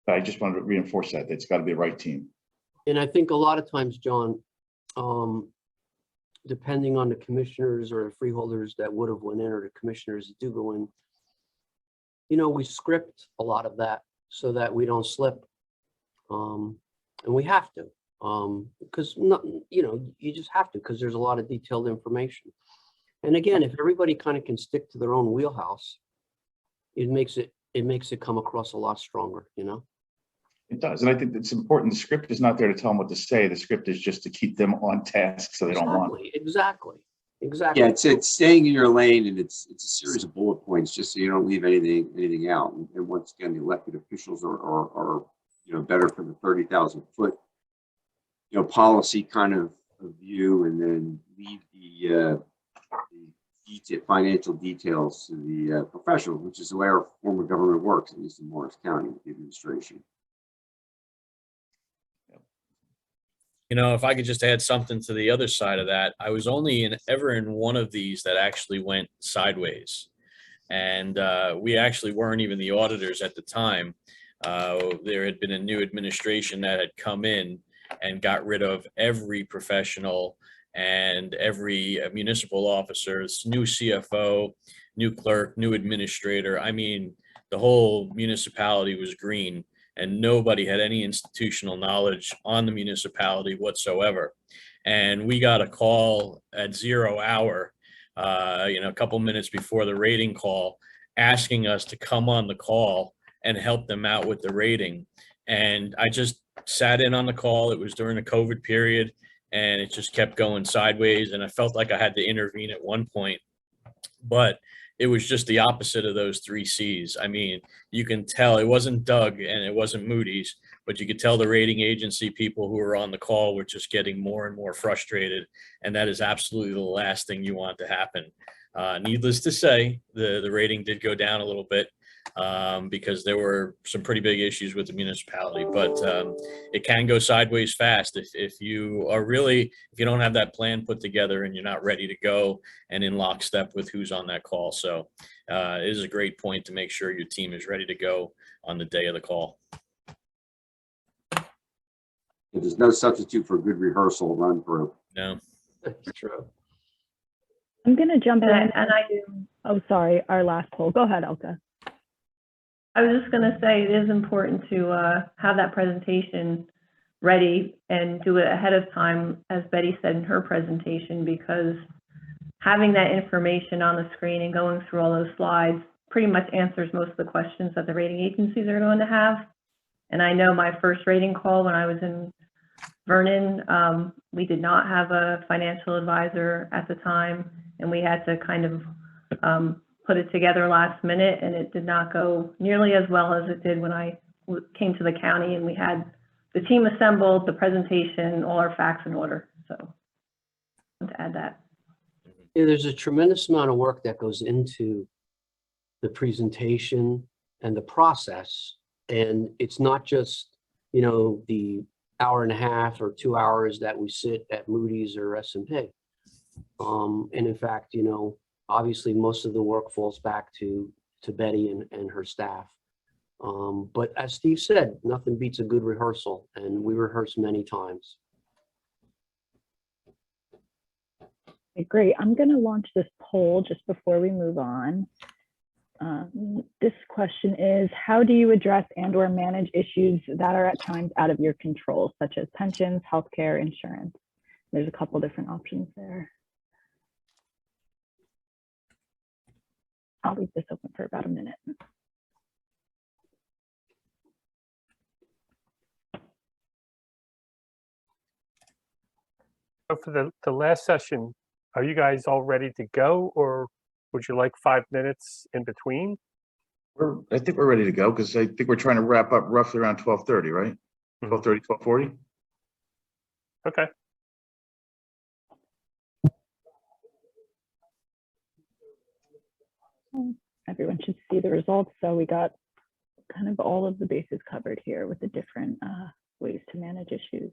Speaker 2: But I just wanted to reinforce that it's got to be the right team.
Speaker 8: And I think a lot of times, John, depending on the commissioners or the freeholders that would have went in or the commissioners that do go in, you know, we script a lot of that so that we don't slip. And we have to, because not, you know, you just have to, because there's a lot of detailed information. And again, if everybody kind of can stick to their own wheelhouse, it makes it come across a lot stronger, you know?
Speaker 2: It does. And I think it's important. The script is not there to tell them what to say. The script is just to keep them on task so they don't want.
Speaker 8: Exactly.
Speaker 6: Yeah, it's staying in your lane, and it's a series of bullet points just so you don't leave anything out. And once again, the elected officials are you know, better for the 30,000 foot, you know, policy kind of view, and then leave the financial details to the professionals, which is the way our form of government works, at least in Morris County with the administration.
Speaker 3: You know, if I could just add something to the other side of that, I was only ever in one of these that actually went sideways. And we actually weren't even the auditors at the time. There had been a new administration that had come in and got rid of every professional and every municipal officer, new CFO, new clerk, new administrator. I mean, the whole municipality was green. And nobody had any institutional knowledge on the municipality whatsoever. And we got a call at 0 hour, you know, a couple minutes before the rating call, asking us to come on the call and help them out with the rating. And I just sat in on the call. It was during the COVID period, and it just kept going sideways. And I felt like I had to intervene at one point, but it was just the opposite of those 3 C's. I mean, you can tell it wasn't Doug and it wasn't Moody's, but you could tell the rating agency people who were on the call were just getting more and more frustrated. And that is absolutely the last thing you want to happen. Needless to say, the rating did go down a little bit because there were some pretty big issues with the municipality, but it can go sideways fast if you don't have that plan put together and you're not ready to go and in lockstep with who's on that call. So it is a great point to make sure your team is ready to go on the day of the call.
Speaker 6: There's no substitute for a good rehearsal run through.
Speaker 3: No.
Speaker 8: That's true.
Speaker 5: I'm going to jump in.
Speaker 9: And
Speaker 5: Oh, sorry, our last poll. Go ahead, Elke.
Speaker 9: I was just going to say it is important to have that presentation ready and do it ahead of time, as Betty said in her presentation, because having that information on the screen and going through all those slides pretty much answers most of the questions that the rating agencies are going to have. And I know my first rating call when I was in Vernon, we did not have a financial advisor at the time, and we had to kind of put it together last minute, and it did not go nearly as well as it did when I came to the county and we had the team assembled, the presentation, all our facts in order. So I want to add that.
Speaker 8: Yeah, there's a tremendous amount of work that goes into the presentation and the process. And it's not just, you know, the hour and a half or 2 hours that we sit at Moody's or S&P. And in fact, you know, obviously most of the work falls back to Beti and her staff. But as Steve said, nothing beats a good rehearsal, and we rehearse many times.
Speaker 5: Okay, great. I'm going to launch this poll just before we move on. This question is, how do you address and/or manage issues that are at times out of your control, such as pensions, healthcare, insurance? There's a couple different options there. I'll leave this open for about a minute.
Speaker 1: So for the last session, are you guys all ready to go, or would you like 5 minutes in between?
Speaker 2: I think we're ready to go, because I think we're trying to wrap up roughly around 12:30, right? 12:30, 12:40.
Speaker 1: Okay.
Speaker 5: Everyone should see the results. So we got kind of all of the bases covered here with the different ways to manage issues.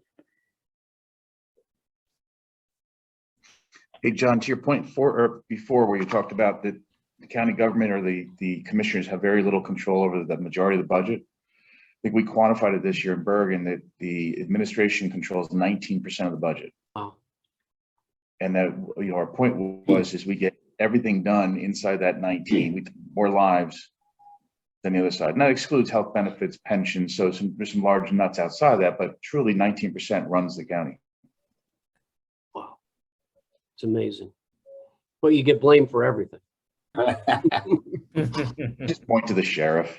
Speaker 2: Hey, John, to your point before where you talked about that the county government or the commissioners have very little control over the majority of the budget. I think we quantified it this year in Bergen that the administration controls 19% of the budget.
Speaker 8: Wow.
Speaker 2: And that, you know, our point was is we get everything done inside that 19. We more lives than the other side. And that excludes health benefits, pensions. So there's some large nuts outside of that, but truly 19% runs the county.
Speaker 8: Wow. It's amazing. But you get blamed for everything.
Speaker 2: Just point to the sheriff.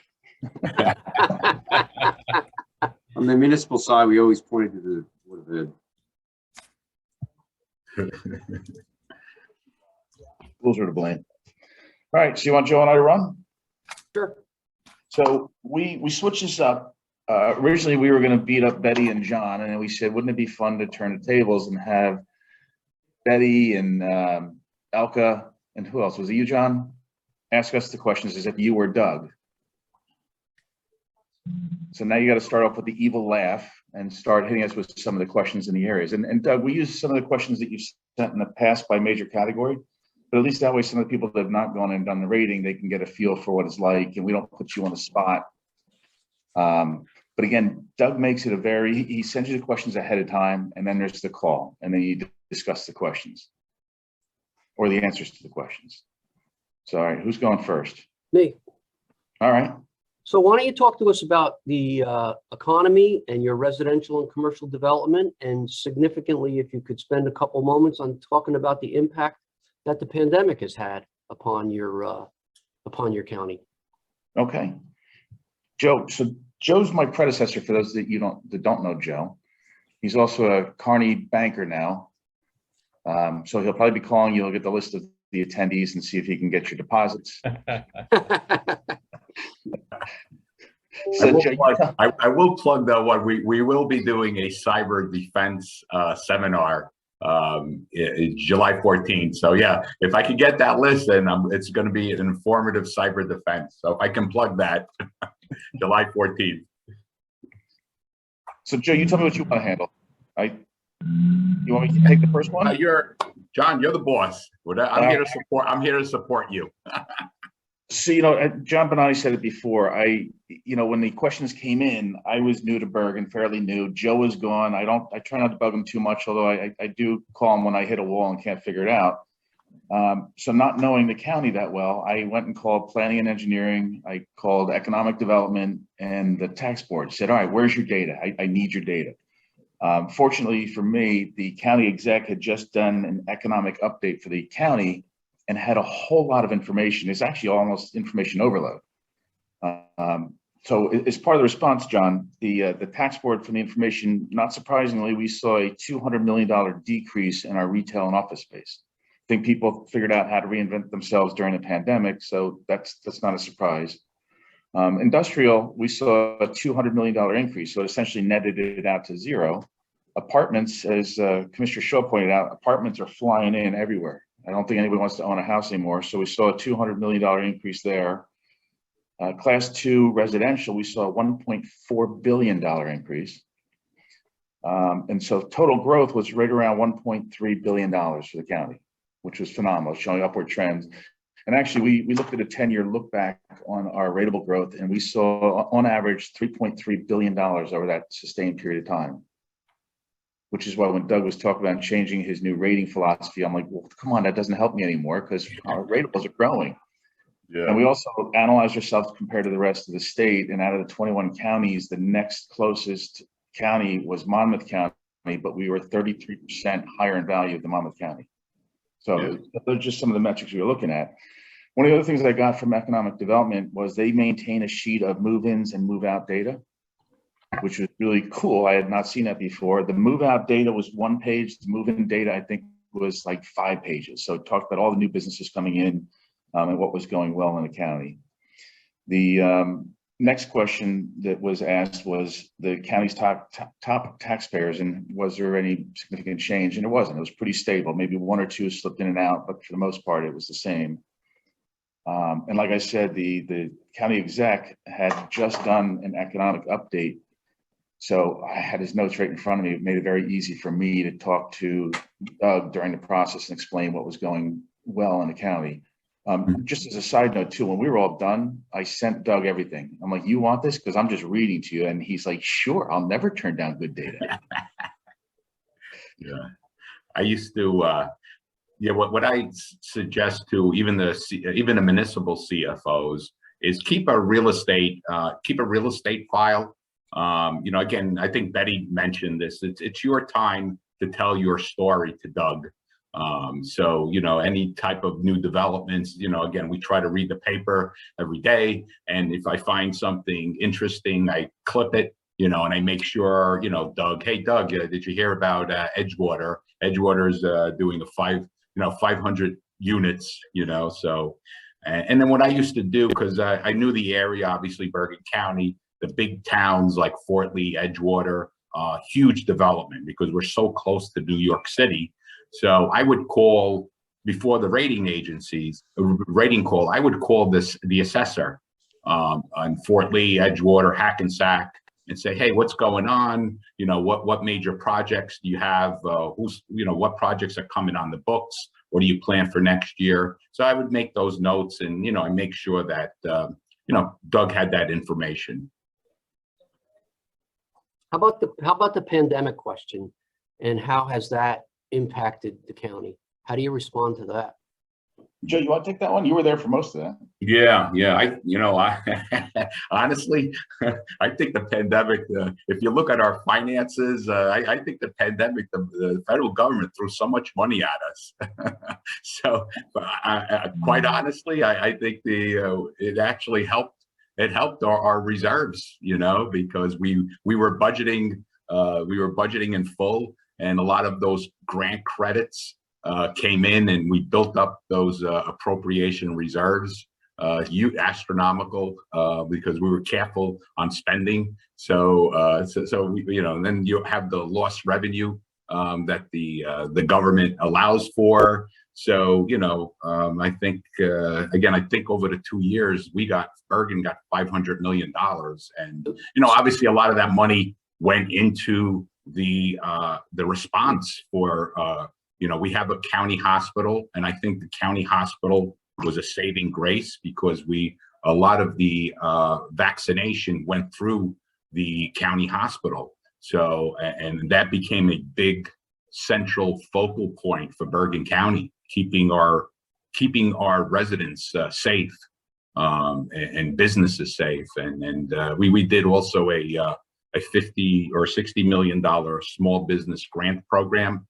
Speaker 6: On the municipal side, we always pointed to the
Speaker 2: Schools are to blame. All right, so you want Joe and I to run?
Speaker 8: Sure.
Speaker 2: So we switched this up. Originally, we were going to beat up Beti and John, and then we said, wouldn't it be fun to turn the tables and have Beti and Elke and who else? Was it you, John? Ask us the questions as if you were Doug. So now you got to start off with the evil laugh and start hitting us with some of the questions in the areas. And Doug, we use some of the questions that you've sent in the past by major category, but at least that way some of the people that have not gone and done the rating, they can get a feel for what it's like, and we don't put you on the spot. But again, Doug makes it he sends you the questions ahead of time, and then there's the call, and then you discuss the questions or the answers to the questions. So, all right, who's going first?
Speaker 8: Me.
Speaker 2: All right.
Speaker 8: So why don't you talk to us about the economy and your residential and commercial development, and significantly, if you could spend a couple moments on talking about the impact that the pandemic has had upon your county.
Speaker 2: Okay. Joe, so Joe's my predecessor for those that don't know Joe. He's also a Carney banker now. So he'll probably be calling you. He'll get the list of the attendees and see if he can get your deposits.
Speaker 7: I will plug though what we will be doing a cyber defense seminar July 14th. So yeah, if I could get that list, then it's going to be an informative cyber defense. So if I can plug that, July 14th.
Speaker 2: So Joe, you tell me what you want to handle. You want me to take the first one?
Speaker 7: John, you're the boss. I'm here to support. I'm here to support you.
Speaker 2: So, John Bonnani said it before. When the questions came in, I was new to Bergen, fairly new. Joe was gone. I try not to bug him too much, although I do call him when I hit a wall and can't figure it out. So not knowing the county that well, I went and called planning and engineering. I called economic development and the tax board. Said, all right, where's your data? I need your data. Fortunately for me, the county exec had just done an economic update for the county and had a whole lot of information. It's actually almost information overload. So as part of the response, John, the tax board from the information, not surprisingly, we saw a $200 million decrease in our retail and office space. I think people figured out how to reinvent themselves during the pandemic, so that's not a surprise. Industrial, we saw a $200 million increase, so it essentially netted it out to zero. Apartments, as Commissioner Shaw pointed out, apartments are flying in everywhere. I don't think anybody wants to own a house anymore, so we saw a $200 million increase there. Class 2 residential, we saw a $1.4 billion increase. And so total growth was right around $1.3 billion for the county, which was phenomenal, showing upward trends. And actually, we looked at a 10-year look back on our rateable growth, and we saw on average $3.3 billion over that sustained period of time, which is why when Doug was talking about changing his new rating philosophy, I'm like, well, come on, that doesn't help me anymore because our ratables are growing. Yeah. And we also analyzed ourselves compared to the rest of the state. And out of the 21 counties, the next closest county was Monmouth County, but we were 33% higher in value than Monmouth County. So those are just some of the metrics we were looking at. One of the other things I got from economic development was they maintain a sheet of move-ins and move-out data, which was really cool. I had not seen that before. The move-out data was 1 page. The move-in data, I think, was like 5 pages. So it talked about all the new businesses coming in and what was going well in the county. The next question that was asked was the county's top taxpayers, and was there any significant change? And it wasn't. It was pretty stable. Maybe 1 or 2 slipped in and out, but for the most part, it was the same. And like I said, the county exec had just done an economic update. So I had his notes right in front of me. It made it very easy for me to talk to Doug during the process and explain what was going well in the county. Just as a side note too, when we were all done, I sent Doug everything. I'm like, you want this? Because I'm just reading to you. And he's like, sure, I'll never turn down good data.
Speaker 7: Yeah, I used to, yeah, what I suggest to even the municipal CFOs is keep a real estate file. You know, again, I think Beti mentioned this. It's your time to tell your story to Doug. So, you know, any type of new developments, you know, again, we try to read the paper every day. And if I find something interesting, I clip it, you know, and I make sure, you know, Doug, hey, Doug, did you hear about Edgewater? Edgewater's doing 500 units, you know, so, and then what I used to do, because I knew the area, obviously Bergen County, the big towns like Fort Lee, Edgewater, huge development because we're so close to New York City. So I would call before the rating agencies, rating call, I would call the assessor on Fort Lee, Edgewater, Hackensack, and say, hey, what's going on? You know, what major projects do you have? What projects are coming on the books? What do you plan for next year? So I would make those notes and, you know, I make sure that, you know, Doug had that information.
Speaker 8: How about the pandemic question, and how has that impacted the county? How do you respond to that?
Speaker 2: Joe, you want to take that one? You were there for most of that.
Speaker 7: Yeah. I honestly, I think the pandemic, if you look at our finances, I think the pandemic, the federal government threw so much money at us. So quite honestly, I think it actually helped. It helped our reserves, you know, because we were budgeting in full, and a lot of those grant credits came in, and we built up those appropriation reserves, astronomical, because we were careful on spending. So we, you know, and then you have the lost revenue that the government allows for. So, you know, I think, again, I think over the 2 years, Bergen got $500 million. And, you know, obviously a lot of that money went into the response for, you know, we have a county hospital, and I think the county hospital was a saving grace because a lot of the vaccination went through the county hospital. So, and that became a big central focal point for Bergen County, keeping our residents safe and businesses safe. And we did also a $50 or $60 million small business grant program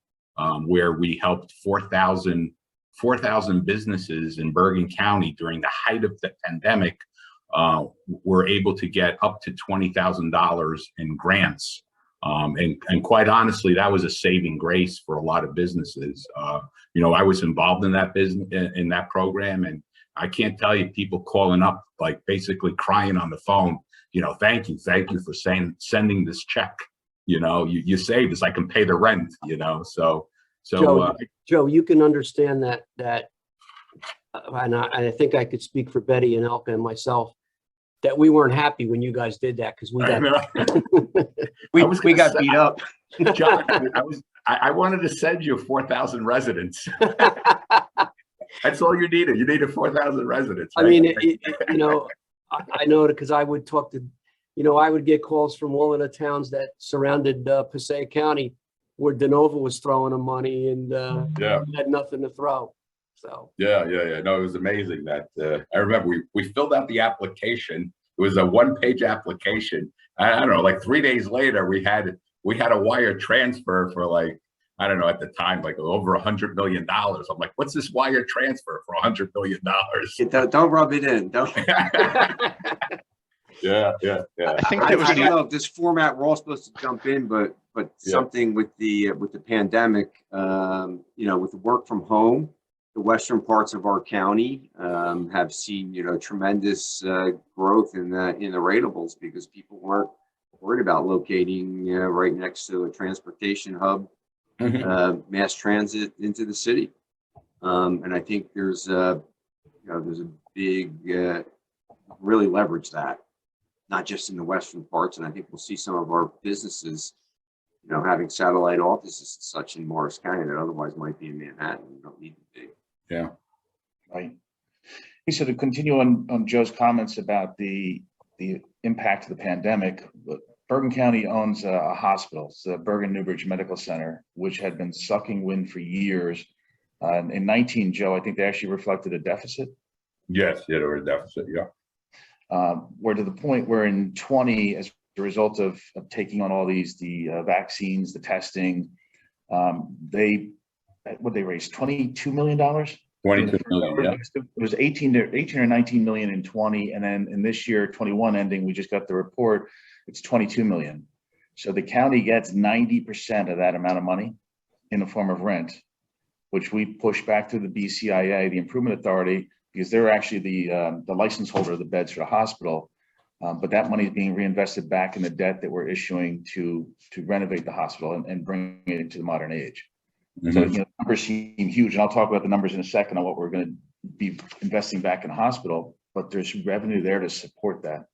Speaker 7: where we helped 4,000 businesses in Bergen County during the height of the pandemic. Were able to get up to $20,000 in grants. And quite honestly, that was a saving grace for a lot of businesses. You know, I was involved in that business, in that program, and I can't tell you, people calling up, like basically crying on the phone, you know, thank you for sending this check. You know, you saved us, I can pay the rent, you know, so.
Speaker 8: Joe, you can understand that, and I think I could speak for Beti and Elke and myself, that we weren't happy when you guys did that, because we got beat up.
Speaker 7: John, I wanted to send you 4,000 residents. That's all you needed. You needed 4,000 residents. Right?
Speaker 8: I mean, you know, I know it because I would talk to, you know, I would get calls from all of the towns that surrounded Passaic County, where DeNova was throwing them money, and we had nothing to throw. So
Speaker 7: yeah. No, it was amazing that I remember we filled out the application. It was a one-page application. I don't know, like 3 days later, we had a wire transfer for, like, I don't know, at the time, like over $100 million. I'm like, what's this wire transfer for $100 million?
Speaker 6: Don't rub it in. Don't.
Speaker 7: Yeah.
Speaker 4: I think
Speaker 6: I
Speaker 4: that was
Speaker 6: don't know if this format we're all supposed to jump in, but something with the pandemic, you know, with the work from home, the western parts of our county have seen, you know, tremendous growth in the ratables, because people weren't worried about locating, you know, right next to a transportation hub, mass transit into the city. And I think there's there's a big, really leverage that, not just in the western parts. And I think we'll see some of our businesses, having satellite offices and such in Morris County that otherwise might be in Manhattan. You don't need to be.
Speaker 7: Yeah.
Speaker 2: Right. So to continue on Joe's comments about the impact of the pandemic, Bergen County owns a hospital, it's the Bergen Newbridge Medical Center, which had been sucking wind for years. In 19, Joe, I think they actually reflected a deficit.
Speaker 7: Yes, yeah, there was a deficit, yeah.
Speaker 2: Where to the point where in 20, as a result of taking on all the vaccines, the testing, they raised $22 million.
Speaker 7: 22 million, yeah.
Speaker 2: It was 18 or 19 million in 20, and then in this year, 21 ending, we just got the report, it's 22 million. So the county gets 90% of that amount of money in the form of rent, which we push back to the BCIA, the Improvement Authority, because they're actually the license holder of the beds for the hospital. But that money is being reinvested back in the debt that we're issuing to renovate the hospital and bring it into the modern age.
Speaker 7: Mm-hmm.
Speaker 2: So, the numbers seem huge, and I'll talk about the numbers in a second on what we're going to be investing back in the hospital, but there's revenue there to support that.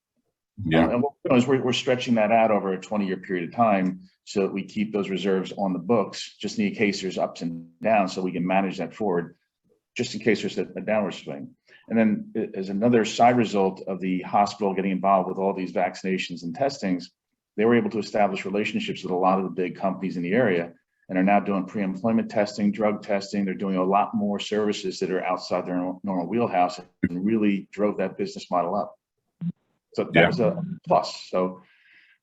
Speaker 7: Yeah.
Speaker 2: And what we're doing is we're stretching that out over a 20-year period of time so that we keep those reserves on the books, just in case there's ups and downs, so we can manage that forward, just in case there's a downward swing. And then as another side result of the hospital getting involved with all these vaccinations and testings, they were able to establish relationships with a lot of the big companies in the area and are now doing pre-employment testing, drug testing. They're doing a lot more services that are outside their normal wheelhouse and really drove that business model up. So that was a plus. So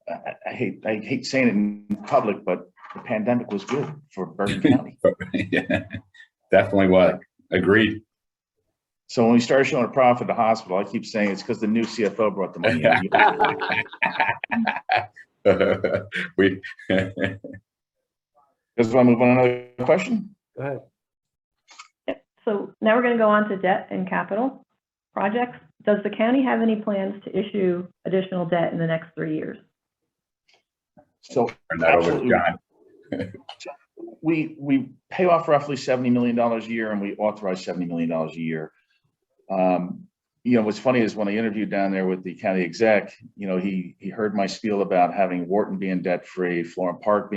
Speaker 2: I hate saying it in public, but the pandemic was good for Bergen County.
Speaker 7: Yeah, definitely was. Agreed.
Speaker 2: So when we started showing a profit at the hospital, I keep saying it's because the new CFO brought the money in.
Speaker 7: We
Speaker 2: Just want to move on to another question?
Speaker 8: Go ahead.
Speaker 9: Yep. So now we're going to go on to debt and capital projects. Does the county have any plans to issue additional debt in the next 3 years?
Speaker 2: So
Speaker 7: turn that over to John.
Speaker 2: we pay off roughly $70 million a year, and we authorize $70 million a year. What's funny is when I interviewed down there with the county exec, he heard my spiel about having Wharton being debt free, Florham Park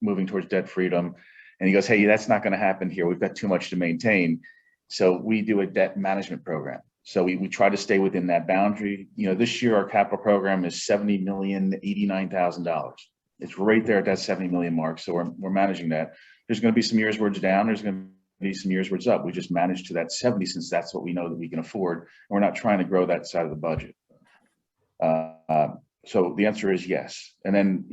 Speaker 2: moving towards debt freedom, and he goes, "Hey, that's not going to happen here. We've got too much to maintain." So we do a debt management program. So we try to stay within that boundary. This year our capital program is $70,089,000. It's right there at that 70 million mark. So we're managing that. There's going to be some years where it's down. There's going to be some years where it's up. We just manage to that 70 since that's what we know that we can afford. And we're not trying to grow that side of the budget. So the answer is yes. And then,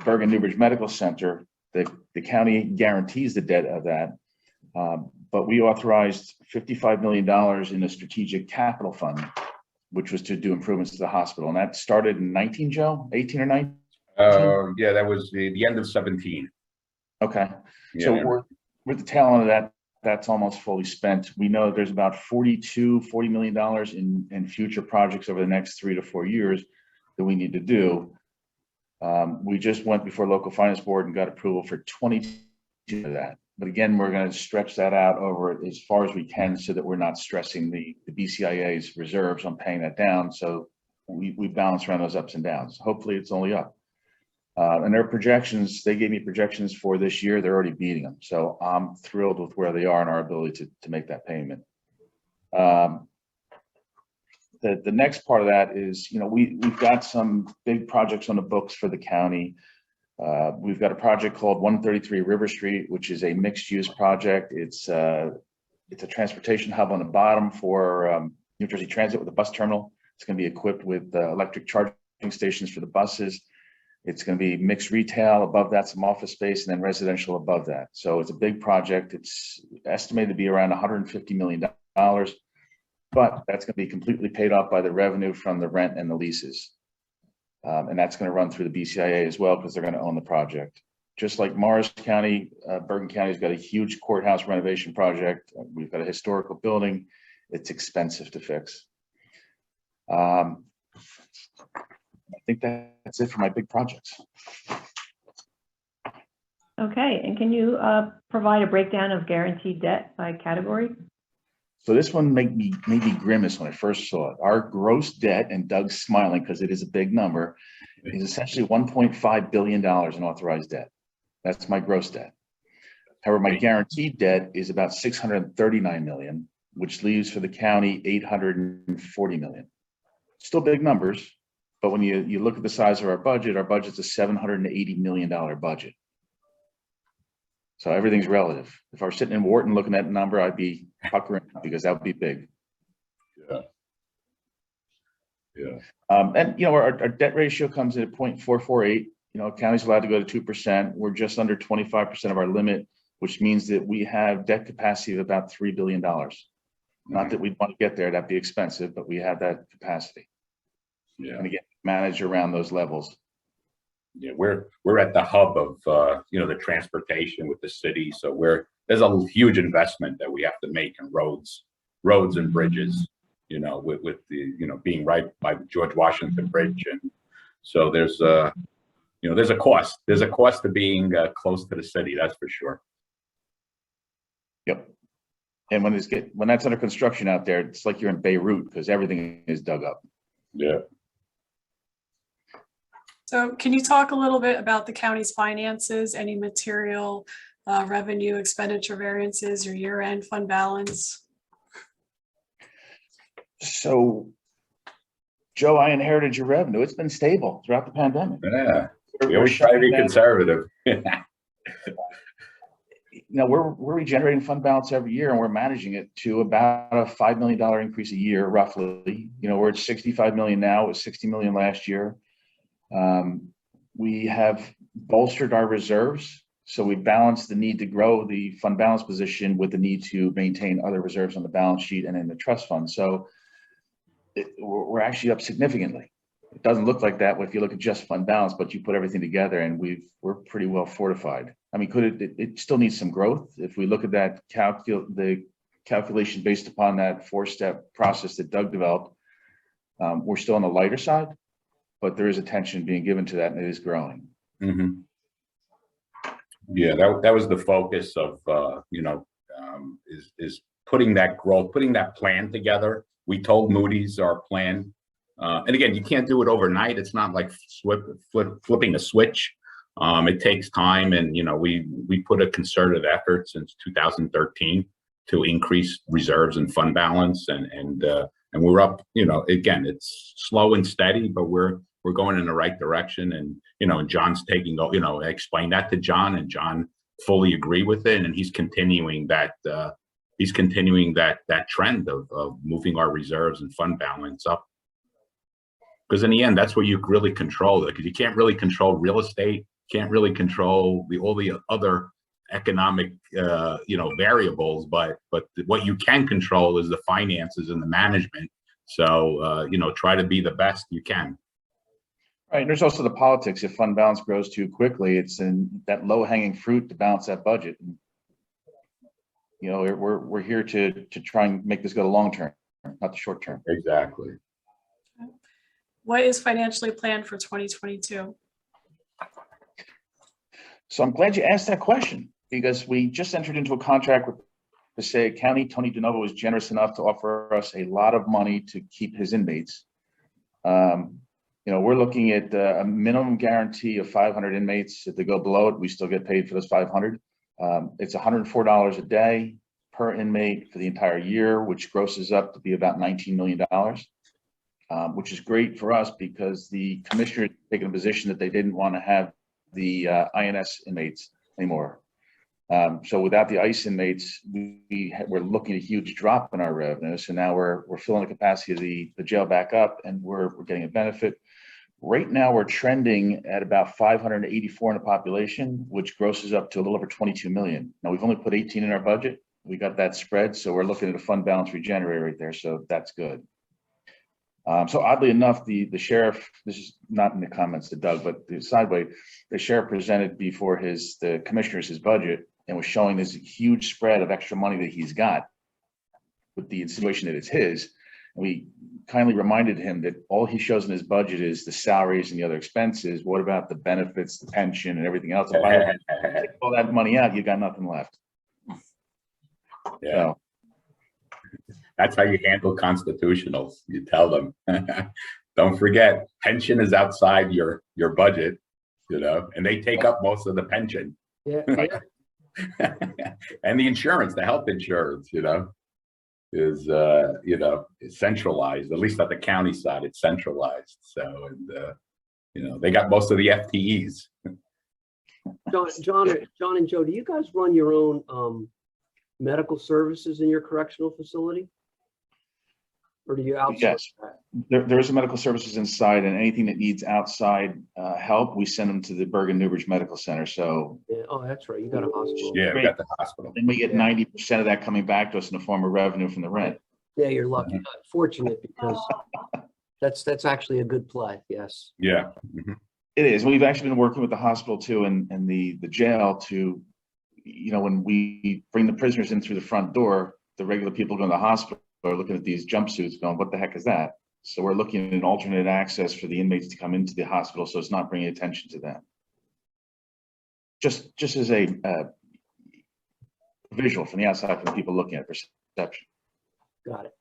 Speaker 2: Bergen Newbridge Medical Center, the county guarantees the debt of that. But we authorized $55 million in a strategic capital fund, which was to do improvements to the hospital. And that started in 19, Joe, 18 or 19?
Speaker 7: Yeah, that was the end of 17.
Speaker 2: Okay.
Speaker 7: Yeah.
Speaker 2: So we're at the tail end of that. That's almost fully spent. We know there's about $40 million in future projects over the next 3 to 4 years that we need to do. We just went before local finance board and got approval for 22 of that. But again, we're going to stretch that out over as far as we can so that we're not stressing the BCIA's reserves on paying that down. So we balance around those ups and downs. Hopefully it's only up. And their projections, they gave me projections for this year. They're already beating them. So I'm thrilled with where they are and our ability to make that payment. The next part of that is, we've got some big projects on the books for the county. We've got a project called 133 River Street, which is a mixed use project. It's a transportation hub on the bottom for New Jersey Transit with a bus terminal. It's going to be equipped with electric charging stations for the buses. It's going to be mixed retail above that, some office space, and then residential above that. So it's a big project. It's estimated to be around $150 million, but that's going to be completely paid off by the revenue from the rent and the leases. And that's going to run through the BCIA as well because they're going to own the project. Just like Morris County, Bergen County's got a huge courthouse renovation project. We've got a historical building. It's expensive to fix. I think that's it for my big projects.
Speaker 9: Okay, and can you provide a breakdown of guaranteed debt by category?
Speaker 2: So this one made me grimace when I first saw it. Our gross debt, and Doug's smiling because it is a big number, is essentially $1.5 billion in authorized debt. That's my gross debt. However, my guaranteed debt is about $639 million, which leaves for the county $840 million. Still big numbers, but when you look at the size of our budget's a $780 million budget. So everything's relative. If I were sitting in Wharton looking at that number, I'd be puckering because that would be big.
Speaker 7: Yeah. Yeah.
Speaker 2: And our debt ratio comes in at 0.448. County's allowed to go to 2%. We're just under 25% of our limit, which means that we have debt capacity of about $3 billion. Not that we'd want to get there, that'd be expensive, but we have that capacity.
Speaker 7: Yeah.
Speaker 2: And again, manage around those levels.
Speaker 7: Yeah, we're at the hub of the transportation with the city, so there's a huge investment that we have to make in roads and bridges. With the being right by the George Washington Bridge, and so there's a cost. There's a cost to being close to the city. That's for sure.
Speaker 2: Yep. And when that's under construction out there, it's like you're in Beirut because everything is dug up.
Speaker 7: Yeah.
Speaker 10: So can you talk a little bit about the county's finances, any material revenue expenditure variances, or year-end fund balance?
Speaker 2: So, Joe, I inherited your revenue. It's been stable throughout the pandemic.
Speaker 7: Yeah. We always try to be conservative.
Speaker 2: We're regenerating fund balance every year, and we're managing it to about a $5 million increase a year, roughly. We're at $65 million now. It was $60 million last year. We have bolstered our reserves, so we balanced the need to grow the fund balance position with the need to maintain other reserves on the balance sheet and in the trust fund. So we're actually up significantly. It doesn't look like that if you look at just fund balance, but you put everything together, and we're pretty well fortified. I mean, it still needs some growth. If we look at that the calculation based upon that 4-step process that Doug developed, we're still on the lighter side, but there is attention being given to that, and it is growing.
Speaker 7: Mm-hmm. Yeah, that was the focus of is putting that growth, putting that plan together. We told Moody's our plan, and again, you can't do it overnight. It's not like flipping a switch. It takes time, and we put a concerted effort since 2013 to increase reserves and fund balance, and we're up. Again, it's slow and steady, but we're going in the right direction. And and John's taking. I explained that to John, and John fully agreed with it, and he's continuing that. He's continuing that trend of moving our reserves and fund balance up. Because in the end, that's where you really control it. Because you can't really control real estate, can't really control all the other economic variables, but what you can control is the finances and the management. So try to be the best you can.
Speaker 2: Right, and there's also the politics. If fund balance grows too quickly, it's in that low-hanging fruit to balance that budget. We're here to try and make this go to long term, not the short term.
Speaker 7: Exactly.
Speaker 10: What is financially planned for 2022?
Speaker 2: So I'm glad you asked that question, because we just entered into a contract with the Passaic County. Tony DeNovo was generous enough to offer us a lot of money to keep his inmates. We're looking at a minimum guarantee of 500 inmates. If they go below it, we still get paid for those 500. It's $104 a day per inmate for the entire year, which grosses up to be about $19 million, which is great for us because the commissioner had taken a position that they didn't want to have the INS inmates anymore. So without the ICE inmates, we're looking at a huge drop in our revenue. So now we're filling the capacity of the jail back up, and we're getting a benefit. Right now, we're trending at about 584 in the population, which grosses up to a little over 22 million. Now, we've only put 18 in our budget. We got that spread, so we're looking at a fund balance regenerator right there, so that's good. So oddly enough, the sheriff, this is not in the comments to Doug, but the sideway, the sheriff presented before the commissioners his budget and was showing this huge spread of extra money that he's got with the insinuation that it's his. And we kindly reminded him that all he shows in his budget is the salaries and the other expenses. What about the benefits, the pension, and everything else? If I take all that money out, you got nothing left.
Speaker 7: Yeah.
Speaker 2: So,
Speaker 7: That's how you handle constitutionals. You tell them, don't forget, pension is outside your budget, and they take up most of the pension.
Speaker 8: Yeah.
Speaker 7: And the insurance, the health insurance, is centralized. At least at the county side, it's centralized. So, and they got most of the FTEs.
Speaker 8: John and Joe, do you guys run your own medical services in your correctional facility? Or do you outsource
Speaker 2: Yes,
Speaker 8: that?
Speaker 2: there is a medical services inside, and anything that needs outside help, we send them to the Bergen Newbridge Medical Center. So
Speaker 8: Yeah. Oh, that's right. You got a hospital.
Speaker 7: Yeah, we got the hospital.
Speaker 2: then we get 90% of that coming back to us in the form of revenue from the rent.
Speaker 8: Yeah, you're lucky. Fortunate, because that's actually a good play. Yes.
Speaker 7: Yeah.
Speaker 2: It is. We've actually been working with the hospital too, and the jail to, when we bring the prisoners in through the front door, the regular people going to the hospital are looking at these jumpsuits going, what the heck is that? So we're looking at an alternate access for the inmates to come into the hospital, so it's not bringing attention to them. Just as a visual from the outside, from the people looking at perception.
Speaker 8: Got it.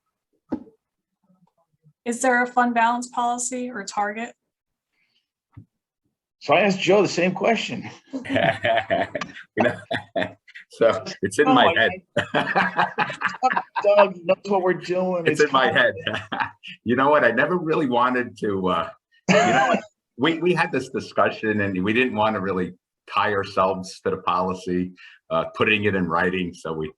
Speaker 10: Is there a fund balance policy or target?
Speaker 2: So I asked Joe the same question.
Speaker 7: So it's in my head.
Speaker 2: Doug knows what we're doing.
Speaker 7: It's in my head. You know what? I never really wanted to, we had this discussion and we didn't want to really tie ourselves to the policy, putting it in writing. So we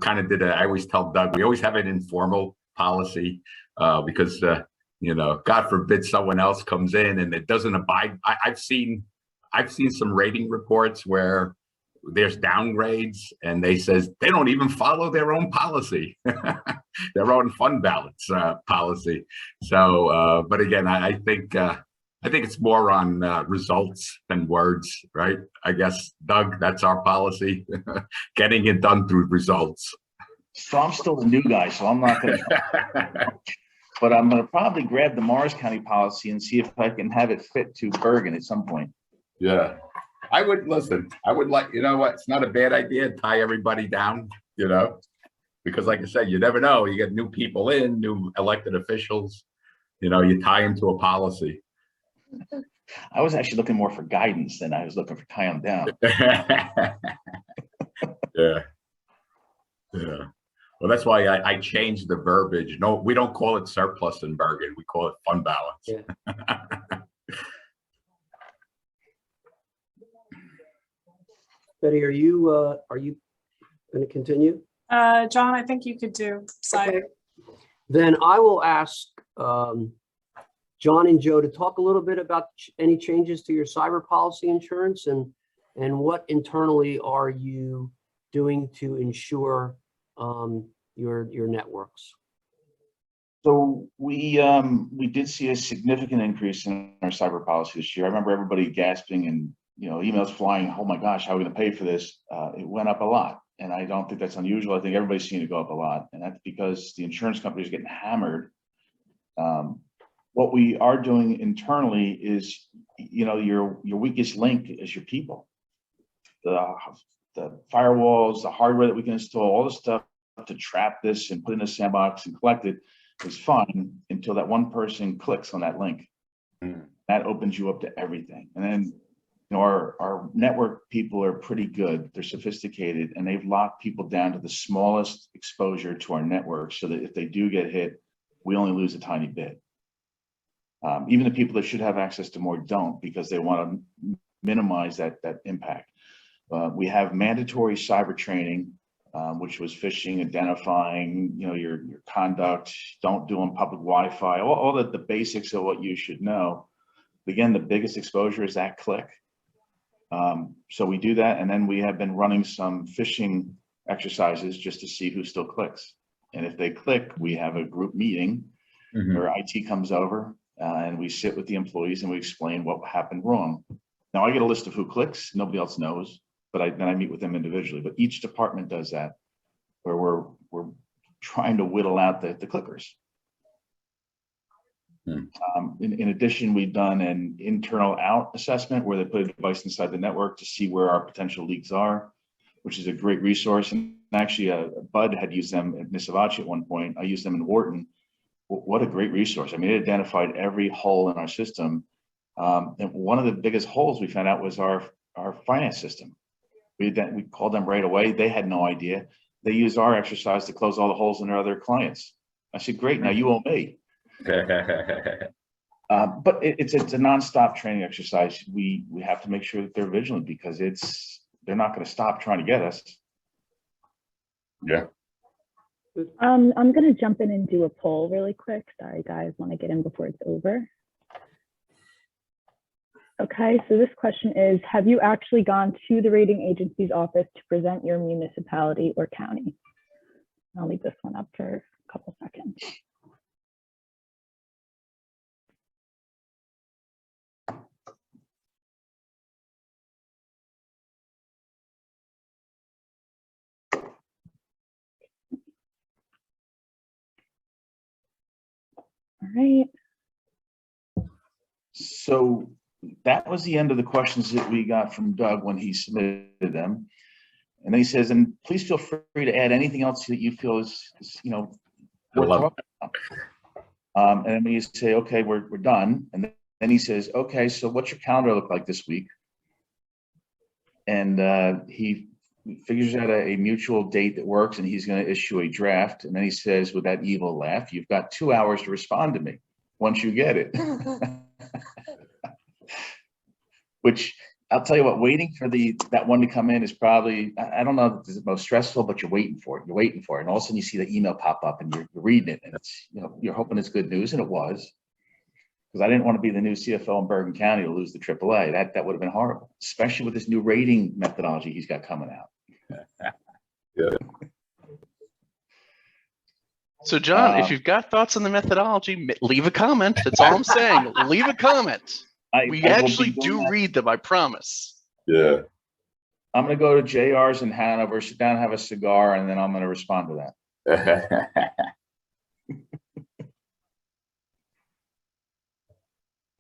Speaker 7: kind of did I always tell Doug, we always have an informal policy because, God forbid someone else comes in and it doesn't abide. I've seen some rating reports where there's downgrades and they says they don't even follow their own policy, their own fund balance policy. So, but again, I think it's more on results than words, right? I guess, Doug, that's our policy, getting it done through results.
Speaker 2: So I'm still the new guy, so I'm not going to, but I'm going to probably grab the Morris County policy and see if I can have it fit to Bergen at some point.
Speaker 7: Yeah. I would like, what, it's not a bad idea to tie everybody down, because like I said, you never know. You get new people in, new elected officials, you tie them to a policy.
Speaker 2: I was actually looking more for guidance than I was looking for tie them down.
Speaker 7: Yeah. Well, that's why I changed the verbiage. No, we don't call it surplus in Bergen. We call it fund balance.
Speaker 8: Yeah. Betty, are you going to continue?
Speaker 10: John, I think you could do cyber.
Speaker 8: Okay. Then I will ask John and Joe to talk a little bit about any changes to your cyber policy insurance and what internally are you doing to ensure your networks.
Speaker 2: So we did see a significant increase in our cyber policy this year. I remember everybody gasping and emails flying. Oh my gosh, how are we going to pay for this? It went up a lot, and I don't think that's unusual. I think everybody's seen it go up a lot, and that's because the insurance companies are getting hammered. What we are doing internally is, your weakest link is your people. The firewalls, the hardware that we can install, all the stuff to trap this and put in a sandbox and collect it is fine until that one person clicks on that link. That opens you up to everything. And then, our network people are pretty good. They're sophisticated, and they've locked people down to the smallest exposure to our network so that if they do get hit, we only lose a tiny bit. Even the people that should have access to more don't, because they want to minimize that impact. We have mandatory cyber training, which was phishing, identifying, your conduct, don't do on public Wi-Fi, all the basics of what you should know. Again, the biggest exposure is that click. So we do that, and then we have been running some phishing exercises just to see who still clicks. And if they click, we have a group meeting where IT comes over and we sit with the employees and we explain what happened wrong. Now I get a list of who clicks, nobody else knows, but then I meet with them individually. But each department does that, where we're trying to whittle out the clickers. In addition, we've done an internal out assessment where they put a device inside the network to see where our potential leaks are. which is a great resource. And actually, Bud had used them at Nisivoccia at one point. I used them in Wharton. What a great resource. I mean, it identified every hole in our system. And one of the biggest holes we found out was our finance system. We called them right away. They had no idea. They used our exercise to close all the holes in their other clients. I said, great, now you owe me. But it's a nonstop training exercise. We have to make sure that they're vigilant because they're not going to stop trying to get us.
Speaker 7: Yeah.
Speaker 5: I'm going to jump in and do a poll really quick. Sorry, guys, want to get in before it's over. Okay, so this question is, have you actually gone to the rating agency's office to present your municipality or county? I'll leave this one up for a couple seconds. All right.
Speaker 2: So that was the end of the questions that we got from Doug when he submitted them. And then he says, and please feel free to add anything else that you feel is worth talking about. And then we say, okay, we're done. And then he says, okay, so what's your calendar look like this week? And he figures out a mutual date that works, and he's going to issue a draft. And then he says, with that evil laugh, you've got 2 hours to respond to me once you get it. Which I'll tell you what, waiting for that one to come in is probably, I don't know if it's the most stressful, but you're waiting for it. You're waiting for it. And all of a sudden you see the email pop up and you're reading it, and it's, you're hoping it's good news, and it was. Because I didn't want to be the new CFO in Bergen County to lose the AAA. That would have been horrible, especially with this new rating methodology he's got coming out.
Speaker 7: Yeah.
Speaker 4: So John, if you've got thoughts on the methodology, leave a comment. That's all I'm saying. Leave a comment. We actually do read them, I promise.
Speaker 7: Yeah.
Speaker 2: I'm going to go to JR's in Hanover, sit down, have a cigar, and then I'm going to respond to that.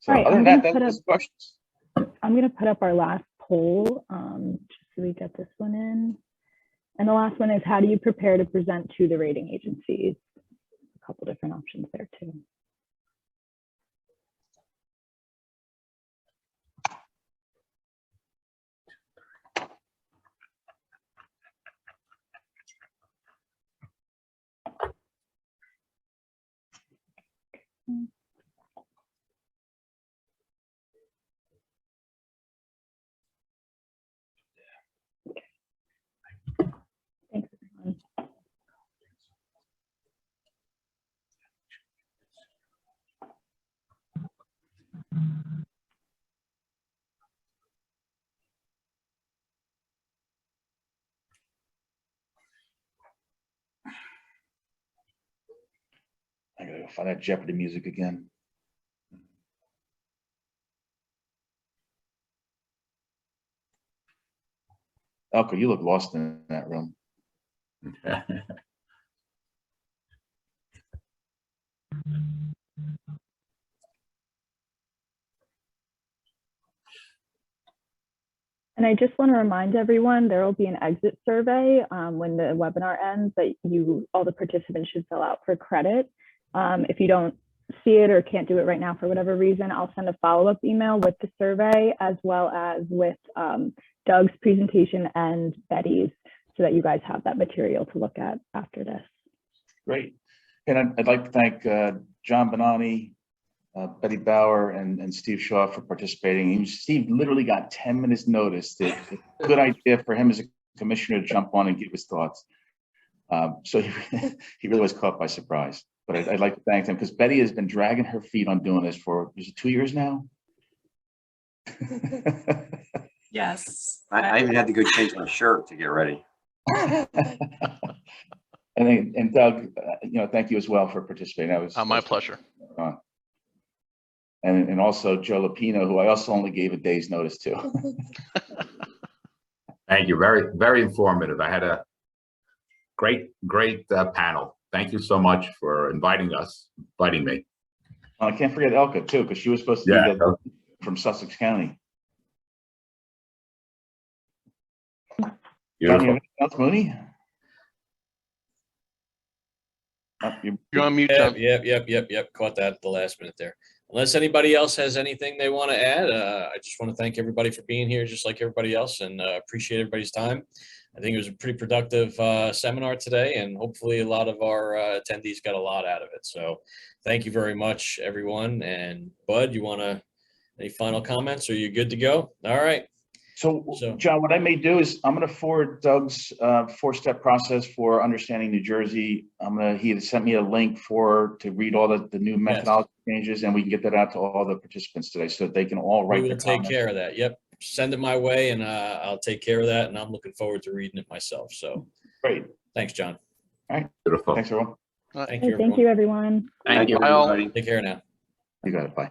Speaker 2: So
Speaker 5: Right,
Speaker 2: other than that, that's questions.
Speaker 5: I'm going to put up our last poll just so we get this one in. And the last one is, how do you prepare to present to the rating agencies? A couple different options there too. Thanks, everyone.
Speaker 2: I gotta go find that Jeopardy music again. Elke, you look lost in that room.
Speaker 5: And I just want to remind everyone, there will be an exit survey when the webinar ends that all the participants should fill out for credit. If you don't see it or can't do it right now for whatever reason, I'll send a follow-up email with the survey as well as with Doug's presentation and Beti's, so that you guys have that material to look at after this.
Speaker 2: Great. And I'd like to thank John Bonnani, Beti Bauer, and Steve Shaw for participating. Steve literally got 10 minutes notice that it's a good idea for him as a commissioner to jump on and give his thoughts. So he really was caught by surprise. But I'd like to thank him because Beti has been dragging her feet on doing this for, is it 2 years now?
Speaker 10: Yes.
Speaker 6: I even had to go change my shirt to get ready.
Speaker 2: And Doug, thank you as well for participating. That was
Speaker 4: My pleasure.
Speaker 2: And also Joe Luppino, who I also only gave a day's notice to.
Speaker 7: Thank you. Very, very informative. I had a great panel. Thank you so much for inviting me.
Speaker 2: I can't forget Elke too, because she was supposed to be from Sussex County. John, you
Speaker 7: Beautiful.
Speaker 2: have anything else, Mooney?
Speaker 4: You're on mute, John.
Speaker 3: Yep. Caught that at the last minute there. Unless anybody else has anything they want to add, I just want to thank everybody for being here, just like everybody else, and appreciate everybody's time. I think it was a pretty productive seminar today, and hopefully a lot of our attendees got a lot out of it. So thank you very much, everyone. And Bud, you want to, any final comments? Or you good to go? All right.
Speaker 2: So,
Speaker 3: So-
Speaker 2: John, what I may do is I'm going to forward Doug's 4-step process for understanding New Jersey. He had sent me a link to read all the new methodology changes, and we can get that out to all the participants today so that they can all write
Speaker 3: We
Speaker 2: their
Speaker 3: will take
Speaker 2: comments.
Speaker 3: care of that. Yep. Send it my way, and I'll take care of that. And I'm looking forward to reading it myself. So
Speaker 2: Great.
Speaker 3: thanks, John.
Speaker 7: Beautiful.
Speaker 2: Thanks, everyone.
Speaker 3: Thank
Speaker 5: Okay,
Speaker 3: you,
Speaker 5: thank
Speaker 3: everyone.
Speaker 5: you, everyone.
Speaker 6: Thank you,
Speaker 4: Bye all.
Speaker 6: everybody.
Speaker 3: Take care now.
Speaker 2: You got it. Bye.